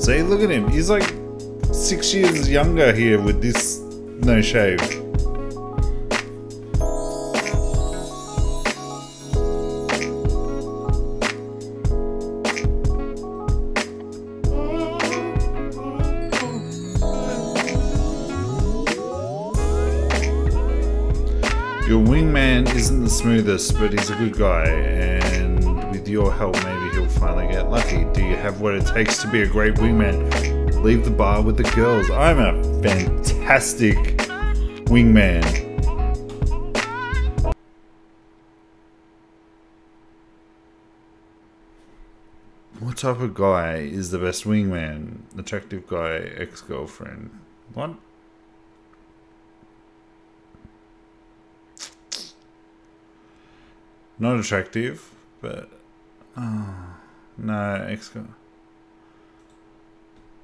Speaker 1: See, look at him. He's like 6 years younger here with this no shave. Your wingman isn't the smoothest, but he's a good guy, and with your help maybe he'll finally get lucky. Do you have what it takes to be a great wingman? Leave the bar with the girls. I'm a fantastic wingman. What type of guy is the best wingman? Attractive guy, ex-girlfriend. What? Not attractive, but no,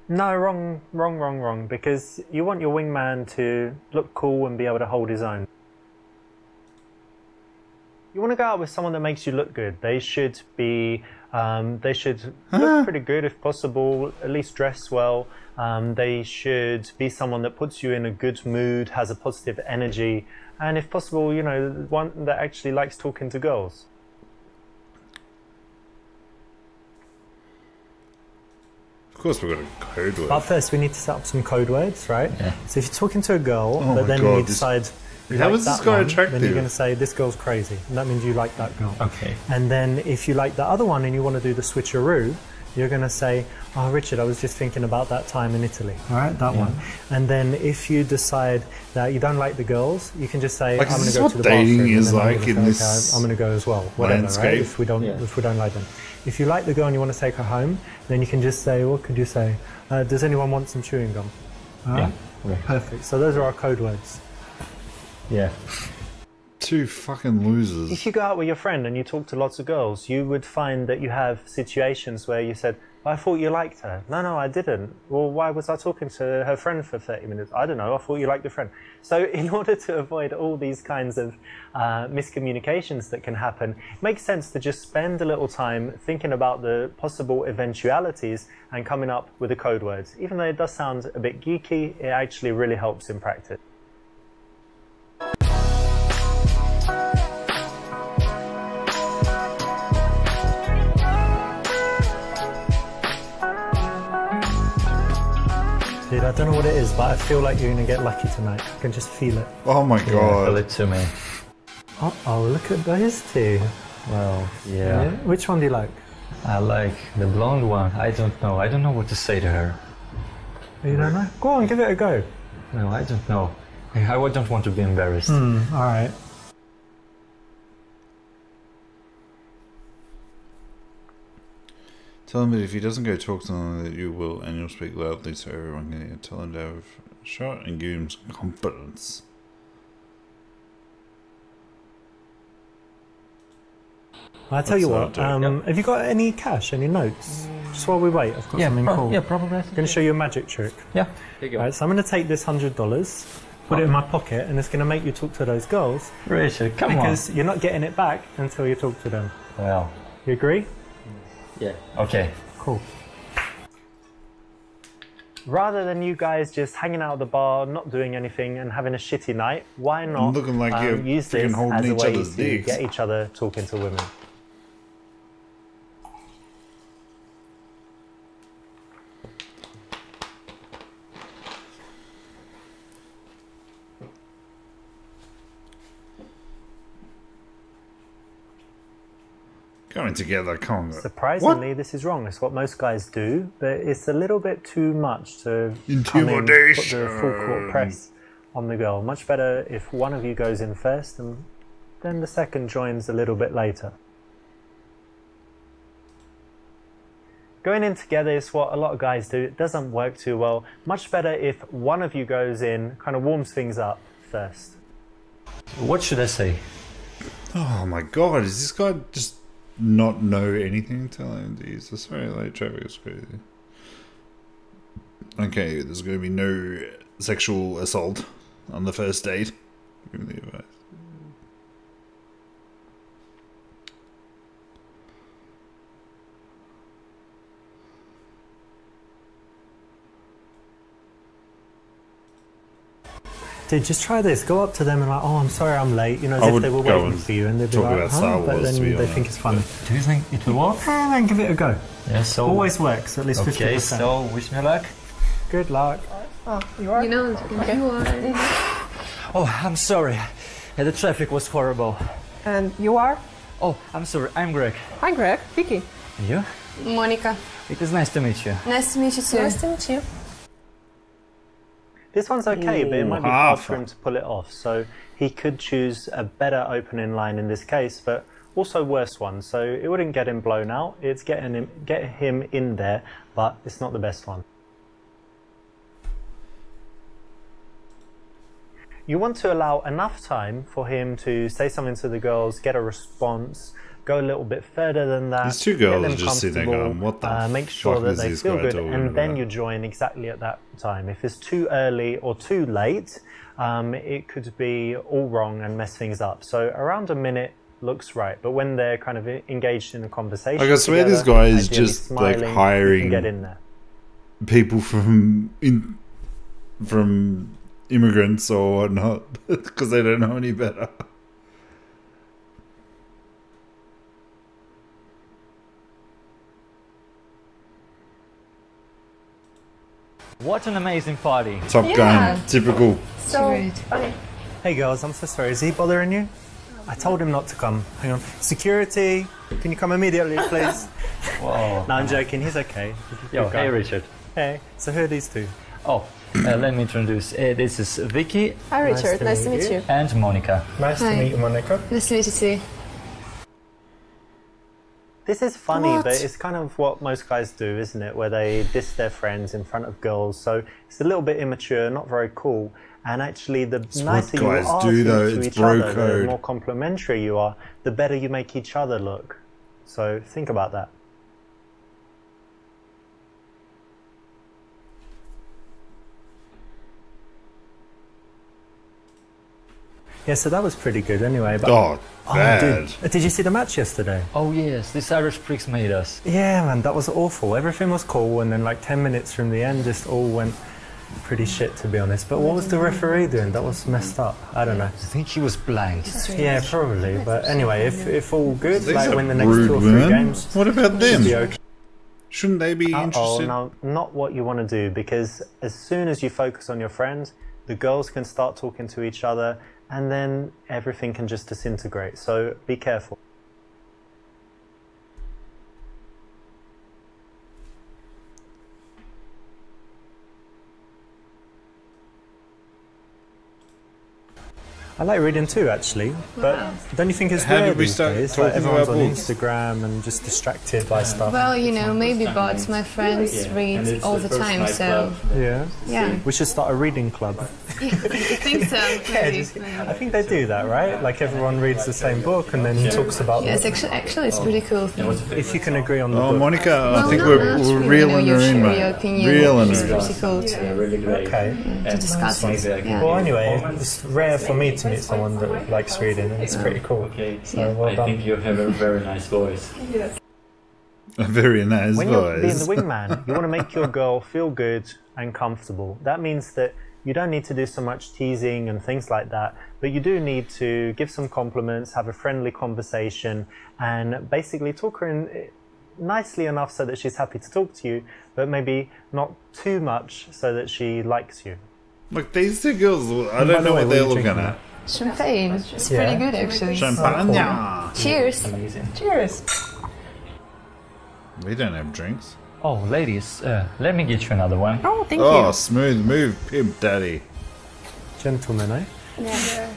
Speaker 2: No, wrong, because you want your wingman to look cool and be able to hold his own. You want to go out with someone that makes you look good. They should be, they should look pretty good if possible, at least dress well. They should be someone that puts you in a good mood, has a positive energy, and if possible, you know, one that actually likes talking to girls.
Speaker 1: Of course we've got a code word.
Speaker 2: But first, we need to set up some code words, right?
Speaker 7: Yeah.
Speaker 2: So if you're talking to a girl,
Speaker 1: Oh
Speaker 2: but
Speaker 1: my
Speaker 2: then
Speaker 1: God,
Speaker 2: you
Speaker 1: this-
Speaker 2: decide you
Speaker 1: How
Speaker 2: like
Speaker 1: is this
Speaker 2: that
Speaker 1: guy
Speaker 2: one,
Speaker 1: attractive?
Speaker 2: then you're going to say, this girl's crazy. And that means you like that girl.
Speaker 7: Okay.
Speaker 2: And then if you like the other one and you want to do the switcheroo, you're going to say, oh, Richard, I was just thinking about that time in Italy. All right, that one. And then if you decide that you don't like the girls, you can just say,
Speaker 1: Like,
Speaker 2: I'm
Speaker 1: is
Speaker 2: going
Speaker 1: this
Speaker 2: to go
Speaker 1: what
Speaker 2: to the bathroom.
Speaker 1: dating is
Speaker 2: and then I'm
Speaker 1: like
Speaker 2: gonna
Speaker 1: in
Speaker 2: say,
Speaker 1: this
Speaker 2: okay, I'm going to go as well. Whatever, right?
Speaker 1: landscape?
Speaker 2: If we don't like them. If you like the girl and you want to take her home, then you can just say, what could you say? Does anyone want some chewing gum? All right?
Speaker 7: Yeah. Okay.
Speaker 2: Perfect. So those are our code words.
Speaker 7: Yeah.
Speaker 1: Two fucking losers.
Speaker 2: If you go out with your friend and you talk to lots of girls, you would find that you have situations where you said, I thought you liked her. No, I didn't. Well, why was I talking to her friend for 30 minutes? I don't know. I thought you liked the friend. So in order to avoid all these kinds of miscommunications that can happen, it makes sense to just spend a little time thinking about the possible eventualities and coming up with the code words. Even though it does sound a bit geeky, it actually really helps in practice. Dude, I don't know what it is, but I feel like you're going to get lucky tonight. I can just feel it.
Speaker 1: Oh my
Speaker 7: Yeah, I
Speaker 1: god.
Speaker 7: feel it too, man.
Speaker 2: Uh-oh, look at those two.
Speaker 7: Well, yeah.
Speaker 2: Which one do you like?
Speaker 7: I like the blonde one. I don't know. I don't know what to say to her.
Speaker 2: You don't know? Go on, give it a go.
Speaker 7: No, I don't know. I don't want to be embarrassed.
Speaker 2: Alright.
Speaker 1: Tell him that if he doesn't go talk to them that you will, and you'll speak loudly so everyone can hear. Tell him to have a shot and give him some confidence.
Speaker 2: I'll tell you what,
Speaker 1: What's that,
Speaker 2: have you got any cash, any notes? Just while we wait, I've got something cool.
Speaker 7: Yeah, probably.
Speaker 2: I'm going to show you a magic trick.
Speaker 7: Yeah. Here you go.
Speaker 2: Alright, so I'm going to take this $100, put it in my pocket, and it's going to make you talk to those girls.
Speaker 7: Richard, come
Speaker 2: Because you're not getting it back until you talk to them.
Speaker 7: on. Well,
Speaker 2: You agree?
Speaker 7: yeah. Okay.
Speaker 2: Cool. Rather than you guys just hanging out at the bar, not doing anything, and having a shitty night, why not
Speaker 1: Looking like you're
Speaker 2: use
Speaker 1: freaking
Speaker 2: this
Speaker 1: holding
Speaker 2: as a
Speaker 1: each
Speaker 2: way
Speaker 1: other's
Speaker 2: to
Speaker 1: dicks.
Speaker 2: get each other talking to women?
Speaker 1: Going together, come on.
Speaker 2: Surprisingly, this is wrong. It's what most guys do, but it's a little bit too much to come in, put
Speaker 1: Intimidation.
Speaker 2: the full court press on the girl. Much better if one of you goes in first and then the second joins a little bit later. Going in together is what a lot of guys do. It doesn't work too well. Much better if one of you goes in, kind of warms things up first.
Speaker 7: What should I say?
Speaker 1: Oh my god, is this guy just not know anything? Tell him to use the sorry late traffic is crazy. Okay, there's going to be no sexual assault on the first date. Give me the advice.
Speaker 2: Dude, just try this. Go up to them and like, oh, I'm sorry I'm late. You know,
Speaker 1: I
Speaker 2: as if
Speaker 1: would
Speaker 2: they were
Speaker 1: go
Speaker 2: waiting
Speaker 1: and
Speaker 2: for you, and they'd be
Speaker 1: talk
Speaker 2: like,
Speaker 1: about Star
Speaker 2: but
Speaker 1: Wars,
Speaker 2: then
Speaker 1: to be
Speaker 2: they
Speaker 1: honest.
Speaker 2: think it's funny.
Speaker 7: Do you think it will work?
Speaker 2: Then give it a go.
Speaker 7: Yeah, so...
Speaker 2: Always works, at least 50%.
Speaker 7: Okay, so wish me luck.
Speaker 2: Good luck. Oh, you are?
Speaker 6: You know, you are.
Speaker 7: Oh, I'm sorry. The traffic was horrible.
Speaker 8: And you are?
Speaker 7: Oh, I'm sorry. I'm Greg.
Speaker 8: Hi, Greg. Vicky.
Speaker 7: And you?
Speaker 5: Monica.
Speaker 7: It is nice to meet you.
Speaker 5: Nice to meet you too.
Speaker 8: Nice to meet you.
Speaker 2: This one's okay, but it might be hard for him to pull it off. So he could choose a better opening line in this case, but also worse one. So it wouldn't get him blown out. It's get him in there, but it's not the best one. You want to allow enough time for him to say something to the girls, get a response, go a little bit further than that.
Speaker 1: These two girls are just sitting there going, what the
Speaker 2: make sure
Speaker 1: fuck
Speaker 2: that
Speaker 1: is
Speaker 2: they
Speaker 1: this
Speaker 2: feel
Speaker 1: guy
Speaker 2: good,
Speaker 1: talking
Speaker 2: and then
Speaker 1: about?
Speaker 2: you join exactly at that time. If it's too early or too late, it could be all wrong and mess things up. So around a minute looks right, but when they're kind of engaged in a conversation,
Speaker 1: Like, I swear
Speaker 2: together,
Speaker 1: this guy is
Speaker 2: ideally
Speaker 1: just
Speaker 2: smiling,
Speaker 1: like
Speaker 2: you
Speaker 1: hiring
Speaker 2: can get in there.
Speaker 1: people from immigrants or whatnot because they don't know any better.
Speaker 7: What an amazing party.
Speaker 1: Top Gun, typical.
Speaker 8: So,
Speaker 2: Hey girls, I'm so sorry. Is he bothering you? I told him not to come. Hang on. Security, can you come immediately, please?
Speaker 7: Whoa.
Speaker 2: No, I'm joking. He's okay. He's a
Speaker 7: Yo,
Speaker 2: good guy.
Speaker 7: hey Richard.
Speaker 2: Hey, so who are these two?
Speaker 7: Oh, let me introduce. This is Vicky
Speaker 8: hi, Richard. Nice to meet you.
Speaker 7: and Monica.
Speaker 2: Nice to meet you, Monica.
Speaker 5: Nice to meet you too.
Speaker 2: This is funny, but it's kind of what most guys do, isn't it? Where they diss their friends in front of girls. So it's a little bit immature, not very cool. And actually, the nicer you
Speaker 1: guys
Speaker 2: are
Speaker 1: do, though.
Speaker 2: to
Speaker 1: It's
Speaker 2: each
Speaker 1: bro
Speaker 2: other, the
Speaker 1: code.
Speaker 2: more complimentary you are, the better you make each other look. So think about that. Yeah, so that was pretty good anyway. But
Speaker 1: Oh, bad.
Speaker 2: dude, did you see the match yesterday?
Speaker 7: Oh yes, these Irish pricks made us.
Speaker 2: Yeah, man, that was awful. Everything was cool, and then like 10 minutes from the end, just all went pretty shit, to be honest. But what was the referee doing? That was messed up. I don't know.
Speaker 7: I think he was blind.
Speaker 2: Yeah, probably. But anyway, if all good,
Speaker 1: These
Speaker 2: like
Speaker 1: are
Speaker 2: win the next
Speaker 1: rude
Speaker 2: 2 or 3
Speaker 1: women.
Speaker 2: games,
Speaker 1: What about
Speaker 2: should
Speaker 1: them?
Speaker 2: be okay.
Speaker 1: Shouldn't they be
Speaker 2: Oh,
Speaker 1: interested?
Speaker 2: no, not what you want to do, because as soon as you focus on your friend, the girls can start talking to each other, and then everything can just disintegrate. So be careful. I like reading too, actually. But don't you think it's
Speaker 1: How
Speaker 2: weird
Speaker 1: did we
Speaker 2: these
Speaker 1: start
Speaker 2: days?
Speaker 1: talking
Speaker 2: Like everyone's
Speaker 1: about
Speaker 2: on
Speaker 1: books?
Speaker 2: Instagram and just distracted by stuff.
Speaker 5: Well, you know, maybe, but my friends read all the time, so
Speaker 2: Yeah.
Speaker 5: yeah.
Speaker 2: We should start a reading club.
Speaker 5: I think so.
Speaker 2: I think they do that, right? Like everyone reads the same book and then talks about
Speaker 5: Yeah,
Speaker 2: them.
Speaker 5: actually it's pretty cool.
Speaker 2: If you can agree on the
Speaker 1: Oh,
Speaker 2: book.
Speaker 1: Monica, I think
Speaker 5: not
Speaker 1: we're
Speaker 5: really,
Speaker 1: reeling
Speaker 5: you
Speaker 1: her
Speaker 5: know,
Speaker 1: in,
Speaker 5: your
Speaker 1: mate.
Speaker 5: opinion
Speaker 1: Reeling
Speaker 5: is
Speaker 1: her in.
Speaker 5: pretty cool to
Speaker 2: Okay.
Speaker 5: discuss it. Yeah.
Speaker 2: Well, anyway, it's rare for me to meet someone that likes reading, and it's pretty cool.
Speaker 7: Okay,
Speaker 2: So well done.
Speaker 7: you have a very nice voice.
Speaker 1: A very nice
Speaker 2: When you're being the
Speaker 1: voice.
Speaker 2: wingman, you want to make your girl feel good and comfortable. That means that you don't need to do so much teasing and things like that, but you do need to give some compliments, have a friendly conversation, and basically talk her in nicely enough so that she's happy to talk to you, but maybe not too much so that she likes you.
Speaker 1: Look, these two girls, I
Speaker 2: By
Speaker 1: don't
Speaker 2: the
Speaker 1: know
Speaker 2: way,
Speaker 1: what they're
Speaker 2: what are you
Speaker 1: looking
Speaker 2: drinking?
Speaker 1: at.
Speaker 5: Champagne. It's
Speaker 2: Yeah.
Speaker 5: pretty good actually.
Speaker 1: Champagne.
Speaker 5: Cheers.
Speaker 7: Amazing.
Speaker 8: Cheers.
Speaker 1: We don't have drinks.
Speaker 7: Oh, ladies, let me get you another one.
Speaker 8: Oh, thank
Speaker 1: Oh,
Speaker 8: you.
Speaker 1: smooth move, pimp daddy.
Speaker 2: Gentlemen, eh?
Speaker 5: Yeah.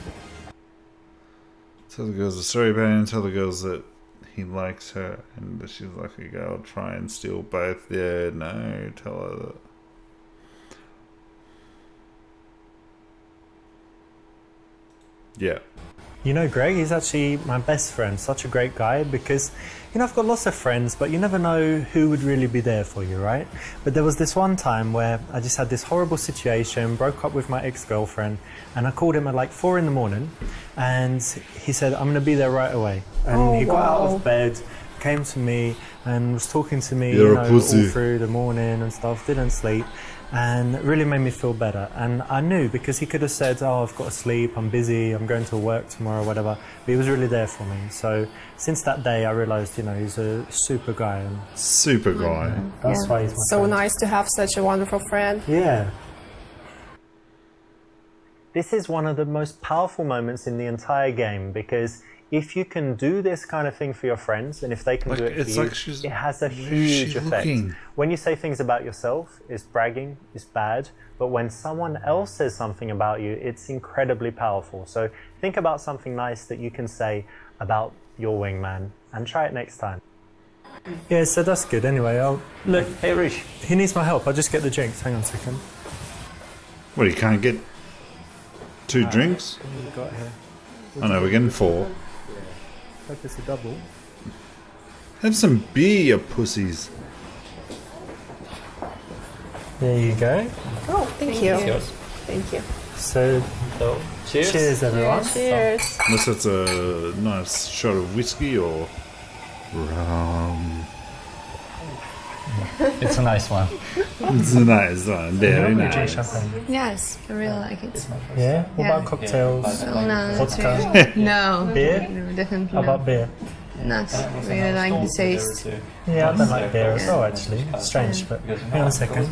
Speaker 1: Tell the girls the story about him, tell the girls that he likes her and that she's like a girl. Try and steal both. Yeah, no, tell her that. Yeah.
Speaker 2: You know, Greg, he's actually my best friend. Such a great guy because, you know, I've got lots of friends, but you never know who would really be there for you, right? But there was this one time where I just had this horrible situation, broke up with my ex-girlfriend, and I called him at like 4 in the morning, and he said, I'm going to be there right away. And he got out of bed, came to me, and was talking to me, you know, all through the morning and stuff, didn't sleep. And it really made me feel better. And I knew, because he could have said, oh, I've got to sleep, I'm busy, I'm going to work tomorrow, whatever. But he was really there for me. So since that day, I realised, you know, he's a super guy. And
Speaker 1: super guy.
Speaker 2: That's why he's my
Speaker 8: So
Speaker 2: friend.
Speaker 8: nice to have such a wonderful friend.
Speaker 2: Yeah. This is one of the most powerful moments in the entire game, because if you can do this kind of thing for your friends, and if they can do it for you, it has a huge effect. When you say things about yourself, it's bragging, it's bad, but when someone else says something about you, it's incredibly powerful. So think about something nice that you can say about your wingman, and try it next time. Yeah, so that's good. Anyway, look, hey Rich, he needs my help. I'll just get the drinks. Hang on a second.
Speaker 1: Well, you can't get 2 drinks?
Speaker 2: What have we got here?
Speaker 1: I know, we're getting 4.
Speaker 2: Hope it's a double.
Speaker 1: Have some beer, you pussies.
Speaker 2: There you go.
Speaker 8: Oh, thank you.
Speaker 7: Cheers.
Speaker 8: Thank you.
Speaker 2: So,
Speaker 7: Cheers.
Speaker 2: cheers everyone.
Speaker 8: Cheers.
Speaker 1: Unless it's a nice shot of whiskey or rum.
Speaker 7: It's a nice one.
Speaker 1: It's a nice one, very
Speaker 2: Drink
Speaker 1: nice.
Speaker 2: champagne.
Speaker 9: Yes, I really like it.
Speaker 2: Yeah? What
Speaker 9: Yeah.
Speaker 2: about cocktails?
Speaker 9: Oh, no, not
Speaker 2: Vodka?
Speaker 9: really. No.
Speaker 2: Beer?
Speaker 9: No, definitely
Speaker 2: How about
Speaker 9: not.
Speaker 2: beer?
Speaker 9: Not really like the taste.
Speaker 2: Yeah, I don't like beer as well, actually. It's strange, but hang on a second.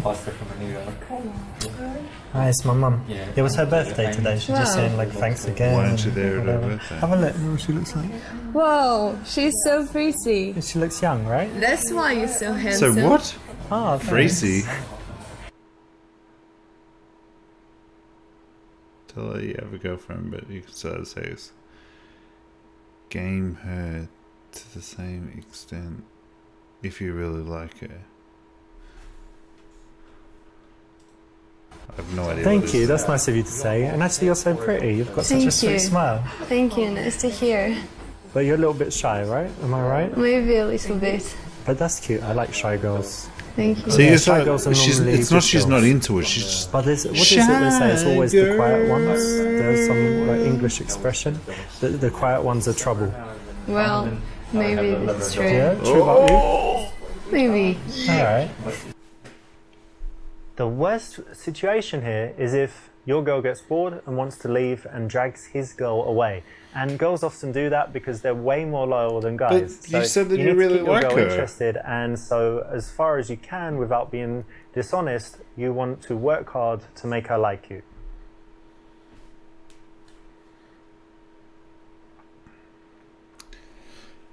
Speaker 2: Hi, it's my mum. It was her birthday today. She's just saying, like, thanks again.
Speaker 1: Why aren't you there at her
Speaker 2: whatever.
Speaker 1: birthday?
Speaker 2: Have a look. What she looks like.
Speaker 9: Whoa, she's so pretty.
Speaker 2: She looks young, right?
Speaker 9: That's why you're so
Speaker 1: So
Speaker 9: handsome.
Speaker 1: what?
Speaker 2: Ah,
Speaker 1: Freezy. Tell her you have a girlfriend, but you can start to say it's game her to the same extent if you really like her. I have no idea.
Speaker 2: Thank you, that's nice of you to say. And actually, you're so pretty. You've got such a
Speaker 9: Thank
Speaker 2: sweet
Speaker 9: you.
Speaker 2: smile.
Speaker 9: Thank you, nice to hear.
Speaker 2: But you're a little bit shy, right? Am I right?
Speaker 9: Maybe a little bit.
Speaker 2: But that's cute. I like shy girls.
Speaker 9: Thank you.
Speaker 1: So
Speaker 2: Yeah,
Speaker 1: you're
Speaker 2: shy
Speaker 1: so,
Speaker 2: girls are normally
Speaker 1: it's not
Speaker 2: good
Speaker 1: she's not
Speaker 2: girls.
Speaker 1: into it, she's just
Speaker 2: But what is it they say? It's always the quiet ones. There's some like English expression. The quiet ones are trouble.
Speaker 9: Well, maybe that's true.
Speaker 2: Yeah, true about you?
Speaker 9: Maybe.
Speaker 2: Alright. The worst situation here is if your girl gets bored and wants to leave and drags his girl away. And girls often do that because they're way more loyal than guys.
Speaker 1: But you said that you
Speaker 2: need to
Speaker 1: really
Speaker 2: keep your
Speaker 1: like
Speaker 2: girl
Speaker 1: her.
Speaker 2: interested, and so as far as you can without being dishonest, you want to work hard to make her like you.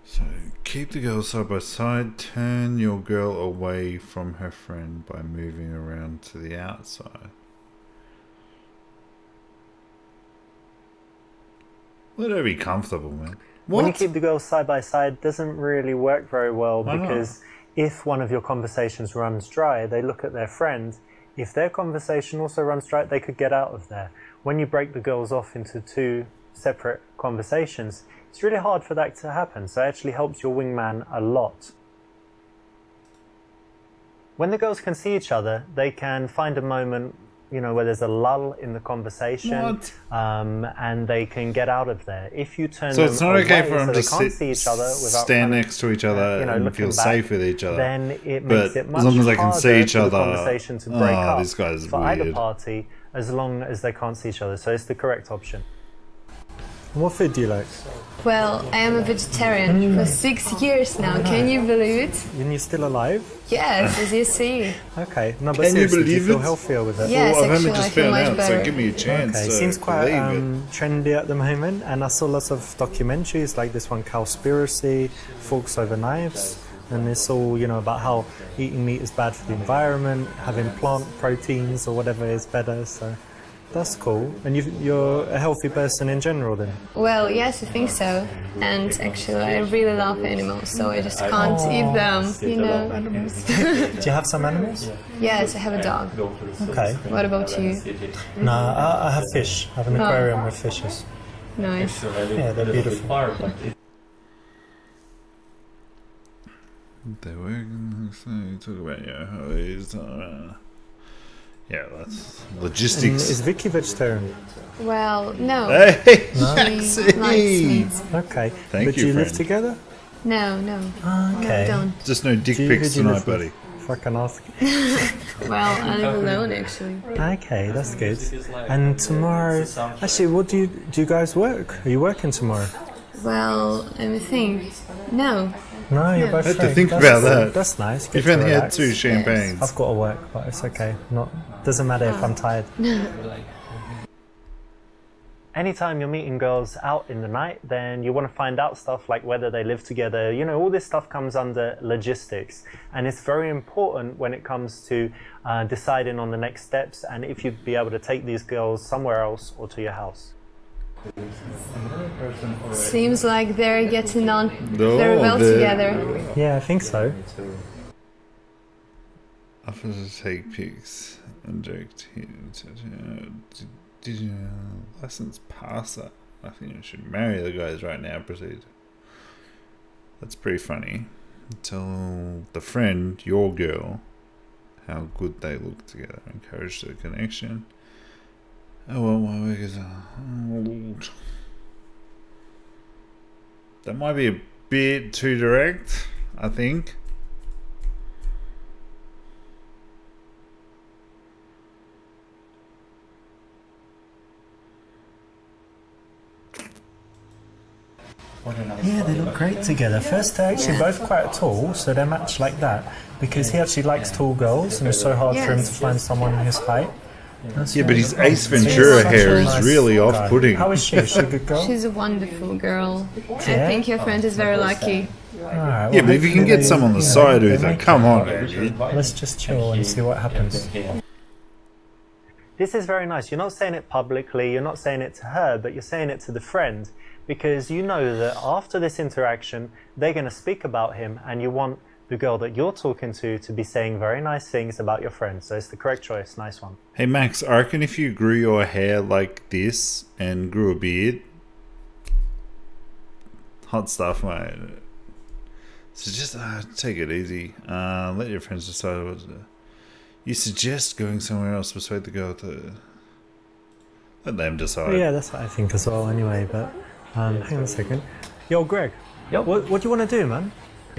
Speaker 1: So keep the girls side by side, turn your girl away from her friend by moving around to the outside. Let her be comfortable, man.
Speaker 2: When you
Speaker 1: What?
Speaker 2: keep the girls side by side, doesn't really work very well
Speaker 1: Why not?
Speaker 2: because if one of your conversations runs dry, they look at their friend. If their conversation also runs dry, they could get out of there. When you break the girls off into 2 separate conversations, it's really hard for that to happen. So it actually helps your wingman a lot. When the girls can see each other, they can find a moment, you know, where there's a lull in the conversation,
Speaker 1: What?
Speaker 2: and they can get out of there. If you turn
Speaker 1: So
Speaker 2: them
Speaker 1: it's not okay
Speaker 2: away
Speaker 1: for them
Speaker 2: so
Speaker 1: to
Speaker 2: they can't see each other without
Speaker 1: stand
Speaker 2: kind of,
Speaker 1: next to each other
Speaker 2: you know,
Speaker 1: and
Speaker 2: looking
Speaker 1: feel
Speaker 2: back,
Speaker 1: safe with each other.
Speaker 2: then it
Speaker 1: But
Speaker 2: makes it much
Speaker 1: as long as they can see
Speaker 2: harder
Speaker 1: each
Speaker 2: for the
Speaker 1: other,
Speaker 2: conversation to break up
Speaker 1: this guy's
Speaker 2: for either
Speaker 1: weird.
Speaker 2: party, as long as they can't see each other. So it's the correct option. What food do you like?
Speaker 9: Well, I am a vegetarian for 6 years now. Can you believe it?
Speaker 2: And you're still alive?
Speaker 9: Yes, as you see.
Speaker 2: Okay. No, but
Speaker 1: Can you
Speaker 2: seriously, do you
Speaker 1: believe
Speaker 2: feel
Speaker 1: it?
Speaker 2: healthier with it?
Speaker 9: Yes,
Speaker 1: Well, I've
Speaker 9: actually,
Speaker 1: only
Speaker 9: I
Speaker 1: just
Speaker 9: feel
Speaker 1: found
Speaker 9: much
Speaker 1: out,
Speaker 9: better.
Speaker 1: so give me a chance.
Speaker 2: Okay,
Speaker 1: to
Speaker 2: seems quite
Speaker 1: believe it.
Speaker 2: trendy at the moment, and I saw lots of documentaries like this one, Cowspiracy, Forks Over Knives, and it's all, you know, about how eating meat is bad for the environment, having plant proteins or whatever is better, so that's cool. And you're a healthy person in general then?
Speaker 9: Well, yes, I think so. And actually, I really love animals, so I just can't eat them, you know.
Speaker 2: Do you have some animals?
Speaker 9: Yes, I have a dog.
Speaker 2: Okay.
Speaker 9: What about you?
Speaker 2: No, I have fish. I have an aquarium with fishes.
Speaker 9: Nice.
Speaker 2: Yeah, they're beautiful.
Speaker 1: They were talk about how he's yeah, that's
Speaker 2: And
Speaker 1: logistics.
Speaker 2: is Vicky vegetarian?
Speaker 9: Well, no.
Speaker 1: Hey,
Speaker 9: She likes meat.
Speaker 2: Okay.
Speaker 1: Thank
Speaker 2: but
Speaker 1: you,
Speaker 2: do you live
Speaker 1: friend.
Speaker 2: together?
Speaker 9: No, no.
Speaker 2: Okay.
Speaker 9: No, don't.
Speaker 1: Just no dick
Speaker 2: Do you-
Speaker 1: pics
Speaker 2: who do you
Speaker 1: tonight,
Speaker 2: live
Speaker 1: buddy.
Speaker 2: with? If I can ask.
Speaker 9: Well, I live alone actually.
Speaker 2: Okay, that's good. And tomorrow, actually, what do you guys work? Are you working tomorrow?
Speaker 9: Well, let me think. No.
Speaker 2: No, you're
Speaker 9: No.
Speaker 2: both
Speaker 1: I had to
Speaker 2: free.
Speaker 1: think
Speaker 2: That's-
Speaker 1: about that.
Speaker 2: That's nice. Good
Speaker 1: You've
Speaker 2: to
Speaker 1: only had
Speaker 2: relax.
Speaker 1: 2 champagnes.
Speaker 2: I've got to work, but it's okay. Doesn't matter if I'm tired. Anytime you're meeting girls out in the night, then you want to find out stuff like whether they live together. You know, all this stuff comes under logistics, and it's very important when it comes to deciding on the next steps and if you'd be able to take these girls somewhere else or to your house.
Speaker 9: Seems like they're getting on
Speaker 1: No,
Speaker 9: very well
Speaker 1: they're-
Speaker 9: together.
Speaker 2: Yeah, I think so.
Speaker 1: Offer to take pics. Inject here. Did you license passer? I think you should marry the guys right now. Proceed. That's pretty funny. Tell the friend, your girl, how good they look together. Encourage the connection. Oh well, my work is old. That might be a bit too direct, I think.
Speaker 2: Yeah, they look great together. First, they're actually both quite tall, so they match like that. Because he actually likes tall girls, and it's so hard for him to find someone his height. That's
Speaker 1: Yeah, but his
Speaker 2: really
Speaker 1: Ace
Speaker 2: cool.
Speaker 1: Ventura
Speaker 2: He's
Speaker 1: hair
Speaker 2: such a
Speaker 1: is
Speaker 2: nice
Speaker 1: really
Speaker 2: guy.
Speaker 1: off-putting.
Speaker 2: How is she? Is she a good girl?
Speaker 9: She's a wonderful girl.
Speaker 2: Yeah?
Speaker 9: I think your friend is very lucky.
Speaker 2: Alright,
Speaker 1: Yeah,
Speaker 2: well,
Speaker 1: but if you can
Speaker 2: hopefully
Speaker 1: get some on the
Speaker 2: they-
Speaker 1: side,
Speaker 2: they
Speaker 1: Uther,
Speaker 2: make
Speaker 1: come
Speaker 2: it.
Speaker 1: on, baby.
Speaker 2: Let's just chill and see what happens. This is very nice. You're not saying it publicly, you're not saying it to her, but you're saying it to the friend because you know that after this interaction, they're going to speak about him and you want the girl that you're talking to be saying very nice things about your friend. So it's the correct choice. Nice one.
Speaker 1: Hey, Max, I reckon if you grew your hair like this and grew a beard, hot stuff, mate. So just take it easy. Let your friends decide what to do. You suggest going somewhere else, persuade the girl to... Let them decide.
Speaker 2: Yeah, that's what I think as well anyway, but hang on a second. Yo, Greg.
Speaker 7: Yo.
Speaker 2: What do you want to do, man?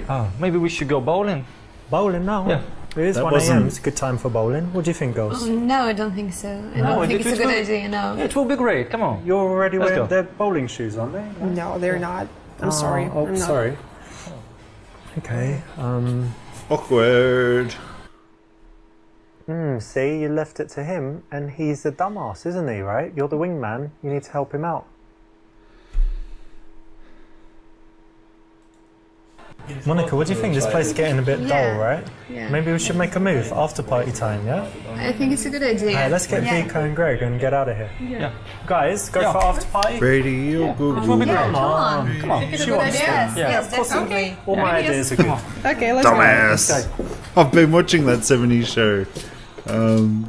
Speaker 7: Oh, maybe we should go bowling.
Speaker 2: Bowling now?
Speaker 7: Yeah.
Speaker 2: It is
Speaker 1: That
Speaker 2: 1
Speaker 1: wasn't-
Speaker 2: a.m. It's a good time for bowling. What do you think, girls?
Speaker 9: Oh, no, I don't think so. I
Speaker 7: No,
Speaker 9: don't think
Speaker 7: it
Speaker 9: it's a good
Speaker 7: will-
Speaker 9: idea, no.
Speaker 7: It will be great. Come on.
Speaker 2: You're already
Speaker 7: Let's
Speaker 2: wearing
Speaker 7: go.
Speaker 2: their bowling shoes, aren't they?
Speaker 8: No, they're not. I'm sorry.
Speaker 2: Oh,
Speaker 8: I'm not.
Speaker 2: sorry. Okay.
Speaker 1: Awkward.
Speaker 2: See, you left it to him, and he's a dumbass, isn't he? Right? You're the wingman. You need to help him out. Monica, what do you think? This place is getting a bit dull, right?
Speaker 9: Yeah.
Speaker 2: Maybe we should make a move after party time, yeah?
Speaker 9: I think it's a good idea.
Speaker 2: Alright, let's get Vika and Greg and get out of here.
Speaker 7: Yeah.
Speaker 2: Guys, go
Speaker 7: Yeah.
Speaker 2: for after party.
Speaker 1: Brady, you're good.
Speaker 7: It will be great.
Speaker 2: Come on.
Speaker 7: Come on.
Speaker 9: It's a
Speaker 2: She
Speaker 9: good
Speaker 2: wants
Speaker 9: idea.
Speaker 2: to.
Speaker 9: Yes,
Speaker 7: Yeah.
Speaker 9: yes, definitely.
Speaker 2: All my ideas are good.
Speaker 8: Okay, let's go.
Speaker 1: Dumbass. I've been watching that 70s show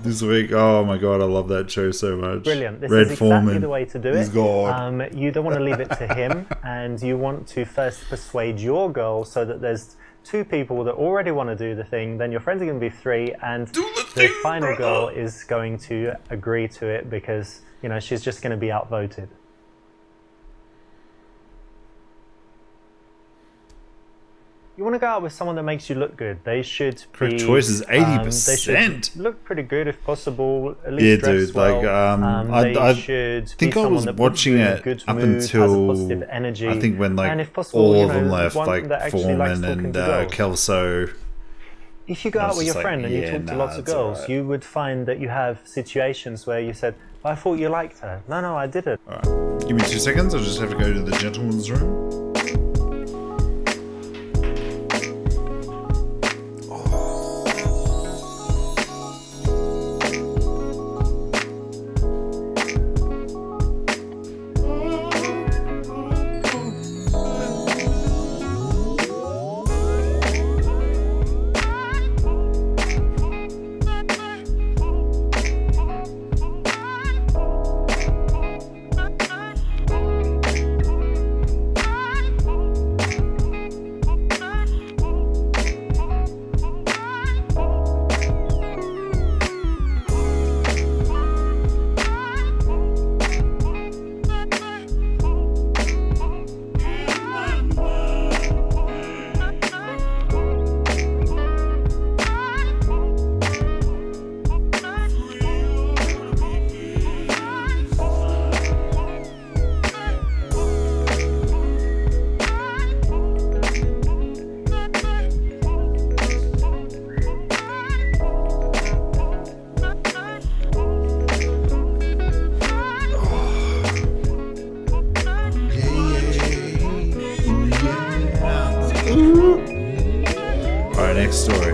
Speaker 1: this week. Oh my god, I love that show so much.
Speaker 2: Brilliant. This
Speaker 1: Red
Speaker 2: is exactly
Speaker 1: Foreman.
Speaker 2: the way to do
Speaker 1: He's
Speaker 2: it.
Speaker 1: God.
Speaker 2: You don't want to leave it to him, and you want to first persuade your girl so that there's 2 people that already want to do the thing. Then your friends are going to be 3, and the final girl is going to agree to it because you know she's just going to be outvoted. You want to go out with someone that makes you look good. They should
Speaker 1: Correct
Speaker 2: be,
Speaker 1: choice is
Speaker 2: They
Speaker 1: 80%.
Speaker 2: should look pretty good if possible. At least
Speaker 1: Yeah,
Speaker 2: dress
Speaker 1: dude,
Speaker 2: well.
Speaker 1: like,
Speaker 2: They
Speaker 1: I
Speaker 2: should
Speaker 1: think
Speaker 2: be
Speaker 1: I was
Speaker 2: someone that puts
Speaker 1: watching
Speaker 2: you in a
Speaker 1: it
Speaker 2: good
Speaker 1: up
Speaker 2: mood, has a
Speaker 1: until
Speaker 2: positive energy,
Speaker 1: I think when like
Speaker 2: and if possible,
Speaker 1: all
Speaker 2: you
Speaker 1: of them
Speaker 2: know,
Speaker 1: left,
Speaker 2: one
Speaker 1: like
Speaker 2: that actually likes
Speaker 1: Foreman
Speaker 2: talking
Speaker 1: and
Speaker 2: to girls.
Speaker 1: Kelso.
Speaker 2: If you go
Speaker 1: I
Speaker 2: out
Speaker 1: was
Speaker 2: with your
Speaker 1: just like,
Speaker 2: friend and you
Speaker 1: yeah,
Speaker 2: talk to
Speaker 1: nah,
Speaker 2: lots of
Speaker 1: it's
Speaker 2: girls,
Speaker 1: alright.
Speaker 2: you would find that you have situations where you said, "I thought you liked her." No, I didn't.
Speaker 1: Alright, give me 2 seconds. I'll just have to go to the gentleman's room. Alright, next story.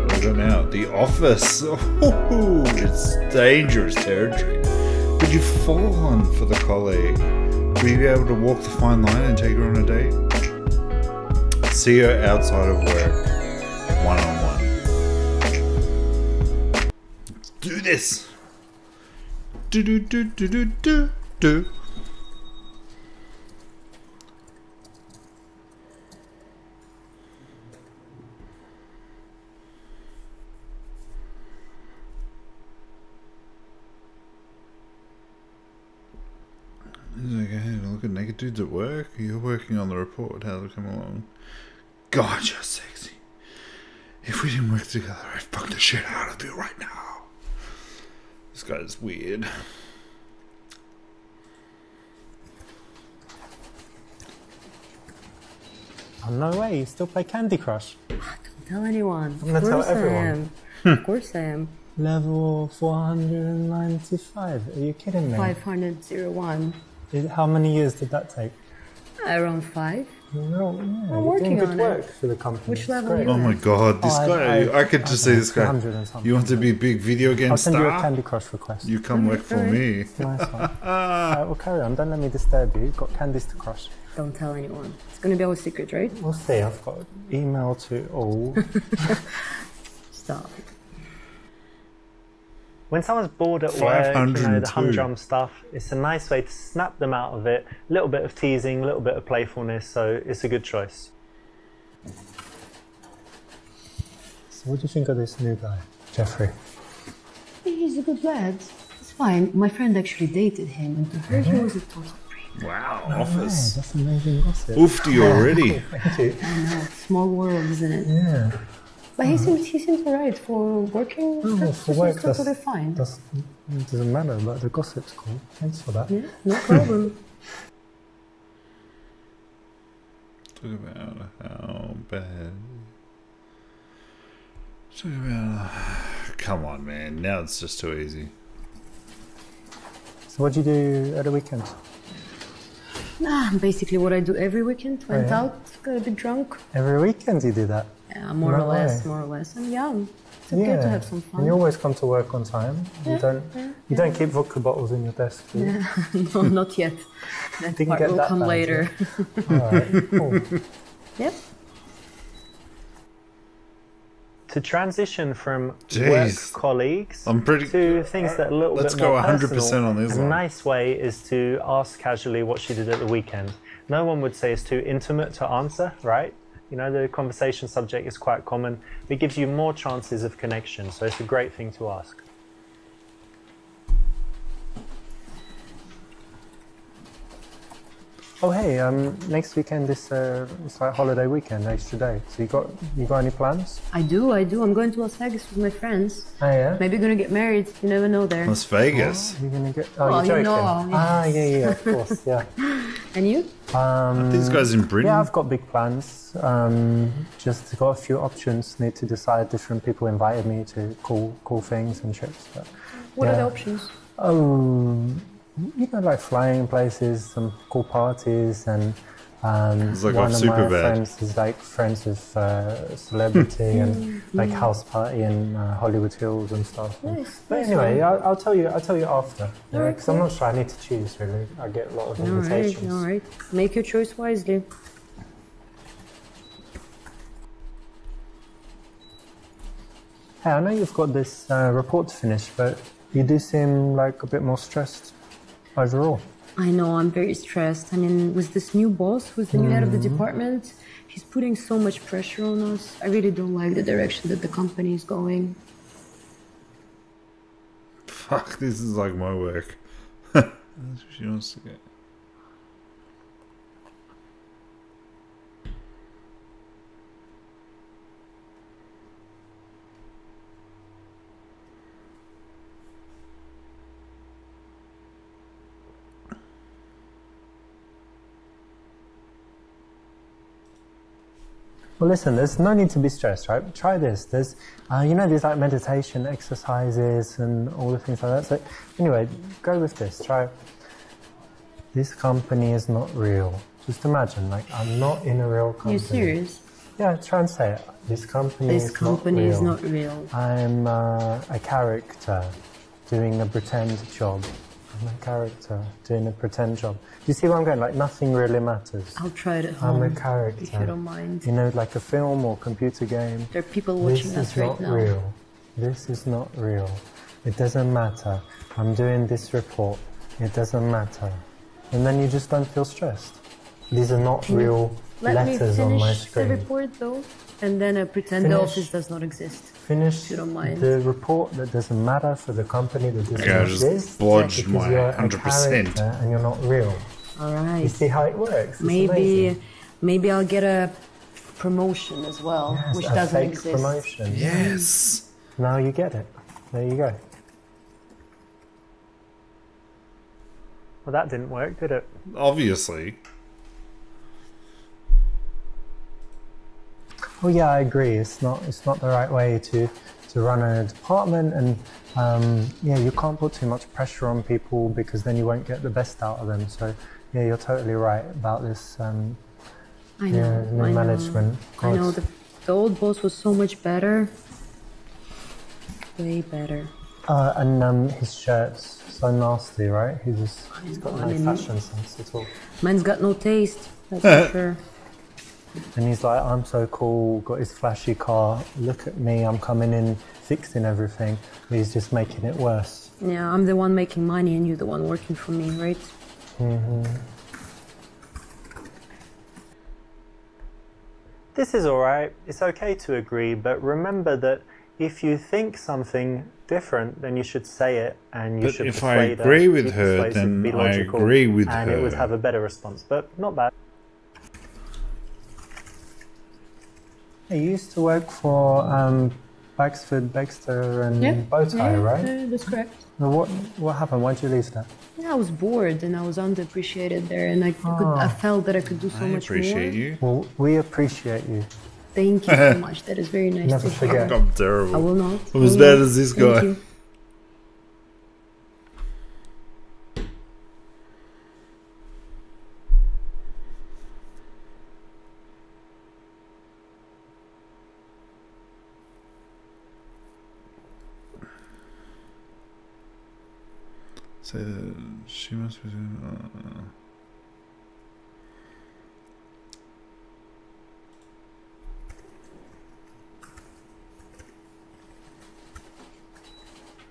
Speaker 1: What we got now? The Office. Oh, it's dangerous territory. Could you fall on for the colleague? Will you be able to walk the fine line and take her on a date? See her outside of work. One-on-one. Let's do this. Do. He's like, hey, look at naked dudes at work. You're working on the report. How's it come along? God, you're sexy. If we didn't work together, I'd fuck the shit out of you right now. This guy's weird.
Speaker 2: Oh, no way, you still play Candy Crush?
Speaker 10: Don't tell anyone.
Speaker 2: I'm gonna tell everyone.
Speaker 10: Of course I am.
Speaker 2: Level 495. Are you kidding me?
Speaker 10: 501.
Speaker 2: How many years did that take?
Speaker 10: Around 5.
Speaker 2: No, yeah,
Speaker 10: I'm
Speaker 2: you're
Speaker 10: working
Speaker 2: doing
Speaker 10: on
Speaker 2: good
Speaker 10: it.
Speaker 2: work for the company.
Speaker 10: Which level
Speaker 2: Great.
Speaker 10: are
Speaker 1: Oh my god, this guy. I could just see this guy.
Speaker 2: 200 and something.
Speaker 1: You want to be a big video game
Speaker 2: I'll send you a
Speaker 1: star?
Speaker 2: Candy Crush request.
Speaker 1: You come work for me.
Speaker 2: Nice one. Alright, well, carry on. Don't let me disturb you. You've got candies to crush.
Speaker 10: Don't tell anyone. It's going to be our secret, right?
Speaker 2: We'll see. I've got email to all.
Speaker 10: Stop.
Speaker 2: When someone's bored at work, you know, the
Speaker 1: 502.
Speaker 2: humdrum stuff, it's a nice way to snap them out of it. A little bit of teasing, a little bit of playfulness, so it's a good choice. So what do you think of this new guy, Jeffrey?
Speaker 10: He's a good lad. It's fine. My friend actually dated him, and to her he was a total prick.
Speaker 1: Wow,
Speaker 2: Oh,
Speaker 1: Office.
Speaker 2: that's amazing gossip.
Speaker 1: Oofed already.
Speaker 2: Thank you.
Speaker 10: I know. Small world, isn't it?
Speaker 2: Yeah.
Speaker 10: But he seems alright for working.
Speaker 2: Oh,
Speaker 10: That's
Speaker 2: for work,
Speaker 10: totally fine.
Speaker 2: It doesn't matter, but the gossip's cool. Thanks for that.
Speaker 10: Yeah, no problem.
Speaker 1: Talk about how bad. Talk about. Come on, man. Now it's just too easy.
Speaker 2: So what do you do at the weekend?
Speaker 10: Nah, basically what I do every weekend. Went out, got a bit drunk.
Speaker 2: Every weekend you do that?
Speaker 10: Yeah, more or less. I'm young. It's okay to have some fun.
Speaker 2: And you always come to work on time. You don't keep vodka bottles in your desk, do you?
Speaker 10: No, not yet. That part will come later.
Speaker 2: Alright, cool.
Speaker 10: Yep.
Speaker 2: To transition from
Speaker 1: Jeez.
Speaker 2: work colleagues to things that are a little
Speaker 1: Let's
Speaker 2: bit more
Speaker 1: go 100%
Speaker 2: personal,
Speaker 1: on this
Speaker 2: a
Speaker 1: one.
Speaker 2: nice way is to ask casually what she did at the weekend. No one would say it's too intimate to answer, right? You know, the conversation subject is quite common. It gives you more chances of connection, so it's a great thing to ask. Oh hey, next weekend is it's like holiday weekend, extra day. So you got any plans?
Speaker 10: I do. I'm going to Las Vegas with my friends.
Speaker 2: Oh yeah.
Speaker 10: Maybe gonna get married. You never know there.
Speaker 1: Las Vegas.
Speaker 2: You're gonna get. Oh,
Speaker 10: Well,
Speaker 2: you're
Speaker 10: you
Speaker 2: joking.
Speaker 10: know,
Speaker 2: Ah, yeah, of course, yeah.
Speaker 10: And you?
Speaker 1: These guys in Britain.
Speaker 2: Yeah, I've got big plans. Just got a few options. Need to decide. Different people invited me to cool things and trips. But,
Speaker 10: What are the options?
Speaker 2: You know, like flying places, some cool parties, and
Speaker 1: It's like
Speaker 2: one
Speaker 1: off
Speaker 2: of my
Speaker 1: Superbad.
Speaker 2: friends is like friends with celebrity and like house party in Hollywood Hills and stuff.
Speaker 10: Nice.
Speaker 2: But
Speaker 10: nice
Speaker 2: anyway,
Speaker 10: one.
Speaker 2: I'll tell you after.
Speaker 10: Alright,
Speaker 2: Because I'm not sure. I need to choose really. I get a lot of invitations.
Speaker 10: All right. Make your choice wisely.
Speaker 2: Hey, I know you've got this report to finish, but you do seem like a bit more stressed overall.
Speaker 10: I know, I'm very stressed. I mean, with this new boss, who's the new head of the department, he's putting so much pressure on us. I really don't like the direction that the company is going.
Speaker 1: Fuck, this is like my work. That's what she wants to get.
Speaker 2: Well, listen, there's no need to be stressed, right? Try this. There's, you know, these like meditation exercises and all the things like that. So anyway, go with this. Try. This company is not real. Just imagine, like, I'm not in a real company.
Speaker 10: You serious?
Speaker 2: Yeah, try and say it. This company
Speaker 10: is not real.
Speaker 2: I'm a character doing a pretend job. I'm a character doing a pretend job. Do you see where I'm going? Like, nothing really matters.
Speaker 10: I'll try it at home.
Speaker 2: I'm a character.
Speaker 10: If you don't mind.
Speaker 2: You know, like a film or computer game.
Speaker 10: There are people watching us right now.
Speaker 2: This is not real. It doesn't matter. I'm doing this report. It doesn't matter. And then you just don't feel stressed. These are not real letters on my screen.
Speaker 10: Let me finish the report though, and then pretend the office does not exist.
Speaker 2: Finish
Speaker 10: if you don't mind.
Speaker 2: The report that doesn't matter for the company that doesn't exist.
Speaker 1: Just bludge my
Speaker 2: you're
Speaker 1: 100%.
Speaker 2: And you're not real.
Speaker 10: All right.
Speaker 2: You see how it works?
Speaker 10: Maybe I'll get a promotion as well,
Speaker 2: yes,
Speaker 10: which
Speaker 2: a
Speaker 10: doesn't
Speaker 2: fake
Speaker 10: exist.
Speaker 2: Promotion.
Speaker 1: Yes.
Speaker 2: Now you get it. There you go.
Speaker 4: Well, that didn't work, did it?
Speaker 1: Obviously.
Speaker 2: Oh yeah, I agree. It's not the right way to run a department, and yeah, you can't put too much pressure on people because then you won't get the best out of them. So yeah, you're totally right about this.
Speaker 10: I know.
Speaker 2: New management.
Speaker 10: I know. The old boss was so much better. Way better.
Speaker 2: And his shirt's so nasty, right? He's got no fashion sense at all.
Speaker 10: Mine's got no taste. That's for sure.
Speaker 2: And he's like, I'm so cool, got his flashy car, look at me, I'm coming in, fixing everything. But he's just making it worse.
Speaker 10: Yeah, I'm the one making money and you're the one working for me, right?
Speaker 2: Mm-hmm.
Speaker 4: This is alright, it's okay to agree, but remember that if you think something different, then you should say it, and you should persuade her.
Speaker 1: If I agree with her, then I agree with her.
Speaker 4: And it would have a better response, but not bad.
Speaker 2: You used to work for Baxford, Baxter and Bowtie, right?
Speaker 10: Yeah, that's correct.
Speaker 2: Now what happened? Why'd you leave that?
Speaker 10: Yeah, I was bored and I was underappreciated there, and I felt that I could do so much more.
Speaker 1: I appreciate you.
Speaker 2: Well, we appreciate you.
Speaker 10: Thank you so much. That is very nice
Speaker 2: Never
Speaker 10: to hear.
Speaker 2: forget.
Speaker 1: I'm terrible.
Speaker 10: I will not.
Speaker 1: I'm as bad as this guy.
Speaker 10: Thank you.
Speaker 1: So she must be.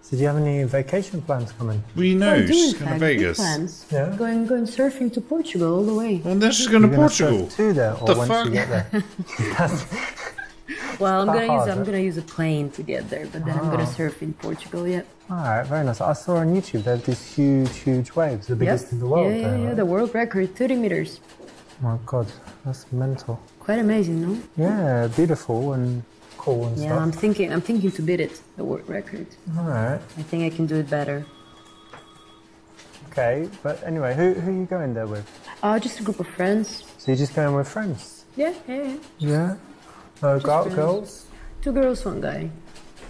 Speaker 2: So do you have any vacation plans coming?
Speaker 1: Well, you know,
Speaker 10: I do,
Speaker 1: she's
Speaker 10: in
Speaker 1: going to
Speaker 10: fact,
Speaker 1: Vegas.
Speaker 10: big plans.
Speaker 2: Yeah.
Speaker 10: Going surfing to Portugal all the way.
Speaker 1: Well, then she's going to Portugal.
Speaker 2: Surf to there, or
Speaker 1: The
Speaker 2: once
Speaker 1: fuck?
Speaker 2: you get there?
Speaker 10: Well,
Speaker 2: hard,
Speaker 10: I'm gonna use a plane to get there, but then I'm gonna surf in Portugal. Yeah.
Speaker 2: All right, very nice. I saw on YouTube there's these huge waves, the biggest in the world.
Speaker 10: Yeah, the world record, 30 meters.
Speaker 2: Oh my God, that's mental.
Speaker 10: Quite amazing, no?
Speaker 2: Yeah, beautiful and cool and
Speaker 10: Yeah,
Speaker 2: stuff.
Speaker 10: I'm thinking to beat it, the world record.
Speaker 2: All right.
Speaker 10: I think I can do it better.
Speaker 2: Okay, but anyway, who are you going there with?
Speaker 10: Just a group of friends.
Speaker 2: So you're just going with friends?
Speaker 10: Yeah.
Speaker 2: Yeah. Go out
Speaker 10: friends.
Speaker 2: girls?
Speaker 10: 2 girls, 1 guy.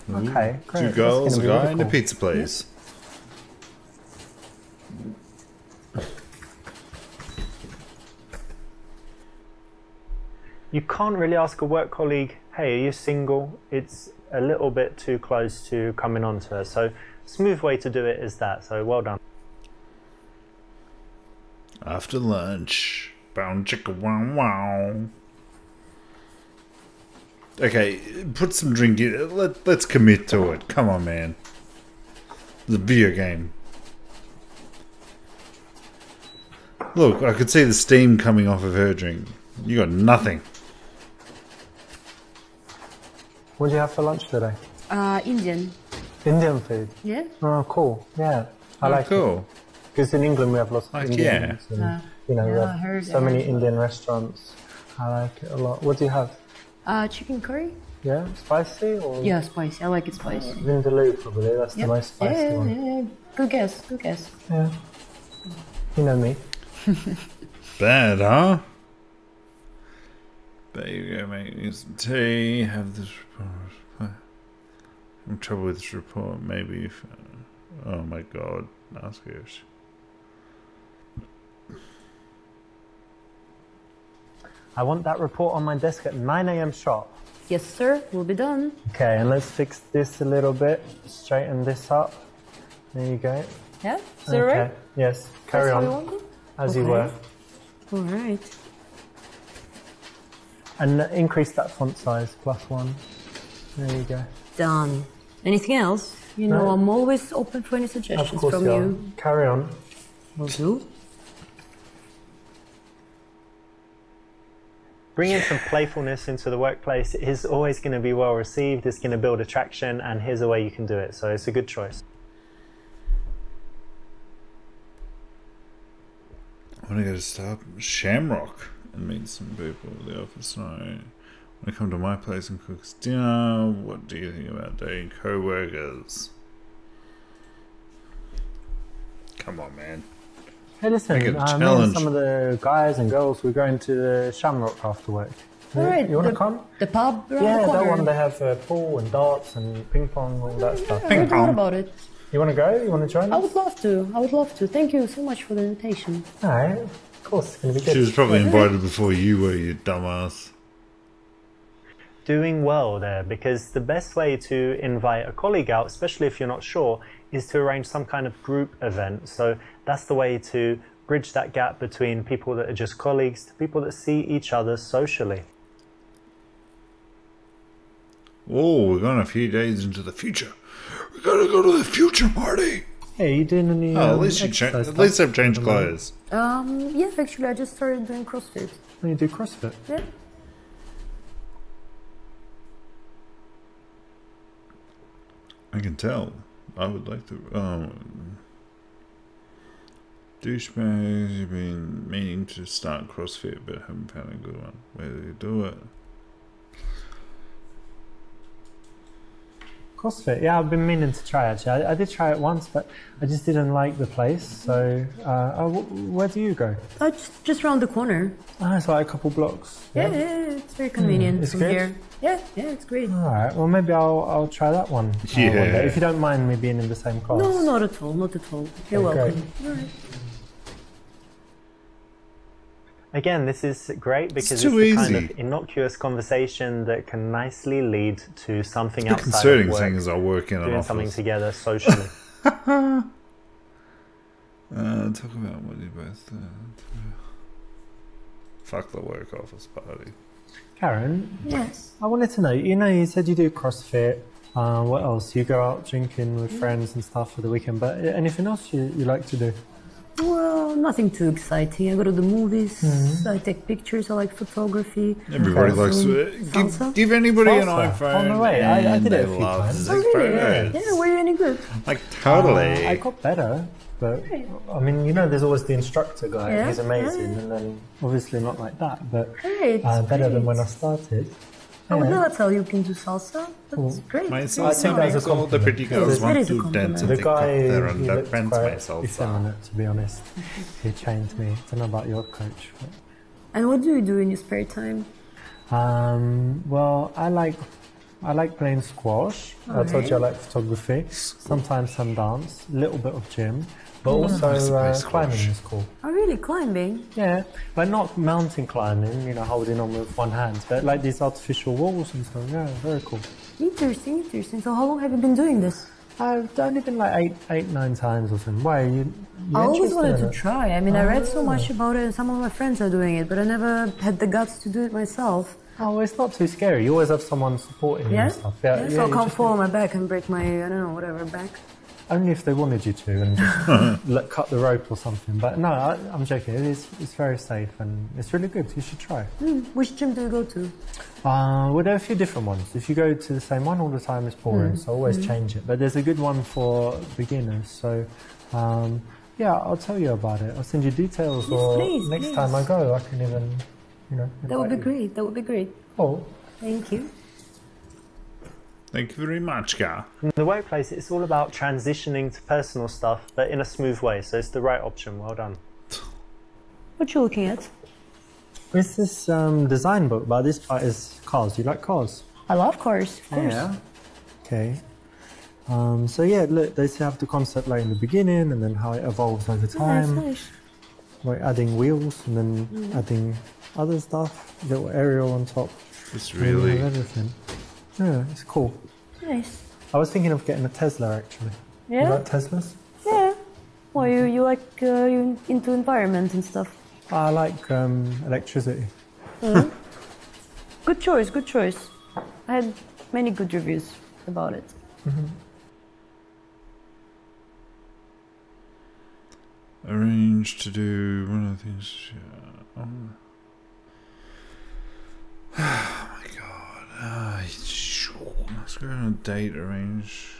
Speaker 2: Okay, great.
Speaker 1: 2
Speaker 2: That's
Speaker 1: girls, a
Speaker 2: gonna be
Speaker 1: guy,
Speaker 2: really
Speaker 1: and a
Speaker 2: cool.
Speaker 1: pizza place.
Speaker 4: You can't really ask a work colleague, hey, are you single? It's a little bit too close to coming on to her. So smooth way to do it is that. So well done.
Speaker 1: After lunch. Bound chicka wow wow. Okay, put some drink in. Let's commit to it. Come on, man. The video game. Look, I could see the steam coming off of her drink. You got nothing.
Speaker 2: What do you have for lunch today?
Speaker 10: Indian.
Speaker 2: Indian food?
Speaker 10: Yeah?
Speaker 2: Oh, cool. Yeah, I like it.
Speaker 1: Cool.
Speaker 2: Because in England we have lots of
Speaker 1: Like,
Speaker 2: Indians. And, you know, we
Speaker 10: I
Speaker 2: have
Speaker 10: heard
Speaker 2: so many Indian restaurants. I like it a lot. What do you have?
Speaker 10: Chicken curry?
Speaker 2: Yeah, spicy or?
Speaker 10: Yeah, spicy. I like it spicy.
Speaker 2: Vindaloo, probably. That's the most spicy one.
Speaker 10: Yeah. Good guess.
Speaker 2: Yeah. You know me.
Speaker 1: Bad, huh? There you go, mate. Need some tea. Have this report. I'm trouble with this report. Maybe if. Oh my god. That's good.
Speaker 2: I want that report on my desk at 9 a.m. sharp.
Speaker 10: Yes, sir. We'll be done.
Speaker 2: Okay, and let's fix this a little bit. Straighten this up. There you go.
Speaker 10: Yeah? Is that right?
Speaker 2: Yes. Carry on. As you were.
Speaker 10: All right.
Speaker 2: And increase that font size, +1. There you go.
Speaker 10: Done. Anything else? You know, I'm always open for any suggestions from you.
Speaker 2: Carry on.
Speaker 10: Will do.
Speaker 2: Bringing some playfulness into the workplace is always going to be well received. It's going to build attraction, and here's a way you can do it. So it's a good choice.
Speaker 1: I want to go to start Shamrock and meet some people at the office. No, when I come to my place and cook dinner, what do you think about dating co-workers? Come on, man.
Speaker 2: Hey, listen, me and some of the guys and girls, we're going to the Shamrock after work.
Speaker 10: All right.
Speaker 2: You want to come?
Speaker 10: The pub around
Speaker 2: Yeah,
Speaker 10: the corner.
Speaker 2: that one, they have pool and darts and ping pong, all that stuff.
Speaker 10: I heard a lot about it.
Speaker 2: You want to go? You want to join us?
Speaker 10: I would love to. I would love to. Thank you so much for the invitation.
Speaker 2: All right. Of course, it's going to be good.
Speaker 1: She was probably invited before you were, you dumbass.
Speaker 2: Doing well there, because the best way to invite a colleague out, especially if you're not sure, is to arrange some kind of group event. So that's the way to bridge that gap between people that are just colleagues to people that see each other socially.
Speaker 1: Oh, we're going a few days into the future. We gotta go to the future party.
Speaker 2: Hey, you doing any?
Speaker 1: At least I've changed clothes.
Speaker 10: Yeah, actually, I just started doing CrossFit.
Speaker 2: Oh, you do CrossFit?
Speaker 10: Yeah.
Speaker 1: I can tell. I would like to. Douchebags, you've been meaning to start CrossFit but haven't found a good one. Where do you do it?
Speaker 2: CrossFit, yeah, I've been meaning to try actually. I did try it once, but I just didn't like the place. So, where do you go?
Speaker 10: Just around the corner.
Speaker 2: Oh, it's like a couple blocks.
Speaker 10: Yeah, it's very convenient
Speaker 2: It's
Speaker 10: from
Speaker 2: good?
Speaker 10: here. Yeah, it's great.
Speaker 2: All right, well maybe I'll try that one. One day, if you don't mind me being in the same class.
Speaker 10: No, not at all, not at all. You're welcome. All right.
Speaker 2: Again, this is great because it's
Speaker 1: too
Speaker 2: the kind
Speaker 1: easy.
Speaker 2: of innocuous conveson that can nicely lead to something
Speaker 1: The
Speaker 2: outside
Speaker 1: concerning
Speaker 2: of work.
Speaker 1: thing is I work in an
Speaker 2: doing
Speaker 1: office.
Speaker 2: something together socially.
Speaker 1: Talk about what you both fuck the work office party.
Speaker 2: Karen,
Speaker 10: Yes.
Speaker 2: I wanted to know, you said you do CrossFit. What else? You go out drinking with friends and stuff for the weekend, but anything else you like to do?
Speaker 10: Well, nothing too exciting. I go to the movies. I take pictures. I like photography.
Speaker 1: Everybody likes
Speaker 10: salsa.
Speaker 1: give anybody an
Speaker 2: Salsa.
Speaker 1: iPhone.
Speaker 2: On the way, I did
Speaker 1: and
Speaker 2: it a
Speaker 1: they
Speaker 2: few
Speaker 1: love
Speaker 2: times.
Speaker 1: to take photos.
Speaker 10: Yeah, were you any good?
Speaker 1: Like totally.
Speaker 2: I got better, but I mean, there's always the instructor guy.
Speaker 10: Yeah,
Speaker 2: He's amazing, and then obviously not like that, but
Speaker 10: Great.
Speaker 2: better than when I started.
Speaker 10: I would never tell you can do salsa. That's great.
Speaker 1: My
Speaker 2: I
Speaker 1: salsa
Speaker 2: think that's a
Speaker 1: makes all the pretty girls
Speaker 10: That
Speaker 1: want
Speaker 10: is a
Speaker 1: to
Speaker 10: compliment.
Speaker 1: dance and
Speaker 2: The
Speaker 1: take off
Speaker 2: guy
Speaker 1: their
Speaker 2: he looked
Speaker 1: underpants my
Speaker 2: quite
Speaker 1: salsa.
Speaker 2: effeminate, to be honest. He trained me. I don't know about your coach. But,
Speaker 10: And what do you do in your spare time?
Speaker 2: well, I like playing squash. I told you I like photography. Sometimes some dance, a little bit of gym, but also climbing is cool.
Speaker 10: Oh, really? Climbing?
Speaker 2: Yeah, but not mountain climbing, holding on with one hand, but like these artificial walls and stuff. Yeah, very cool.
Speaker 10: Interesting. So how long have you been doing this?
Speaker 2: I've only been like eight, 9 times or something. Why? You
Speaker 10: I always
Speaker 2: interested
Speaker 10: wanted
Speaker 2: in
Speaker 10: to
Speaker 2: it?
Speaker 10: try. I mean, I read so much about it, and some of my friends are doing it, but I never had the guts to do it myself.
Speaker 2: Oh, it's not too scary. You always have someone supporting you
Speaker 10: Yeah?
Speaker 2: and stuff.
Speaker 10: So I
Speaker 2: you
Speaker 10: can't
Speaker 2: just-
Speaker 10: fall on my back and break my, whatever, back.
Speaker 2: Only if they wanted you to and just cut the rope or something. But no, I'm joking. It's very safe and it's really good. You should try.
Speaker 10: Which gym do you go to?
Speaker 2: Well, there are a few different ones. If you go to the same one all the time, it's boring. So always change it. But there's a good one for beginners. So, yeah, I'll tell you about it. I'll send you details, or next time I go, I can even,
Speaker 10: That would be
Speaker 2: invite you.
Speaker 10: great. That would be great.
Speaker 2: Oh,
Speaker 10: Thank you.
Speaker 1: Thank you very much, Gar.
Speaker 2: in the workplace, it's all about transitioning to personal stuff, but in a smooth way. So it's the right option. Well done.
Speaker 10: What you looking at?
Speaker 2: It's this design book, but this part is cars. You like cars?
Speaker 10: I love cars, of course.
Speaker 2: Yeah. Okay. So yeah, look, they have the concept like in the beginning, and then how it evolves over
Speaker 10: Nice,
Speaker 2: time.
Speaker 10: nice.
Speaker 2: Like adding wheels, and then adding other stuff, little aerial on top.
Speaker 1: It's really...
Speaker 2: everything. Yeah, it's cool.
Speaker 3: Nice.
Speaker 2: I was thinking of getting a Tesla actually.
Speaker 3: Yeah?
Speaker 2: You like Teslas?
Speaker 3: Yeah. Well, you like you into environment and stuff.
Speaker 2: I like electricity.
Speaker 3: Mm. Good choice, good choice. I had many good reviews about it.
Speaker 2: Mm-hmm.
Speaker 1: Arrange to do one of these. Oh my god. Let's go on a date. Arrange.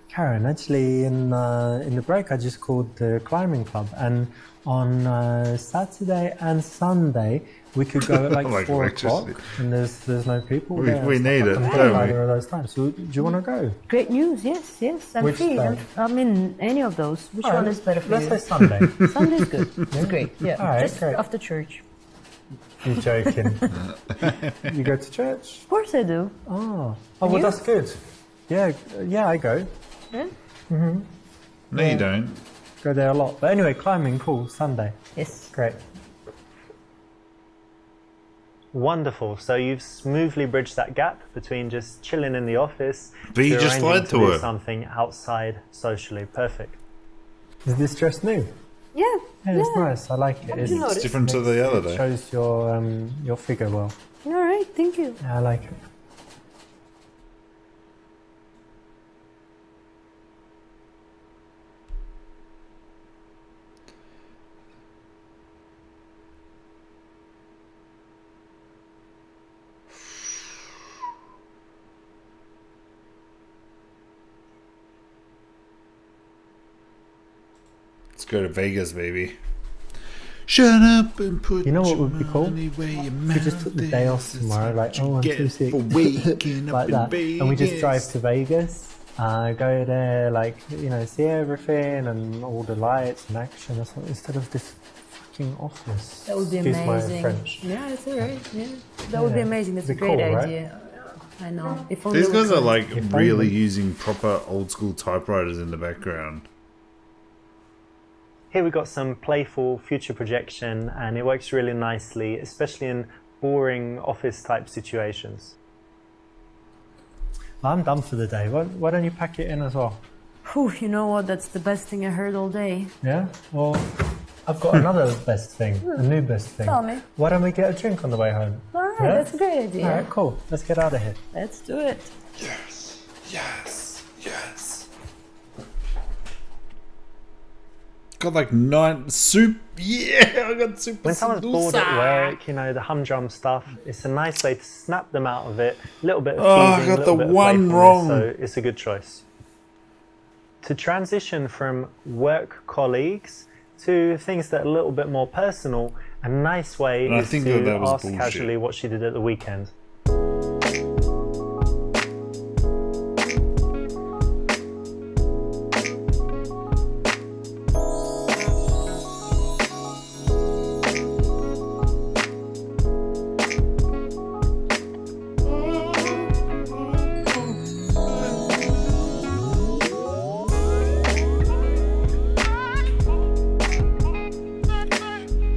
Speaker 2: Karen, actually, in the break, I just called the climbing club, and on Saturday and Sunday we could go at like 4 o'clock, and there's no people there.
Speaker 1: We need it, don't we?
Speaker 2: Either of those times. So, do you want to go?
Speaker 3: Great news, yes, I'm
Speaker 2: Which
Speaker 3: free.
Speaker 2: day?
Speaker 3: I mean, any of those. Which one is better for
Speaker 2: Let's
Speaker 3: you?
Speaker 2: say Sunday.
Speaker 3: Sunday's good. It's great. Yeah,
Speaker 2: All right,
Speaker 3: just
Speaker 2: great.
Speaker 3: after church.
Speaker 2: You're joking. You go to church?
Speaker 3: Of course I do.
Speaker 2: Oh, well, that's good. Yeah, I go.
Speaker 3: Yeah?
Speaker 2: Mm-hmm.
Speaker 1: No, you don't.
Speaker 2: Go there a lot. But anyway, climbing, cool, Sunday.
Speaker 3: Yes.
Speaker 2: Great.
Speaker 4: Wonderful. So you've smoothly bridged that gap between just chilling in the office
Speaker 1: But you just
Speaker 4: arranging
Speaker 1: lied to
Speaker 4: do
Speaker 1: her.
Speaker 4: something outside socially. Perfect.
Speaker 2: Is this dress new?
Speaker 3: Yeah.
Speaker 2: Yeah, it's nice. I like it.
Speaker 1: It's different to the other
Speaker 2: It
Speaker 1: day.
Speaker 2: shows your figure well.
Speaker 3: All right, thank you.
Speaker 2: Yeah, I like it.
Speaker 1: Let's go to Vegas, baby. Shut up and put
Speaker 2: You know what
Speaker 1: your
Speaker 2: would be cool?
Speaker 1: money where your
Speaker 2: If we just took the day off tomorrow, like, oh, I'm too sick,
Speaker 1: for waking up
Speaker 2: like
Speaker 1: in
Speaker 2: that,
Speaker 1: Vegas.
Speaker 2: and we just drive to Vegas, go there, like, you know, see everything and all the lights and action. That's what, instead of this fucking office.
Speaker 3: That would be
Speaker 2: Excuse
Speaker 3: amazing.
Speaker 2: my French.
Speaker 3: Yeah, it's alright. Yeah, that would be amazing. That's a
Speaker 2: It'd be
Speaker 3: great
Speaker 2: cool, right?
Speaker 3: idea. I know. If only
Speaker 1: These
Speaker 3: we
Speaker 1: guys are
Speaker 3: could.
Speaker 1: like
Speaker 2: If
Speaker 1: really
Speaker 2: only.
Speaker 1: using proper old school typewriters in the background.
Speaker 4: Here we've got some playful future projection, and it works really nicely, especially in boring office type situations.
Speaker 2: I'm done for the day. Why don't you pack it in as well?
Speaker 3: Whew, you know what? That's the best thing I heard all day.
Speaker 2: Yeah? Well, I've got another best thing, a new best thing.
Speaker 3: Tell me.
Speaker 2: Why don't we get a drink on the way home?
Speaker 3: All right,
Speaker 2: Yeah?
Speaker 3: that's a great idea.
Speaker 2: All right, cool. Let's get out of here.
Speaker 3: Let's do it.
Speaker 1: Yes, yes, yes. Got like 9 soup. Yeah, I got super.
Speaker 4: When someone's bored at work, you know, the humdrum stuff, it's a nice way to snap them out of it. A little bit of
Speaker 1: I
Speaker 4: teasing,
Speaker 1: got
Speaker 4: a little
Speaker 1: the
Speaker 4: bit of
Speaker 1: one
Speaker 4: playfulness,
Speaker 1: wrong.
Speaker 4: so it's a good choice. To transition from work colleagues to things that are a little bit more personal, a nice way
Speaker 1: And I
Speaker 4: is
Speaker 1: think
Speaker 4: to
Speaker 1: that was
Speaker 4: ask
Speaker 1: bullshit.
Speaker 4: casually what she did at the weekend.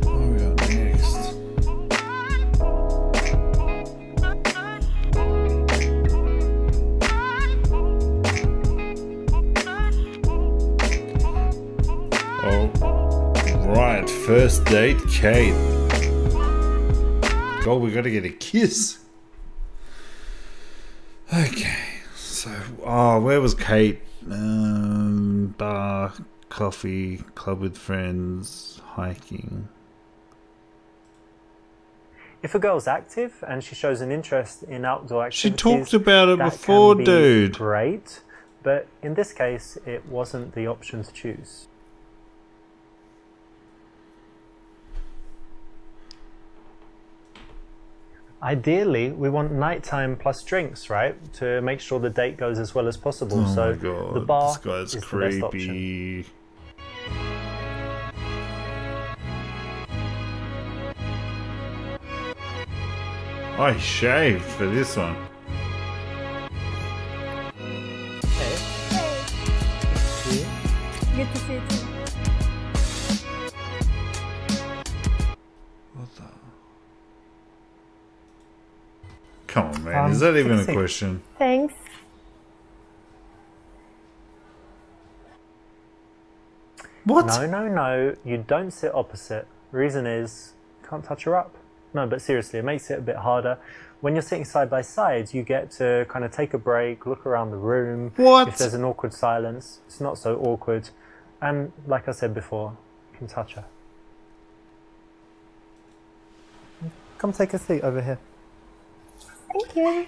Speaker 1: What we got next? Oh, right. First date, Kate. God, we gotta get a kiss. Okay, so, where was Kate? Bar, coffee, club with friends, hiking.
Speaker 4: If a girl's active and she shows an interest in outdoor
Speaker 1: She
Speaker 4: activities,
Speaker 1: talked about it
Speaker 4: that
Speaker 1: before,
Speaker 4: can be
Speaker 1: dude.
Speaker 4: Great, but in this case, it wasn't the option to choose. Ideally, we want nighttime plus drinks, right? To make sure the date goes as well as possible.
Speaker 1: Oh
Speaker 4: so
Speaker 1: my god,
Speaker 4: the bar
Speaker 1: this guy's
Speaker 4: is the best option.
Speaker 1: creepy. I shaved for this one.
Speaker 3: Good to see you too.
Speaker 1: What the Come on, man. Is that even a question?
Speaker 6: Thanks.
Speaker 1: What?
Speaker 2: No. You don't sit opposite. Reason is, can't touch her up. No, but seriously, it makes it a bit harder. When you're sitting side by side, you get to kind of take a break, look around the room.
Speaker 1: What?
Speaker 2: If there's an awkward silence, it's not so awkward. And like I said before, you can touch her. Come take a seat over here.
Speaker 6: Thank you.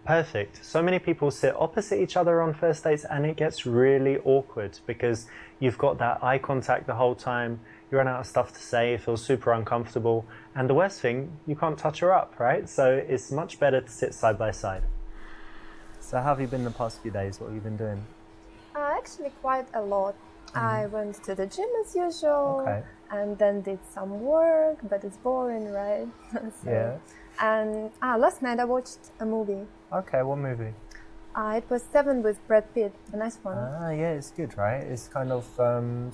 Speaker 2: Perfect. So many people sit opposite each other on first dates and it gets really awkward because you've got that eye contact the whole time, you run out of stuff to say, it feels super uncomfortable, and the worst thing, you can't touch her up, right? So it's much better to sit side by side. So how have you been the past few days? What have you been doing?
Speaker 6: Actually, quite a lot. I went to the gym as usual, and then did some work, but it's boring, right? So,
Speaker 2: yeah.
Speaker 6: And last night I watched a movie.
Speaker 2: Okay, what movie?
Speaker 6: It was Seven with Brad Pitt, a nice one.
Speaker 2: Yeah, it's good, right? It's kind of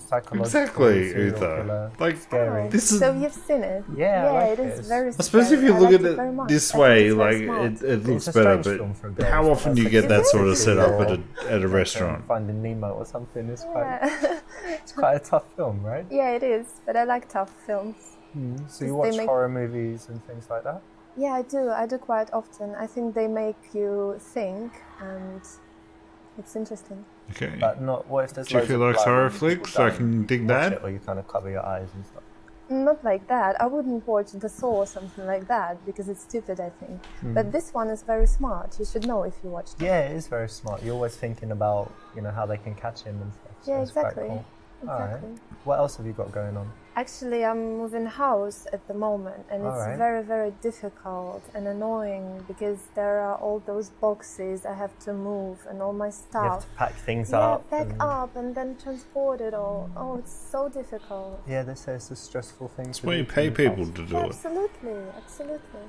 Speaker 2: psychological.
Speaker 1: Exactly,
Speaker 2: serial
Speaker 1: Uther.
Speaker 2: killer.
Speaker 1: Like,
Speaker 2: scary.
Speaker 1: this is...
Speaker 6: So you've seen it?
Speaker 2: Yeah, I like
Speaker 6: it is
Speaker 2: it.
Speaker 6: very
Speaker 1: I suppose
Speaker 6: scary.
Speaker 1: if you
Speaker 6: I
Speaker 1: look
Speaker 6: liked
Speaker 1: at
Speaker 6: it very
Speaker 1: it
Speaker 6: much.
Speaker 1: this
Speaker 6: I think
Speaker 1: way,
Speaker 6: it's very
Speaker 1: like,
Speaker 6: smart.
Speaker 1: it looks
Speaker 2: a
Speaker 1: better,
Speaker 2: strange
Speaker 1: but
Speaker 2: film for a girl,
Speaker 1: how
Speaker 2: it's
Speaker 1: often
Speaker 2: not
Speaker 1: do you
Speaker 2: like
Speaker 1: get that
Speaker 2: it's
Speaker 1: sort of
Speaker 2: sexy
Speaker 1: setup
Speaker 2: or
Speaker 1: at a restaurant?
Speaker 2: Finding Nemo or something. It's quite,
Speaker 6: Yeah.
Speaker 2: it's quite a tough film, right?
Speaker 6: Yeah, it is, but I like tough films.
Speaker 2: So you watch horror movies and things like that?
Speaker 6: Yeah, I do. I do quite often. I think they make you think, and it's interesting.
Speaker 1: Okay.
Speaker 2: But not, what if there's
Speaker 1: Do you
Speaker 2: loads
Speaker 1: feel
Speaker 2: of
Speaker 1: like
Speaker 2: blood
Speaker 1: horror
Speaker 2: and
Speaker 1: flicks?
Speaker 2: people
Speaker 1: I
Speaker 2: don't
Speaker 1: can dig
Speaker 2: watch
Speaker 1: that.
Speaker 2: it, or you kind of cover your eyes and stuff?
Speaker 6: Not like that. I wouldn't watch The Saw or something like that because it's stupid, I think. But this one is very smart. You should know if you watched it.
Speaker 2: Yeah, it is very smart. You're always thinking about, how they can catch him and stuff. So
Speaker 6: Yeah,
Speaker 2: it's quite
Speaker 6: exactly.
Speaker 2: cool.
Speaker 6: Exactly.
Speaker 2: Alright. What else have you got going on?
Speaker 6: Actually, I'm moving house at the moment, and it's
Speaker 2: Alright.
Speaker 6: very, very difficult and annoying because there are all those boxes I have to move and all my
Speaker 2: You have
Speaker 6: stuff.
Speaker 2: to pack things
Speaker 6: Yeah,
Speaker 2: up.
Speaker 6: pack up and then transport it all. Oh, it's so difficult.
Speaker 2: Yeah, they say it's a stressful thing.
Speaker 1: That's why you pay people to do it.
Speaker 6: Absolutely, absolutely.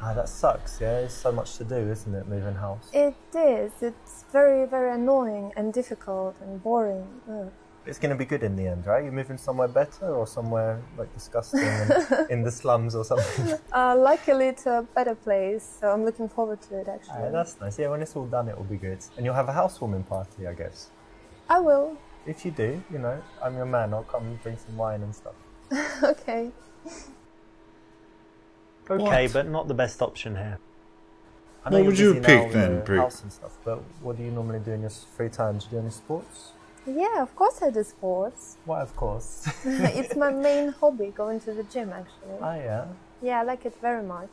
Speaker 2: That sucks, yeah? It's so much to do, isn't it, moving house?
Speaker 6: It is. It's very, very annoying and difficult and boring. Ugh.
Speaker 2: It's going to be good in the end, right? You're moving somewhere better or somewhere, like, disgusting and in the slums or something?
Speaker 6: Luckily, it's a better place, so I'm looking forward to it, actually.
Speaker 2: That's nice. Yeah, when it's all done, it will be good. And you'll have a housewarming party, I guess.
Speaker 6: I will.
Speaker 2: If you do, I'm your man. I'll come and bring some wine and stuff.
Speaker 6: Okay.
Speaker 2: Okay,
Speaker 1: What?
Speaker 2: but not the best option here. I
Speaker 1: What
Speaker 2: you're
Speaker 1: would you
Speaker 2: busy now
Speaker 1: pick
Speaker 2: with
Speaker 1: then,
Speaker 2: the
Speaker 1: Prick?
Speaker 2: house and stuff, but what do you normally do in your free time? Do you do any sports?
Speaker 6: Yeah, of course I do sports.
Speaker 2: Why, of course.
Speaker 6: It's my main hobby, going to the gym, actually.
Speaker 2: Oh, yeah?
Speaker 6: Yeah, I like it very much.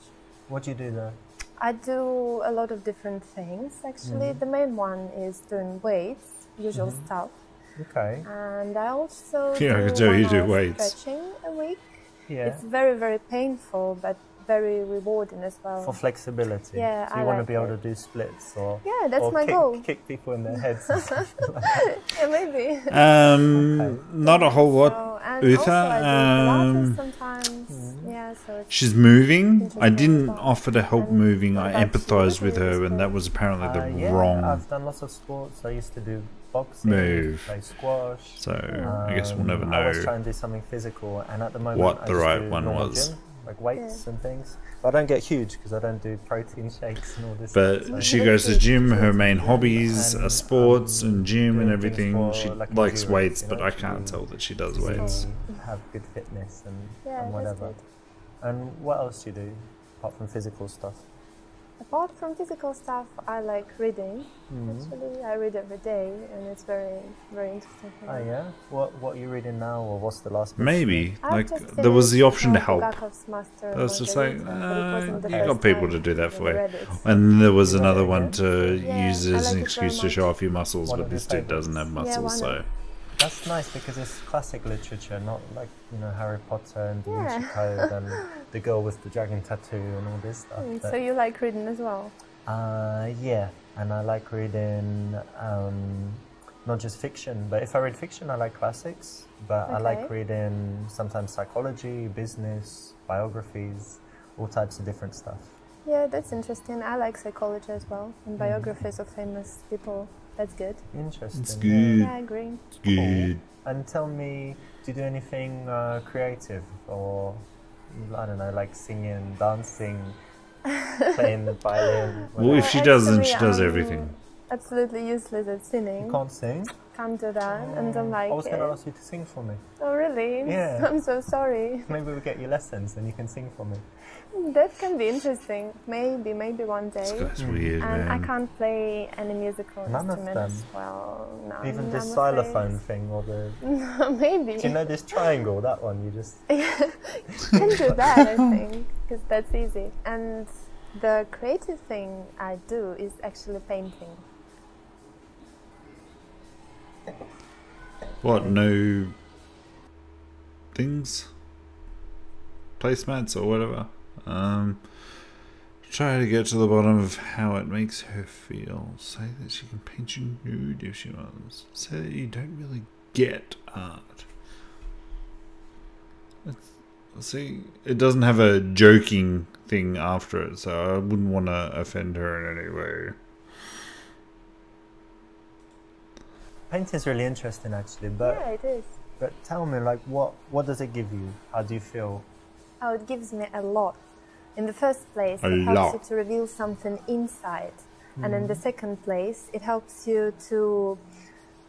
Speaker 2: What do you do there?
Speaker 6: I do a lot of different things, actually. The main one is doing weights, usual stuff.
Speaker 2: Okay.
Speaker 6: And I also
Speaker 1: Yeah, I
Speaker 6: do
Speaker 1: can tell you
Speaker 6: 1
Speaker 1: do
Speaker 6: hour
Speaker 1: weights.
Speaker 6: stretching a week.
Speaker 2: Yeah.
Speaker 6: It's very, very painful, but very rewarding as well.
Speaker 2: For flexibility.
Speaker 6: Yeah,
Speaker 2: so you
Speaker 6: I
Speaker 2: want
Speaker 6: like
Speaker 2: to be able
Speaker 6: it.
Speaker 2: to do splits or
Speaker 6: Yeah, that's
Speaker 2: or
Speaker 6: my goal.
Speaker 2: kick people in their heads and stuff like that.
Speaker 6: Yeah, maybe.
Speaker 1: Not a whole lot.
Speaker 6: So, and
Speaker 1: Uther,
Speaker 6: also I do Pilates sometimes. Yeah, so it's
Speaker 1: She's moving. I
Speaker 6: interesting
Speaker 1: didn't
Speaker 6: as well.
Speaker 1: offer to help
Speaker 6: And
Speaker 1: moving. I
Speaker 6: what about
Speaker 1: empathized
Speaker 6: you?
Speaker 1: with
Speaker 6: What do you
Speaker 1: her,
Speaker 6: do
Speaker 1: and that was apparently the
Speaker 2: Yeah,
Speaker 1: wrong
Speaker 2: I've done lots of sports. I used to do boxing,
Speaker 1: move.
Speaker 2: play squash.
Speaker 1: So I guess we'll never
Speaker 2: I always
Speaker 1: know.
Speaker 2: try and do something physical, and at the moment
Speaker 1: what
Speaker 2: I
Speaker 1: the
Speaker 2: just
Speaker 1: right
Speaker 2: do
Speaker 1: one
Speaker 2: normal
Speaker 1: was.
Speaker 2: gym, like weights and things. But I don't get huge because I don't do protein shakes and all this.
Speaker 1: But
Speaker 2: stuff, so
Speaker 1: she goes to gym. Her main hobbies are sports and gym and
Speaker 2: doing things
Speaker 1: everything.
Speaker 2: for,
Speaker 1: She
Speaker 2: like,
Speaker 1: likes
Speaker 2: endurance,
Speaker 1: weights,
Speaker 2: you
Speaker 1: but
Speaker 2: know,
Speaker 1: I
Speaker 2: to
Speaker 1: can't tell that she does
Speaker 2: to
Speaker 1: weights.
Speaker 2: have good fitness and
Speaker 6: that's
Speaker 2: whatever.
Speaker 6: good.
Speaker 2: And what else do you do apart from physical stuff?
Speaker 6: Apart from physical stuff, I like reading. Actually, I read every day, and it's very, very interesting. for
Speaker 2: Oh
Speaker 6: me.
Speaker 2: yeah. What are you reading now, or what's the last book?
Speaker 1: Maybe
Speaker 6: I've
Speaker 1: like
Speaker 6: just
Speaker 1: there was the
Speaker 6: finished
Speaker 1: option to help.
Speaker 6: Bulgakov's Master
Speaker 1: I was just like,
Speaker 6: Margarita, but it wasn't the
Speaker 1: you
Speaker 6: first
Speaker 1: got people
Speaker 6: time
Speaker 1: to do that
Speaker 6: I
Speaker 1: for you.
Speaker 6: read it.
Speaker 1: And there was
Speaker 2: You read
Speaker 1: another
Speaker 2: it
Speaker 1: one
Speaker 2: again?
Speaker 1: to
Speaker 6: Yeah,
Speaker 1: use
Speaker 6: I
Speaker 1: as
Speaker 6: like
Speaker 1: an
Speaker 6: it very
Speaker 1: excuse to
Speaker 6: much.
Speaker 1: show off your muscles,
Speaker 2: One
Speaker 1: but
Speaker 2: of
Speaker 1: this
Speaker 2: your
Speaker 1: dude doesn't have
Speaker 2: favourites?
Speaker 6: Yeah,
Speaker 1: muscles,
Speaker 6: one
Speaker 1: so.
Speaker 6: of-
Speaker 2: That's nice because it's classic literature, not like Harry Potter and Da Vinci
Speaker 6: Yeah.
Speaker 2: Code and the girl with the dragon tattoo and all this stuff.
Speaker 6: So you like reading as well?
Speaker 2: Yeah, and I like reading not just fiction, but if I read fiction, I like classics. But I like
Speaker 6: Okay.
Speaker 2: reading sometimes psychology, business, biographies, all types of different stuff.
Speaker 6: Yeah, that's interesting. I like psychology as well, and biographies of famous people. That's good.
Speaker 4: Interesting.
Speaker 1: It's good.
Speaker 6: Yeah, I agree.
Speaker 1: It's good.
Speaker 4: Cool. And tell me, do you do anything creative, or I don't know, like singing, dancing, playing the violin?
Speaker 1: Well, if she doesn't, she does everything.
Speaker 6: Absolutely useless at singing.
Speaker 4: You can't sing?
Speaker 6: Can't do that, and don't like
Speaker 4: I was going to
Speaker 6: it.
Speaker 4: ask you to sing for me.
Speaker 6: Oh, really?
Speaker 4: Yeah.
Speaker 6: I'm so sorry.
Speaker 4: Maybe we'll get you lessons and you can sing for me.
Speaker 6: That can be interesting. Maybe one day.
Speaker 1: This guy's weird,
Speaker 6: And
Speaker 1: man.
Speaker 6: I can't play any musical
Speaker 4: None of
Speaker 6: instrument
Speaker 4: them?
Speaker 6: as well. None,
Speaker 4: Even this
Speaker 6: I'm
Speaker 4: xylophone
Speaker 6: afraid.
Speaker 4: thing or the...
Speaker 6: Maybe.
Speaker 4: Do you know this triangle, that one? You just...
Speaker 6: Can do that, I think, because that's easy. And the creative thing I do is actually painting.
Speaker 1: What, no things? Placemats or whatever? Try to get to the bottom of how it makes her feel. Say that she can paint you nude if she wants. Say that you don't really get art. See, it doesn't have a joking thing after it, so I wouldn't want to offend her in any way.
Speaker 4: Painting's really interesting, actually, but...
Speaker 6: Yeah, it is.
Speaker 4: But tell me, like, what does it give you? How do you feel?
Speaker 6: Oh, it gives me a lot. In the first place,
Speaker 1: A
Speaker 6: it helps
Speaker 1: lot.
Speaker 6: you to reveal something inside. And in the second place, it helps you to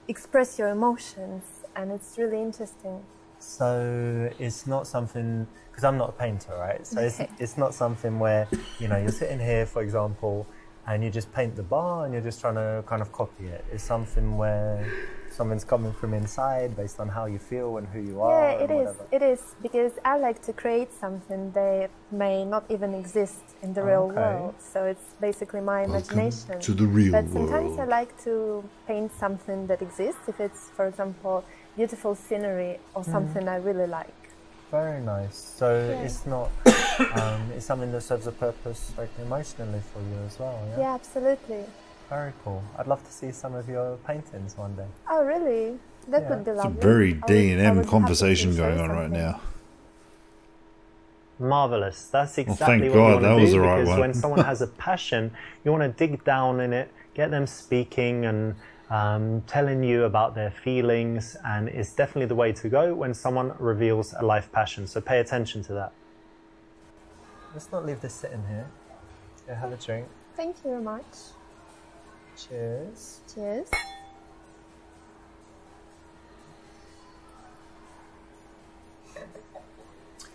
Speaker 6: express your emotions. And it's really interesting.
Speaker 4: So it's not something, because I'm not a painter, right? So it's not something where, you know, you're sitting here, for example, and you just paint the bar and you're just trying to kind of copy it. It's something where something's coming from inside based on how you feel and who you are.
Speaker 6: Yeah,
Speaker 4: and whatever.
Speaker 6: it is, because I like to create something that may not even exist in the real world. So it's basically my imagination.
Speaker 1: To the real
Speaker 6: But sometimes I
Speaker 1: world.
Speaker 6: like to paint something that exists, if it's, for example, beautiful scenery or something I really like.
Speaker 4: Very nice. So it's not, it's something that serves a purpose, like emotionally for you as well, yeah?
Speaker 6: Yeah, absolutely.
Speaker 4: Very cool. I'd love to see some of your paintings one day.
Speaker 6: Oh, really? That would be
Speaker 1: It's a
Speaker 6: lovely.
Speaker 1: very
Speaker 6: I would
Speaker 1: D&M
Speaker 6: have to
Speaker 1: conversation
Speaker 6: show
Speaker 1: going on right
Speaker 6: something.
Speaker 1: now.
Speaker 2: Marvelous. That's
Speaker 1: thank
Speaker 2: exactly what
Speaker 1: God,
Speaker 2: you want
Speaker 1: that
Speaker 2: to
Speaker 1: was
Speaker 2: do,
Speaker 1: the right
Speaker 2: because
Speaker 1: one.
Speaker 2: when someone has a passion, you want to dig down in it, get them speaking and telling you about their feelings, and it's definitely the way to go when someone reveals a life passion. So pay attention to that.
Speaker 4: Let's not leave this sitting here. Yeah, have a drink.
Speaker 6: Thank you very much.
Speaker 4: Cheers.
Speaker 6: Cheers.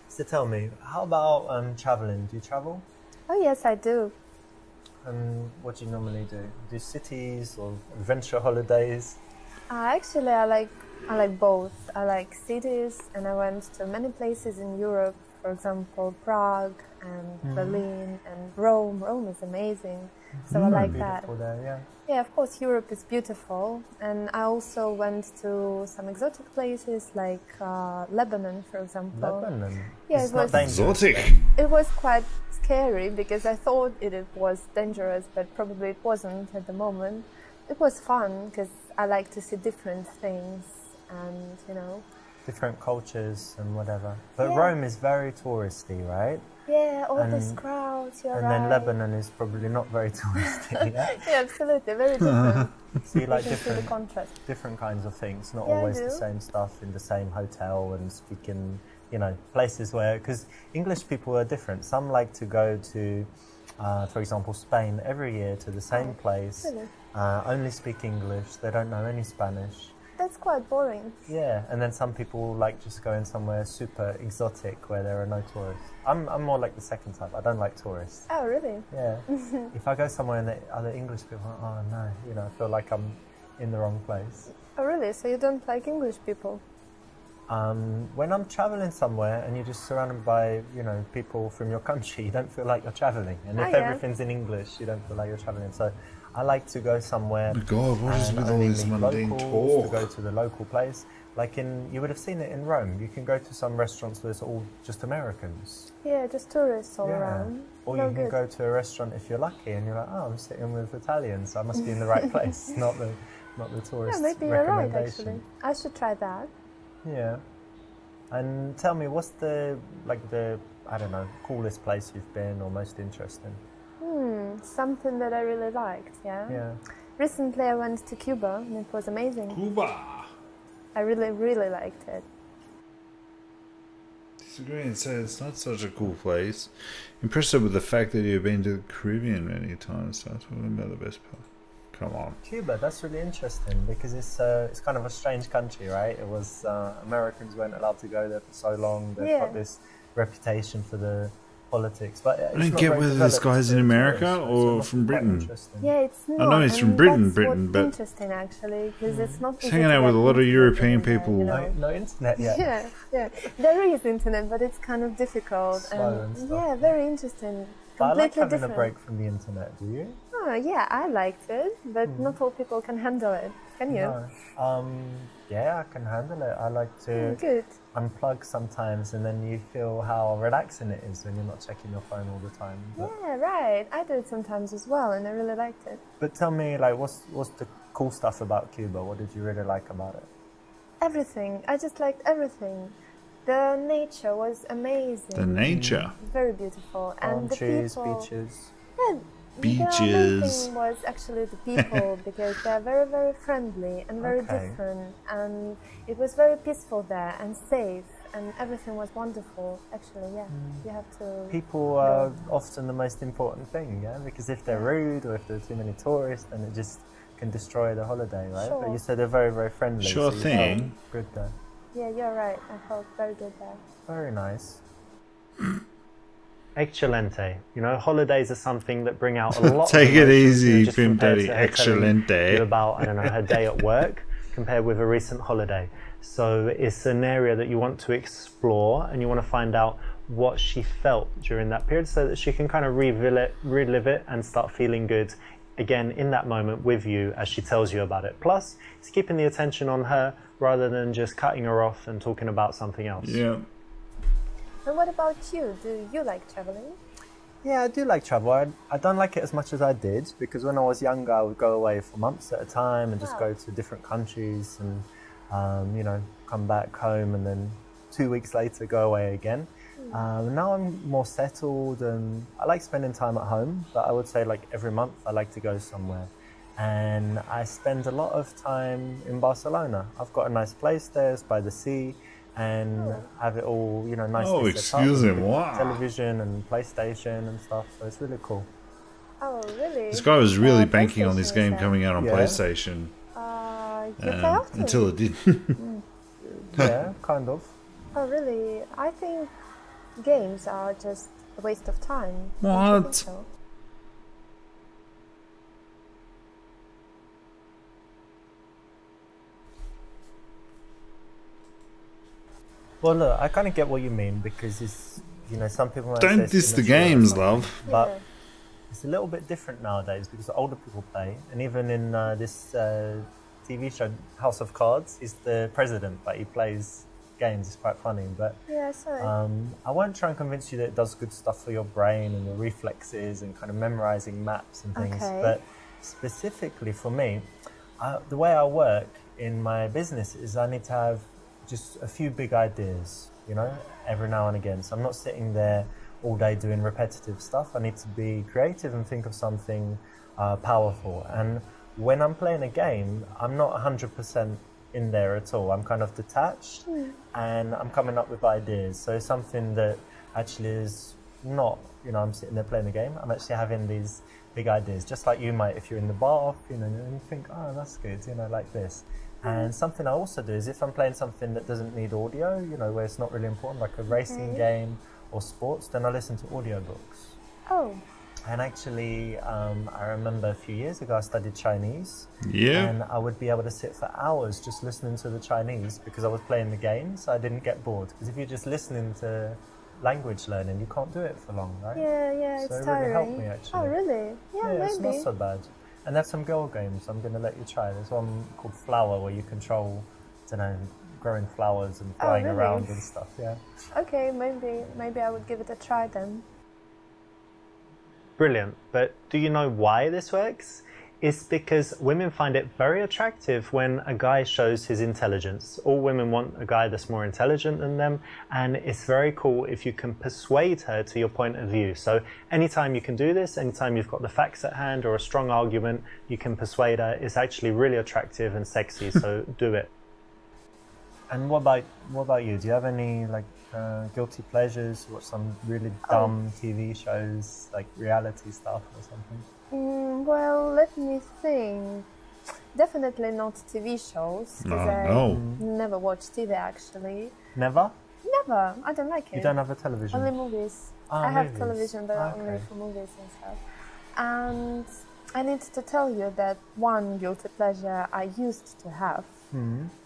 Speaker 4: So tell me, how about traveling? Do you travel?
Speaker 6: Oh, yes, I do.
Speaker 4: And what do you normally do? Do cities or adventure holidays?
Speaker 6: Actually, I like both. I like cities, and I went to many places in Europe. For example, Prague and Berlin and Rome. Rome is amazing, so I like that.
Speaker 4: Beautiful there, yeah.
Speaker 6: Yeah, of course, Europe is beautiful, and I also went to some exotic places like Lebanon, for example.
Speaker 4: Lebanon?
Speaker 6: Yeah,
Speaker 4: It's
Speaker 6: it
Speaker 4: not
Speaker 6: was
Speaker 4: dangerous.
Speaker 1: Exotic.
Speaker 6: It was quite scary because I thought it was dangerous, but probably it wasn't at the moment. It was fun because I like to see different things and, you know.
Speaker 4: Different cultures and whatever. But
Speaker 6: Yeah.
Speaker 4: Rome is very touristy, right?
Speaker 6: Yeah, all
Speaker 4: And-
Speaker 6: these crowds, you're
Speaker 4: And
Speaker 6: right.
Speaker 4: then Lebanon is probably not very touristy, yeah?
Speaker 6: Yeah, absolutely, very different.
Speaker 4: So you like
Speaker 6: You can see the
Speaker 4: different,
Speaker 6: contrast.
Speaker 4: different kinds of things, not
Speaker 6: Yeah, I
Speaker 4: always the
Speaker 6: do.
Speaker 4: same stuff in the same hotel and speaking, you know, places where, because English people are different. Some like to go to, for example, Spain every year to the same place,
Speaker 6: Really?
Speaker 4: only speak English, they don't know any Spanish.
Speaker 6: That's quite boring.
Speaker 4: Yeah, and then some people like just going somewhere super exotic where there are no tourists. I'm more like the second type. I don't like tourists.
Speaker 6: Oh, really?
Speaker 4: Yeah. If I go somewhere and the other English people are, oh no, you know, I feel like I'm in the wrong place.
Speaker 6: Oh, really? So you don't like English people?
Speaker 4: When I'm traveling somewhere and you're just surrounded by, you know, people from your country, you don't feel like you're traveling. And if
Speaker 6: yeah.
Speaker 4: everything's in English, you don't feel like you're traveling. So I like to go somewhere
Speaker 1: God, what is
Speaker 4: and
Speaker 1: with all
Speaker 4: only
Speaker 1: this
Speaker 4: meet
Speaker 1: mundane
Speaker 4: locals,
Speaker 1: talk?
Speaker 4: to go to the local place. Like you would have seen it in Rome. You can go to some restaurants where it's all just Americans.
Speaker 6: Yeah, just tourists all
Speaker 4: Yeah.
Speaker 6: around.
Speaker 4: Or
Speaker 6: No
Speaker 4: you can
Speaker 6: good.
Speaker 4: go to a restaurant if you're lucky and you're like, oh, I'm sitting with Italians, so I must be in the right place, not the tourist
Speaker 6: Yeah, maybe you're right,
Speaker 4: recommendation.
Speaker 6: actually. I should try that.
Speaker 4: Yeah. And tell me, what's the I don't know, coolest place you've been or most interesting?
Speaker 6: something that I really liked, yeah. Recently I went to Cuba and it was amazing.
Speaker 1: Cuba!
Speaker 6: I really, really liked it.
Speaker 1: Disagree and say it's not such a cool place. Impressed with the fact that you've been to the Caribbean many times. That's what about the best part. Come on.
Speaker 2: Cuba, that's really interesting because it's kind of a strange country, right? It was Americans weren't allowed to go there for so long. They've got this reputation for the politics, but
Speaker 1: I don't get whether this guy's in America or from Britain.
Speaker 6: Yeah, it's not.
Speaker 1: I know he's from Britain,
Speaker 6: but
Speaker 1: interesting
Speaker 6: actually, because it's not.
Speaker 1: He's hanging out with a lot of European people.
Speaker 6: You know?
Speaker 2: No internet yet.
Speaker 6: Yeah. There is internet, but it's kind of difficult.
Speaker 2: Slow and stuff.
Speaker 6: Yeah, very interesting.
Speaker 2: But I like having
Speaker 6: different.
Speaker 2: a break from the internet. Do you?
Speaker 6: Oh, yeah, I liked it, but not all people can handle it. Can you?
Speaker 2: No. Yeah, I can handle it. I like to unplug sometimes, and then you feel how relaxing it is when you're not checking your phone all the time. But
Speaker 6: yeah, right. I do it sometimes as well, and I really liked it.
Speaker 2: But tell me, like, what's the cool stuff about Cuba? What did you really like about it?
Speaker 6: Everything. I just liked everything. The nature was amazing.
Speaker 1: The nature?
Speaker 6: Very beautiful. And the
Speaker 2: trees,
Speaker 6: people,
Speaker 2: beaches.
Speaker 6: Yeah,
Speaker 1: beaches.
Speaker 6: The main thing was actually the people because they're very, very friendly and very different. And it was very peaceful there and safe. And everything was wonderful. Actually, yeah. You have to...
Speaker 2: People are often the most important thing, yeah? Because if they're rude or if there's too many tourists, then it just can destroy the holiday, right?
Speaker 6: Sure.
Speaker 2: But you said they're very, very friendly.
Speaker 1: Sure
Speaker 2: so
Speaker 1: thing.
Speaker 2: Good there.
Speaker 6: Yeah, you're right. I felt very good there.
Speaker 2: Very nice.
Speaker 4: Excelente. You know, holidays are something that bring out a lot
Speaker 1: Take
Speaker 4: of
Speaker 1: it
Speaker 4: emotions,
Speaker 1: easy,
Speaker 4: just
Speaker 1: Pim
Speaker 4: compared
Speaker 1: Daddy.
Speaker 4: to her telling
Speaker 1: Excelente.
Speaker 4: you about, I don't know, her day at work compared with a recent holiday. So it's an area that you want to explore and you want to find out what she felt during that period so that she can kind of relive it and start feeling good again in that moment with you as she tells you about it. Plus, it's keeping the attention on her rather than just cutting her off and talking about something else.
Speaker 1: Yeah.
Speaker 6: And what about you? Do you like traveling?
Speaker 2: Yeah, I do like travel. I don't like it as much as I did because when I was younger, I would go away for months at a time and just go to different countries and, you know, come back home and then 2 weeks later go away again. Now I'm more settled and I like spending time at home, but I would say like every month I like to go somewhere. And I spend a lot of time in Barcelona. I've got a nice place there, it's by the sea, and have it all, you know, nicely set up.
Speaker 1: Excuse him, wow.
Speaker 2: Television and PlayStation and stuff, so it's really cool.
Speaker 6: Oh, really?
Speaker 1: This guy was really banking on this game coming out on PlayStation.
Speaker 6: You play often?
Speaker 1: Until it didn't.
Speaker 2: Yeah, kind of.
Speaker 6: Oh, really? I think games are just a waste of time.
Speaker 1: What?
Speaker 2: Well, look, I kind of get what you mean because it's, you know, some people might
Speaker 1: Don't
Speaker 2: say
Speaker 1: diss the games, love.
Speaker 2: But it's a little bit different nowadays because the older people play, and even in this TV show House of Cards, he's the president, but he plays games. It's quite funny, but I won't try and convince you that it does good stuff for your brain and your reflexes and kind of memorizing maps and things. But specifically for me, the way I work in my business is I need to have just a few big ideas, you know, every now and again. So I'm not sitting there all day doing repetitive stuff. I need to be creative and think of something powerful. And when I'm playing a game, I'm not 100% in there at all. I'm kind of detached and I'm coming up with ideas. So it's something that actually is not, you know, I'm sitting there playing a game. I'm actually having these big ideas, just like you might if you're in the bath, you know, and you think, oh, that's good, you know, like this. And something I also do is if I'm playing something that doesn't need audio, you know, where it's not really important, like a racing game or sports, then I listen to audiobooks.
Speaker 6: Oh.
Speaker 2: And actually, I remember a few years ago I studied Chinese.
Speaker 1: Yeah.
Speaker 2: And I would be able to sit for hours just listening to the Chinese because I was playing the game, so I didn't get bored. Because if you're just listening to language learning, you can't do it for long, right?
Speaker 6: Yeah,
Speaker 2: so
Speaker 6: it's
Speaker 2: it really helped
Speaker 6: tiring.
Speaker 2: me, actually.
Speaker 6: Oh, really? Yeah, maybe.
Speaker 2: It's not so bad. And there's some girl games I'm going to let you try. There's one called Flower where you control, I don't know, growing flowers and flying around and stuff, yeah.
Speaker 6: Okay, maybe I would give it a try then.
Speaker 4: Brilliant, but do you know why this works?
Speaker 2: is because women find it very attractive when a guy shows his intelligence. All women want a guy that's more intelligent than them, and it's very cool if you can persuade her to your point of view. So anytime you can do this, anytime you've got the facts at hand or a strong argument, you can persuade her. It's actually really attractive and sexy, so do it. And what about you? Do you have any like guilty pleasures? Watch some really dumb TV shows, like reality stuff or something?
Speaker 6: Well, let me think. Definitely not TV shows, because I never watch TV actually.
Speaker 2: Never?
Speaker 6: Never. I don't like it.
Speaker 2: You don't have a television?
Speaker 6: Only movies. I have television, but only for movies and stuff. And I need to tell you that one guilty pleasure I used to have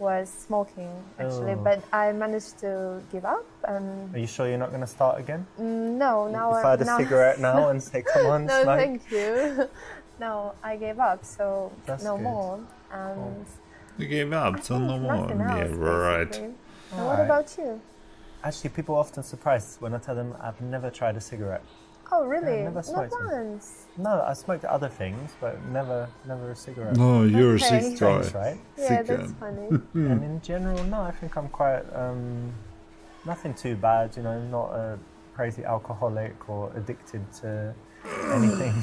Speaker 6: was smoking, actually, but I managed to give up. And
Speaker 2: are you sure you're not going to start again?
Speaker 6: No, now
Speaker 2: if I had a cigarette now and say, come on,
Speaker 6: no,
Speaker 2: smoke.
Speaker 6: thank you. No, I gave up, so
Speaker 2: that's
Speaker 6: no
Speaker 2: good.
Speaker 6: more. And
Speaker 1: you gave up, so no more. Yeah, right.
Speaker 6: And what about you?
Speaker 2: Actually, people are often surprised when I tell them I've never tried a cigarette.
Speaker 6: Oh, really?
Speaker 2: Never smoked
Speaker 6: Not once.
Speaker 2: No, I smoked other things, but never a cigarette.
Speaker 1: No, you're
Speaker 6: Okay.
Speaker 1: a sick guy.
Speaker 2: Right?
Speaker 6: Yeah, that's funny.
Speaker 2: And in general, no, I think I'm quite nothing too bad. You know, not a crazy alcoholic or addicted to anything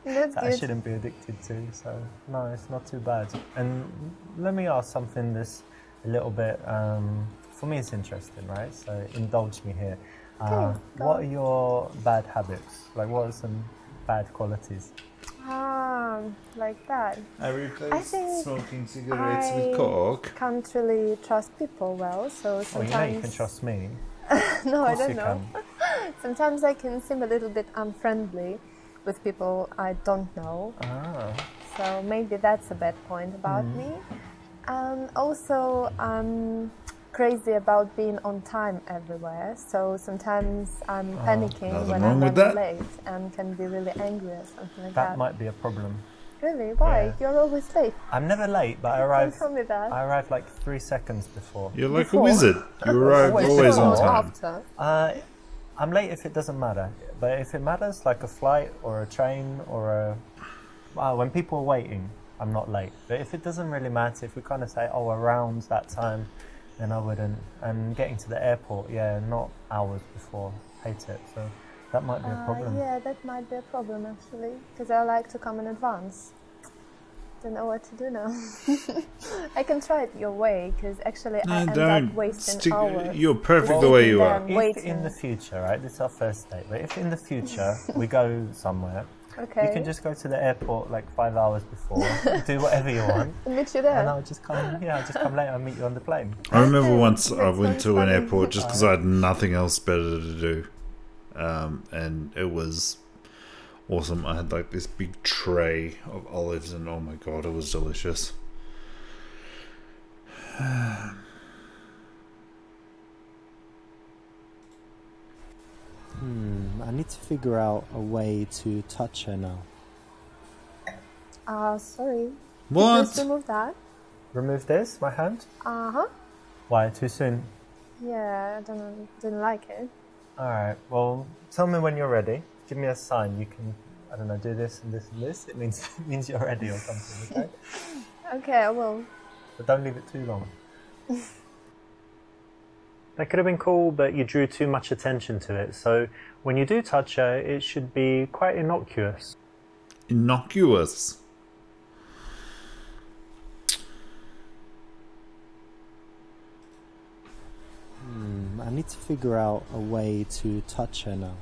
Speaker 6: That's
Speaker 2: that I
Speaker 6: good.
Speaker 2: shouldn't be addicted to. So no, it's not too bad. And let me ask something that's a little bit for me. It's interesting, right? So indulge me here. What are your bad habits? Like, what are some bad qualities?
Speaker 6: Like that.
Speaker 1: I
Speaker 6: I
Speaker 1: replaced
Speaker 6: think
Speaker 1: smoking cigarettes with coke.
Speaker 6: Can't really trust people well, so
Speaker 2: Well,
Speaker 6: sometimes.
Speaker 2: you know you can trust me.
Speaker 6: No, I
Speaker 2: Of course
Speaker 6: don't
Speaker 2: you
Speaker 6: know. Sometimes I can seem a little bit unfriendly with people I don't know. So maybe that's a bad point about me. And also, I'm crazy about being on time everywhere. So sometimes I'm panicking when I'm running late and can be really angry or something like that.
Speaker 2: That might be a problem.
Speaker 6: Really? Why?
Speaker 2: Yeah.
Speaker 6: You're always late.
Speaker 2: I'm never late, but I arrive.
Speaker 6: Don't tell me that.
Speaker 2: I arrive like 3 seconds before.
Speaker 1: You're like
Speaker 6: Before.
Speaker 1: a wizard. You arrive always on
Speaker 6: Before or
Speaker 1: time.
Speaker 6: after?
Speaker 2: I'm late if it doesn't matter, but if it matters, like a flight or a train or when people are waiting, I'm not late. But if it doesn't really matter, if we kind of say, oh, around that time, then I wouldn't. And getting to the airport, yeah, not hours before. Hate it. So that might be a problem.
Speaker 6: Yeah, that might be a problem actually, because I like to come in advance. Don't know what to do now. I can try it your way, because actually I end up wasting hours.
Speaker 1: You're perfect the way you are.
Speaker 2: If in the future, right, this is our first date, but if in the future we go somewhere, you can just go to the airport like 5 hours before, do whatever you want,
Speaker 6: I'll meet you there.
Speaker 2: and I'll just come later and meet you on the plane.
Speaker 1: I remember once I went to an airport just because I had nothing else better to do. And it was awesome. I had like this big tray of olives and oh my god, it was delicious.
Speaker 2: I need to figure out a way to touch her now.
Speaker 6: Sorry.
Speaker 1: What?
Speaker 6: Just remove that.
Speaker 2: Remove this, my hand?
Speaker 6: Uh-huh.
Speaker 2: Why, too soon?
Speaker 6: Yeah, didn't like it.
Speaker 2: Alright, well, tell me when you're ready. Give me a sign. You can, I don't know, do this and this and this. It means you're ready or something, okay?
Speaker 6: Okay, I will.
Speaker 2: But don't leave it too long.
Speaker 4: That could have been cool, but you drew too much attention to it. So when you do touch her, it should be quite innocuous.
Speaker 1: Innocuous.
Speaker 2: I need to figure out a way to touch her now.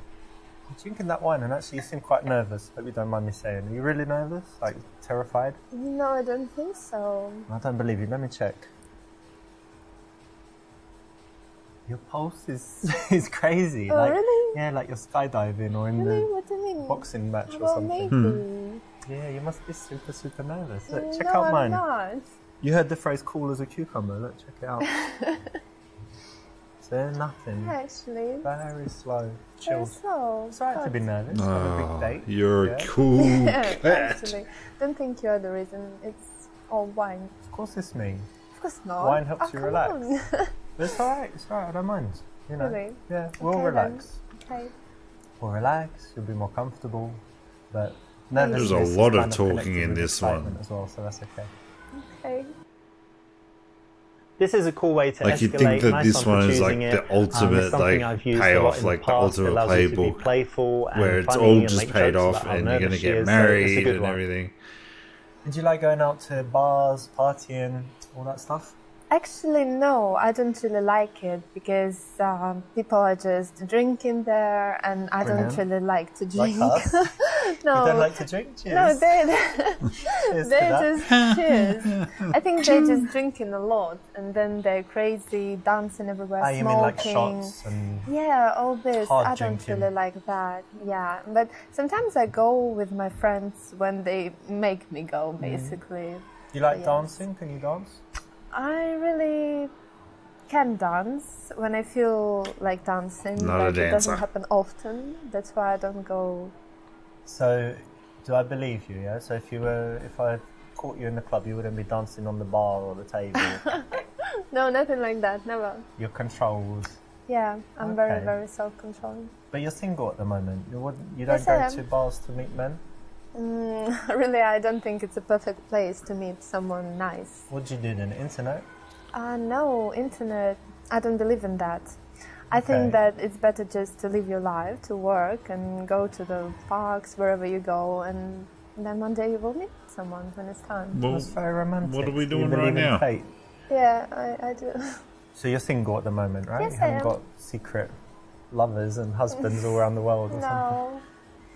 Speaker 2: I'm drinking that wine and actually you seem quite nervous. Hope you don't mind me saying. Are you really nervous? Like terrified?
Speaker 6: No, I don't think so.
Speaker 2: I don't believe you. Let me check. Your pulse is crazy.
Speaker 6: Oh,
Speaker 2: like,
Speaker 6: really?
Speaker 2: Yeah, like you're skydiving or in
Speaker 6: Really?
Speaker 2: the
Speaker 6: What do you mean?
Speaker 2: boxing match or
Speaker 6: Well,
Speaker 2: something.
Speaker 6: maybe.
Speaker 2: Yeah, you must be super nervous. Look, check
Speaker 6: No,
Speaker 2: out mine.
Speaker 6: I'm not.
Speaker 2: You heard the phrase cool as a cucumber. Look, check it out. So nothing.
Speaker 6: Actually.
Speaker 2: Very slow.
Speaker 6: Very
Speaker 2: Chill.
Speaker 6: slow.
Speaker 2: It's right to be nervous. Have a big date.
Speaker 1: You're
Speaker 2: Yeah.
Speaker 1: a cool cat.
Speaker 6: Actually, don't think you're the reason. It's all wine.
Speaker 2: Of course it's me.
Speaker 6: Of course not.
Speaker 2: Wine helps you
Speaker 6: come
Speaker 2: relax.
Speaker 6: on.
Speaker 2: But it's alright, I don't mind. You know.
Speaker 6: Really?
Speaker 2: Yeah, we'll
Speaker 6: Okay,
Speaker 2: relax.
Speaker 6: then. Okay.
Speaker 2: We'll relax, you'll be more comfortable. But
Speaker 1: There's a lot of talking in this one.
Speaker 2: As well, so that's okay.
Speaker 6: Okay.
Speaker 2: This is a cool way to
Speaker 1: like
Speaker 2: escalate.
Speaker 1: you think that
Speaker 2: nice
Speaker 1: this one is like
Speaker 2: it.
Speaker 1: the ultimate like payoff, like the ultimate playbook, where it's all just paid off and you're gonna get married and everything.
Speaker 2: And do you like going out to bars, partying, all that stuff?
Speaker 6: Actually, no, I don't really like it because people are just drinking there, and I don't really like to drink.
Speaker 2: Like us?
Speaker 6: No,
Speaker 2: you don't like to drink? Cheers.
Speaker 6: No, they just cheers. I think they're just drinking a lot, and then they're crazy, dancing everywhere,
Speaker 2: you
Speaker 6: smoking.
Speaker 2: mean like shots and
Speaker 6: yeah, all this. I don't
Speaker 2: drinking.
Speaker 6: really like that. Yeah, but sometimes I go with my friends when they make me go, basically.
Speaker 2: You like dancing? Can you dance?
Speaker 6: I really can dance when I feel like dancing, but it doesn't happen often. That's why I don't go.
Speaker 2: So, do I believe you? Yeah. So if I caught you in the club, you wouldn't be dancing on the bar or the table.
Speaker 6: No, nothing like that. Never.
Speaker 2: You're controlled.
Speaker 6: Yeah, I'm very, very self-controlled.
Speaker 2: But you're single at the moment. You don't go to bars to meet men.
Speaker 6: Really, I don't think it's a perfect place to meet someone nice.
Speaker 2: What do you do then? Internet?
Speaker 6: No, internet. I don't believe in that. I think that it's better just to live your life, to work and go to the parks, wherever you go, and then one day you will meet someone when it's time.
Speaker 1: Well,
Speaker 2: that's very romantic.
Speaker 1: What are we doing right now?
Speaker 2: Fate?
Speaker 6: Yeah, I do.
Speaker 2: So you're single at the moment, right?
Speaker 6: Yes,
Speaker 2: you haven't got secret lovers and husbands all around the world or something?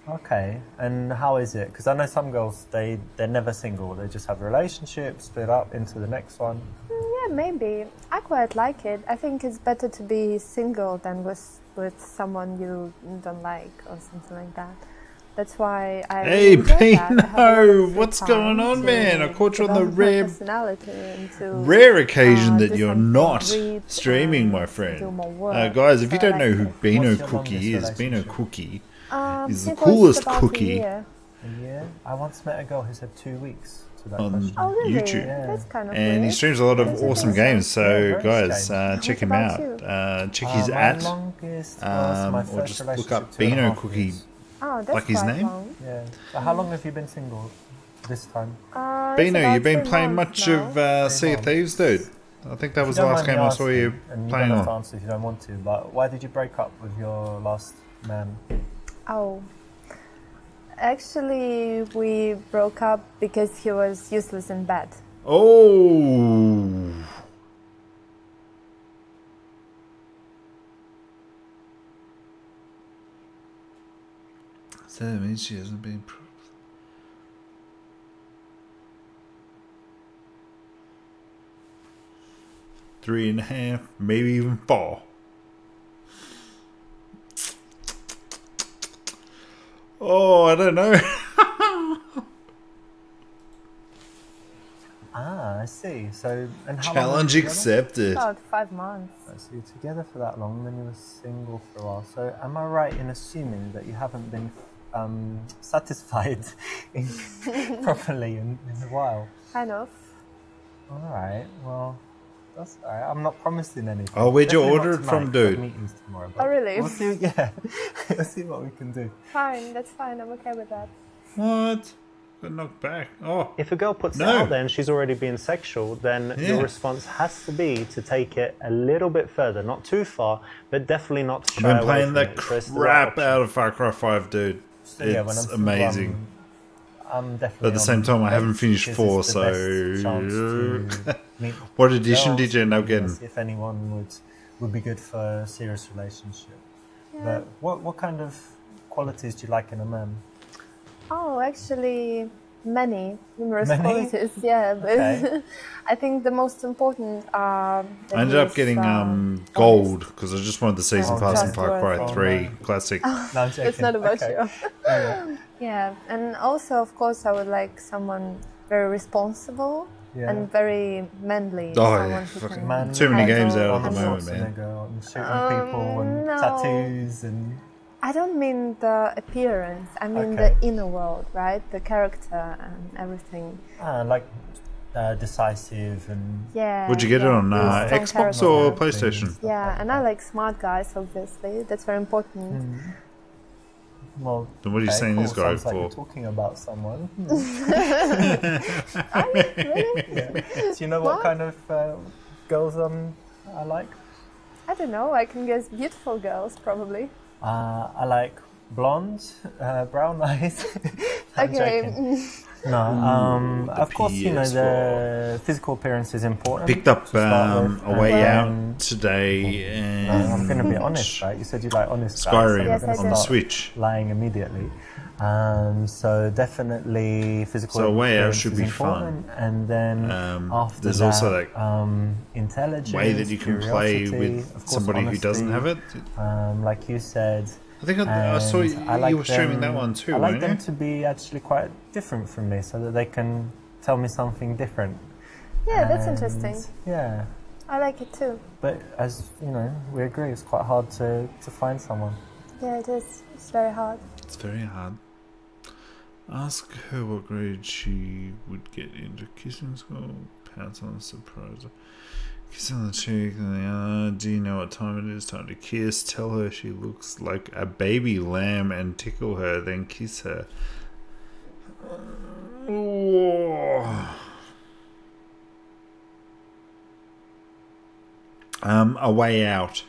Speaker 2: Okay, and how is it? Because I know some girls, they're never single. They just have relationships, split up into the next one.
Speaker 6: Yeah, maybe. I quite like it. I think it's better to be single than with someone you don't like or something like that. That's why I
Speaker 1: Hey,
Speaker 6: Pino!
Speaker 1: What's going on, man? I caught you on the rare occasion that you're not streaming, my friend. Guys, if you don't know who Beano Cookie is, Beano Cookie is the coolest cookie.
Speaker 2: Yeah, I once met a girl who said 2 weeks to that
Speaker 1: on
Speaker 2: question.
Speaker 1: YouTube.
Speaker 6: Yeah. That's kind of
Speaker 1: and he streams a lot of awesome games, so guys, check him out. Check his or just look up Beano Cookie.
Speaker 6: Oh, that's
Speaker 1: like his name?
Speaker 6: Long.
Speaker 2: Yeah. So how long have you been single this time?
Speaker 1: Beano, you've been playing much of Sea of Thieves, dude. I think that was the last game I saw you playing on.
Speaker 2: You don't have to answer if you don't want to, but why did you break up with your last man?
Speaker 6: Oh, actually, we broke up because he was useless in bed.
Speaker 1: Oh. So that means she hasn't been proved. Three and a half, maybe even 4. Oh, I don't know.
Speaker 2: I see. So, and how
Speaker 1: challenge
Speaker 2: long
Speaker 1: accepted.
Speaker 6: About 5 months.
Speaker 2: So you're together for that long, then you were single for a while. So am I right in assuming that you haven't been satisfied properly in a while?
Speaker 6: Kind of.
Speaker 2: All right. Well, that's all right. I'm not promising anything.
Speaker 1: Oh, where'd you
Speaker 2: Definitely
Speaker 1: order
Speaker 2: not
Speaker 1: it from,
Speaker 2: tonight. I've
Speaker 1: dude?
Speaker 2: Meetings tomorrow,
Speaker 6: Oh, really?
Speaker 2: We'll see. Yeah, we'll see what we can do.
Speaker 6: Fine, that's fine. I'm okay with that.
Speaker 1: What? Got knocked back. Oh.
Speaker 4: If a girl puts it out there and she's already being sexual, then your response has to be to take it a little bit further. Not too far, but definitely not to shy
Speaker 1: I've been playing
Speaker 4: away
Speaker 1: the
Speaker 4: from it.
Speaker 1: crap out of Far Cry 5, dude.
Speaker 2: So, yeah, when
Speaker 1: It's
Speaker 2: I'm single,
Speaker 1: amazing.
Speaker 2: I'm definitely
Speaker 1: But at the same time, I haven't finished 4, so... What edition did you end up getting?
Speaker 2: If anyone would be good for a serious relationship. Yeah. But what kind of qualities do you like in a man?
Speaker 6: Oh, actually, numerous qualities, yeah. But I think the most important are...
Speaker 1: I ended up getting gold, because I just wanted the season pass in Far Cry 3 Classic.
Speaker 6: Oh, no, it's not about you. Yeah, and also, of course, I would like someone very responsible and very manly.
Speaker 1: Oh, yeah. Fucking too many games out at the moment, man.
Speaker 2: Shooting people and tattoos and...
Speaker 6: I don't mean the appearance. I mean the inner world, right? The character and everything.
Speaker 2: Like decisive and...
Speaker 6: Yeah.
Speaker 1: Would you get it on Xbox or PlayStation?
Speaker 6: Yeah, and I like smart guys, obviously. That's very important.
Speaker 2: Well,
Speaker 1: Then what are you saying
Speaker 2: cool.
Speaker 1: this guy
Speaker 2: Sounds like
Speaker 1: for?
Speaker 2: you're talking about someone.
Speaker 6: Really?
Speaker 2: Yeah. Do you know what kind of girls I like?
Speaker 6: I don't know. I can guess beautiful girls, probably.
Speaker 2: I like blonde, brown eyes. I'm
Speaker 6: Okay.
Speaker 2: joking. No, of course, you know, the physical appearance is important.
Speaker 1: Picked up
Speaker 2: with,
Speaker 1: A Way Out today, and
Speaker 2: I'm going to be honest, right? You said you like honest guys.
Speaker 1: Skyrim
Speaker 6: Yes, I
Speaker 1: on
Speaker 6: do.
Speaker 1: the Switch.
Speaker 2: Lying immediately. So definitely physical
Speaker 1: So A Way Out
Speaker 2: appearance
Speaker 1: should
Speaker 2: is
Speaker 1: be
Speaker 2: important.
Speaker 1: fun.
Speaker 2: And then after
Speaker 1: there's
Speaker 2: that,
Speaker 1: also like
Speaker 2: intelligence,
Speaker 1: way that you can play
Speaker 2: curiosity,
Speaker 1: with
Speaker 2: of course,
Speaker 1: somebody
Speaker 2: honesty,
Speaker 1: who doesn't have it.
Speaker 2: like you said.
Speaker 1: I think I saw you,
Speaker 2: like
Speaker 1: you were streaming that one too,
Speaker 2: I like
Speaker 1: weren't
Speaker 2: them
Speaker 1: you?
Speaker 2: to be actually quite different from me, so that they can tell me something different.
Speaker 6: Yeah, that's interesting.
Speaker 2: Yeah,
Speaker 6: I like it too.
Speaker 2: but as you know, we agree it's quite hard to find someone.
Speaker 6: Yeah, it is. It's very hard.
Speaker 1: It's very hard. Ask her what grade she would get into kissing school. Pounce on the surprise. Kiss on the cheek. Do you know what time it is? Time to kiss. Tell her she looks like a baby lamb and tickle her. Then kiss her. A Way Out.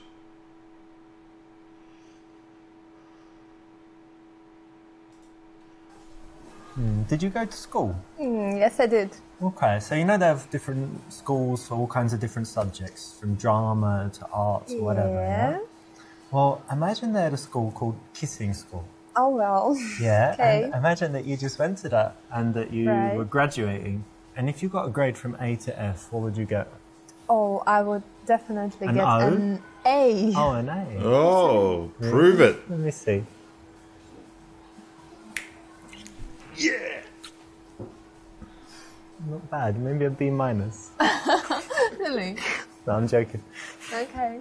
Speaker 2: Did you go to school?
Speaker 6: Yes, I did.
Speaker 2: Okay, so you know they have different schools for all kinds of different subjects, from drama to arts or whatever. Yeah. Well, imagine they had a school called Kissing School.
Speaker 6: Oh well.
Speaker 2: Yeah.
Speaker 6: Okay.
Speaker 2: And imagine that you just went to that and that you
Speaker 6: Right.
Speaker 2: were graduating, and if you got a grade from A to F, what would you get?
Speaker 6: Oh, I would definitely
Speaker 2: An
Speaker 6: get
Speaker 2: O?
Speaker 6: an A.
Speaker 2: Oh, an A.
Speaker 1: Oh, prove it.
Speaker 2: Let me see.
Speaker 1: Yeah.
Speaker 2: Not bad. Maybe a B minus.
Speaker 6: Really?
Speaker 2: No, I'm joking.
Speaker 6: Okay.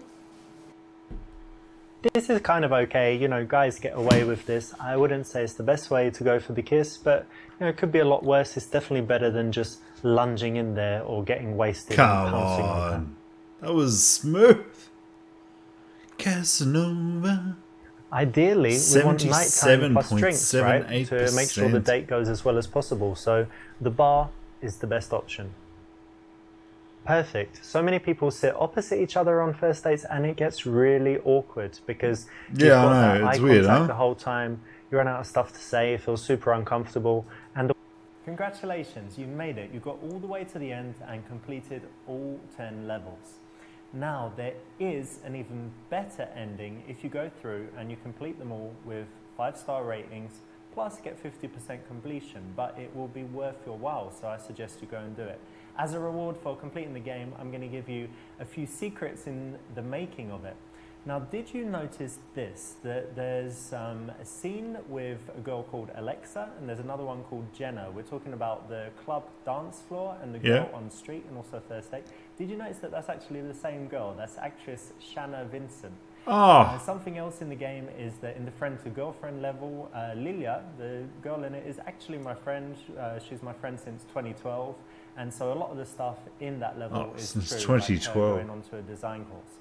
Speaker 2: This is kind of okay, you know, guys get away with this. I wouldn't say it's the best way to go for the kiss, but you know, it could be a lot worse. It's definitely better than just lunging in there or getting wasted and
Speaker 1: Come
Speaker 2: pouncing on them.
Speaker 1: on. That was smooth. Casanova.
Speaker 2: Ideally, we want nighttime plus drinks, right? To make sure the
Speaker 1: 77.78%.
Speaker 2: date goes as well as possible. So the bar is the best option. Perfect. So many people sit opposite each other on first dates and it gets really awkward because you've
Speaker 1: Yeah,
Speaker 2: got
Speaker 1: I
Speaker 2: that
Speaker 1: know.
Speaker 2: eye
Speaker 1: It's weird,
Speaker 2: contact
Speaker 1: huh?
Speaker 2: the whole time. You run out of stuff to say, it feels super uncomfortable. And congratulations, you made it. You got all the way to the end and completed all 10 levels. Now, there is an even better ending if you go through and you complete them all with 5-star ratings, plus get 50% completion, but it will be worth your while, so I suggest you go and do it. As a reward for completing the game, I'm going to give you a few secrets in the making of it. Now, did you notice this? That there's a scene with a girl called Alexa, and there's another one called Jenna. We're talking about the club dance floor and the girl on the street, and also first date. Did you notice that that's actually the same girl? That's actress Shanna Vincent.
Speaker 1: Oh.
Speaker 2: Something else in the game is that in the friend to girlfriend level, Lilia, the girl in it, is actually my friend. She's my friend since 2012, and so a lot of the stuff in that level is
Speaker 1: since
Speaker 2: true.
Speaker 1: 2012.
Speaker 2: Like going onto a design course.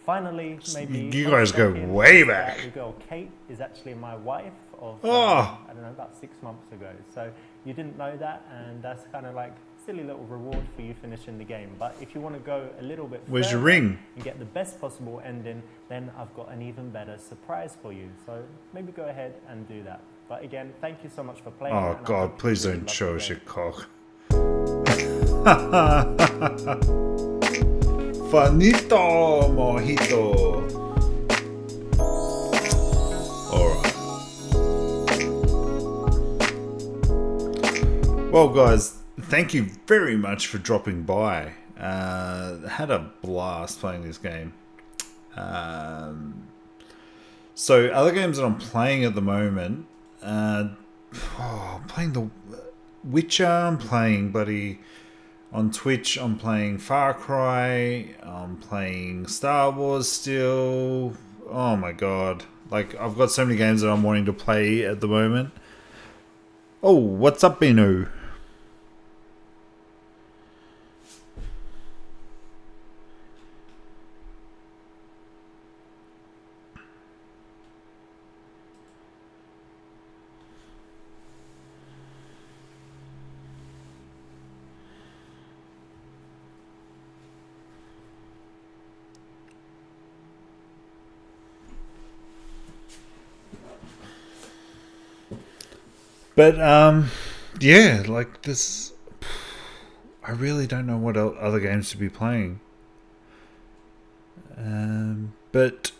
Speaker 2: Finally, maybe
Speaker 1: You guys go way back.
Speaker 2: The girl Kate is actually my wife of
Speaker 1: Oh.
Speaker 2: I don't know, about 6 months ago. So you didn't know that, and that's kind of like silly little reward for you finishing the game. But if you want to go a little bit
Speaker 1: Where's your
Speaker 2: further
Speaker 1: ring?
Speaker 2: and get the best possible ending, then I've got an even better surprise for you. So maybe go ahead and do that. But again, thank you so much for playing.
Speaker 1: Oh
Speaker 2: and I
Speaker 1: God,
Speaker 2: hope
Speaker 1: please
Speaker 2: you really
Speaker 1: don't
Speaker 2: love
Speaker 1: show
Speaker 2: the
Speaker 1: us your
Speaker 2: game.
Speaker 1: cock. Fanito mojito. Alright. Well guys, thank you very much for dropping by. Had a blast playing this game. So other games that I'm playing at the moment, I'm playing The Witcher, I'm playing on Twitch, I'm playing Far Cry, I'm playing Star Wars still. Oh my god. Like, I've got so many games that I'm wanting to play at the moment. Oh, what's up, Binu? But yeah, like this, I really don't know what other games to be playing. But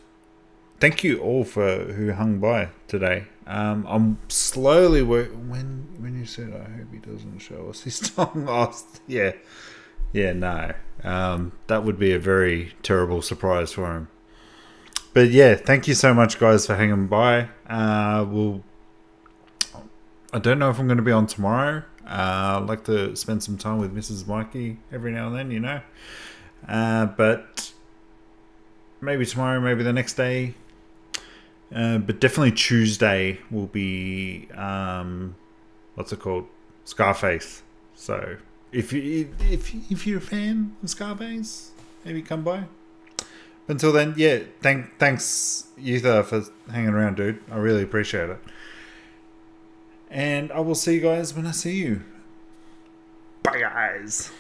Speaker 1: thank you all for who hung by today. I'm slowly when you said I hope he doesn't show us his tongue. Yeah, no. That would be a very terrible surprise for him. But yeah, thank you so much, guys, for hanging by. I don't know if I'm going to be on tomorrow. I'd like to spend some time with Mrs. Mikeey every now and then, you know. But maybe tomorrow, maybe the next day. But definitely Tuesday will be what's it called? Scarface. So if you're a fan of Scarface, maybe come by. Until then, yeah, thanks Yutha for hanging around, dude. I really appreciate it. And I will see you guys when I see you. Bye, guys.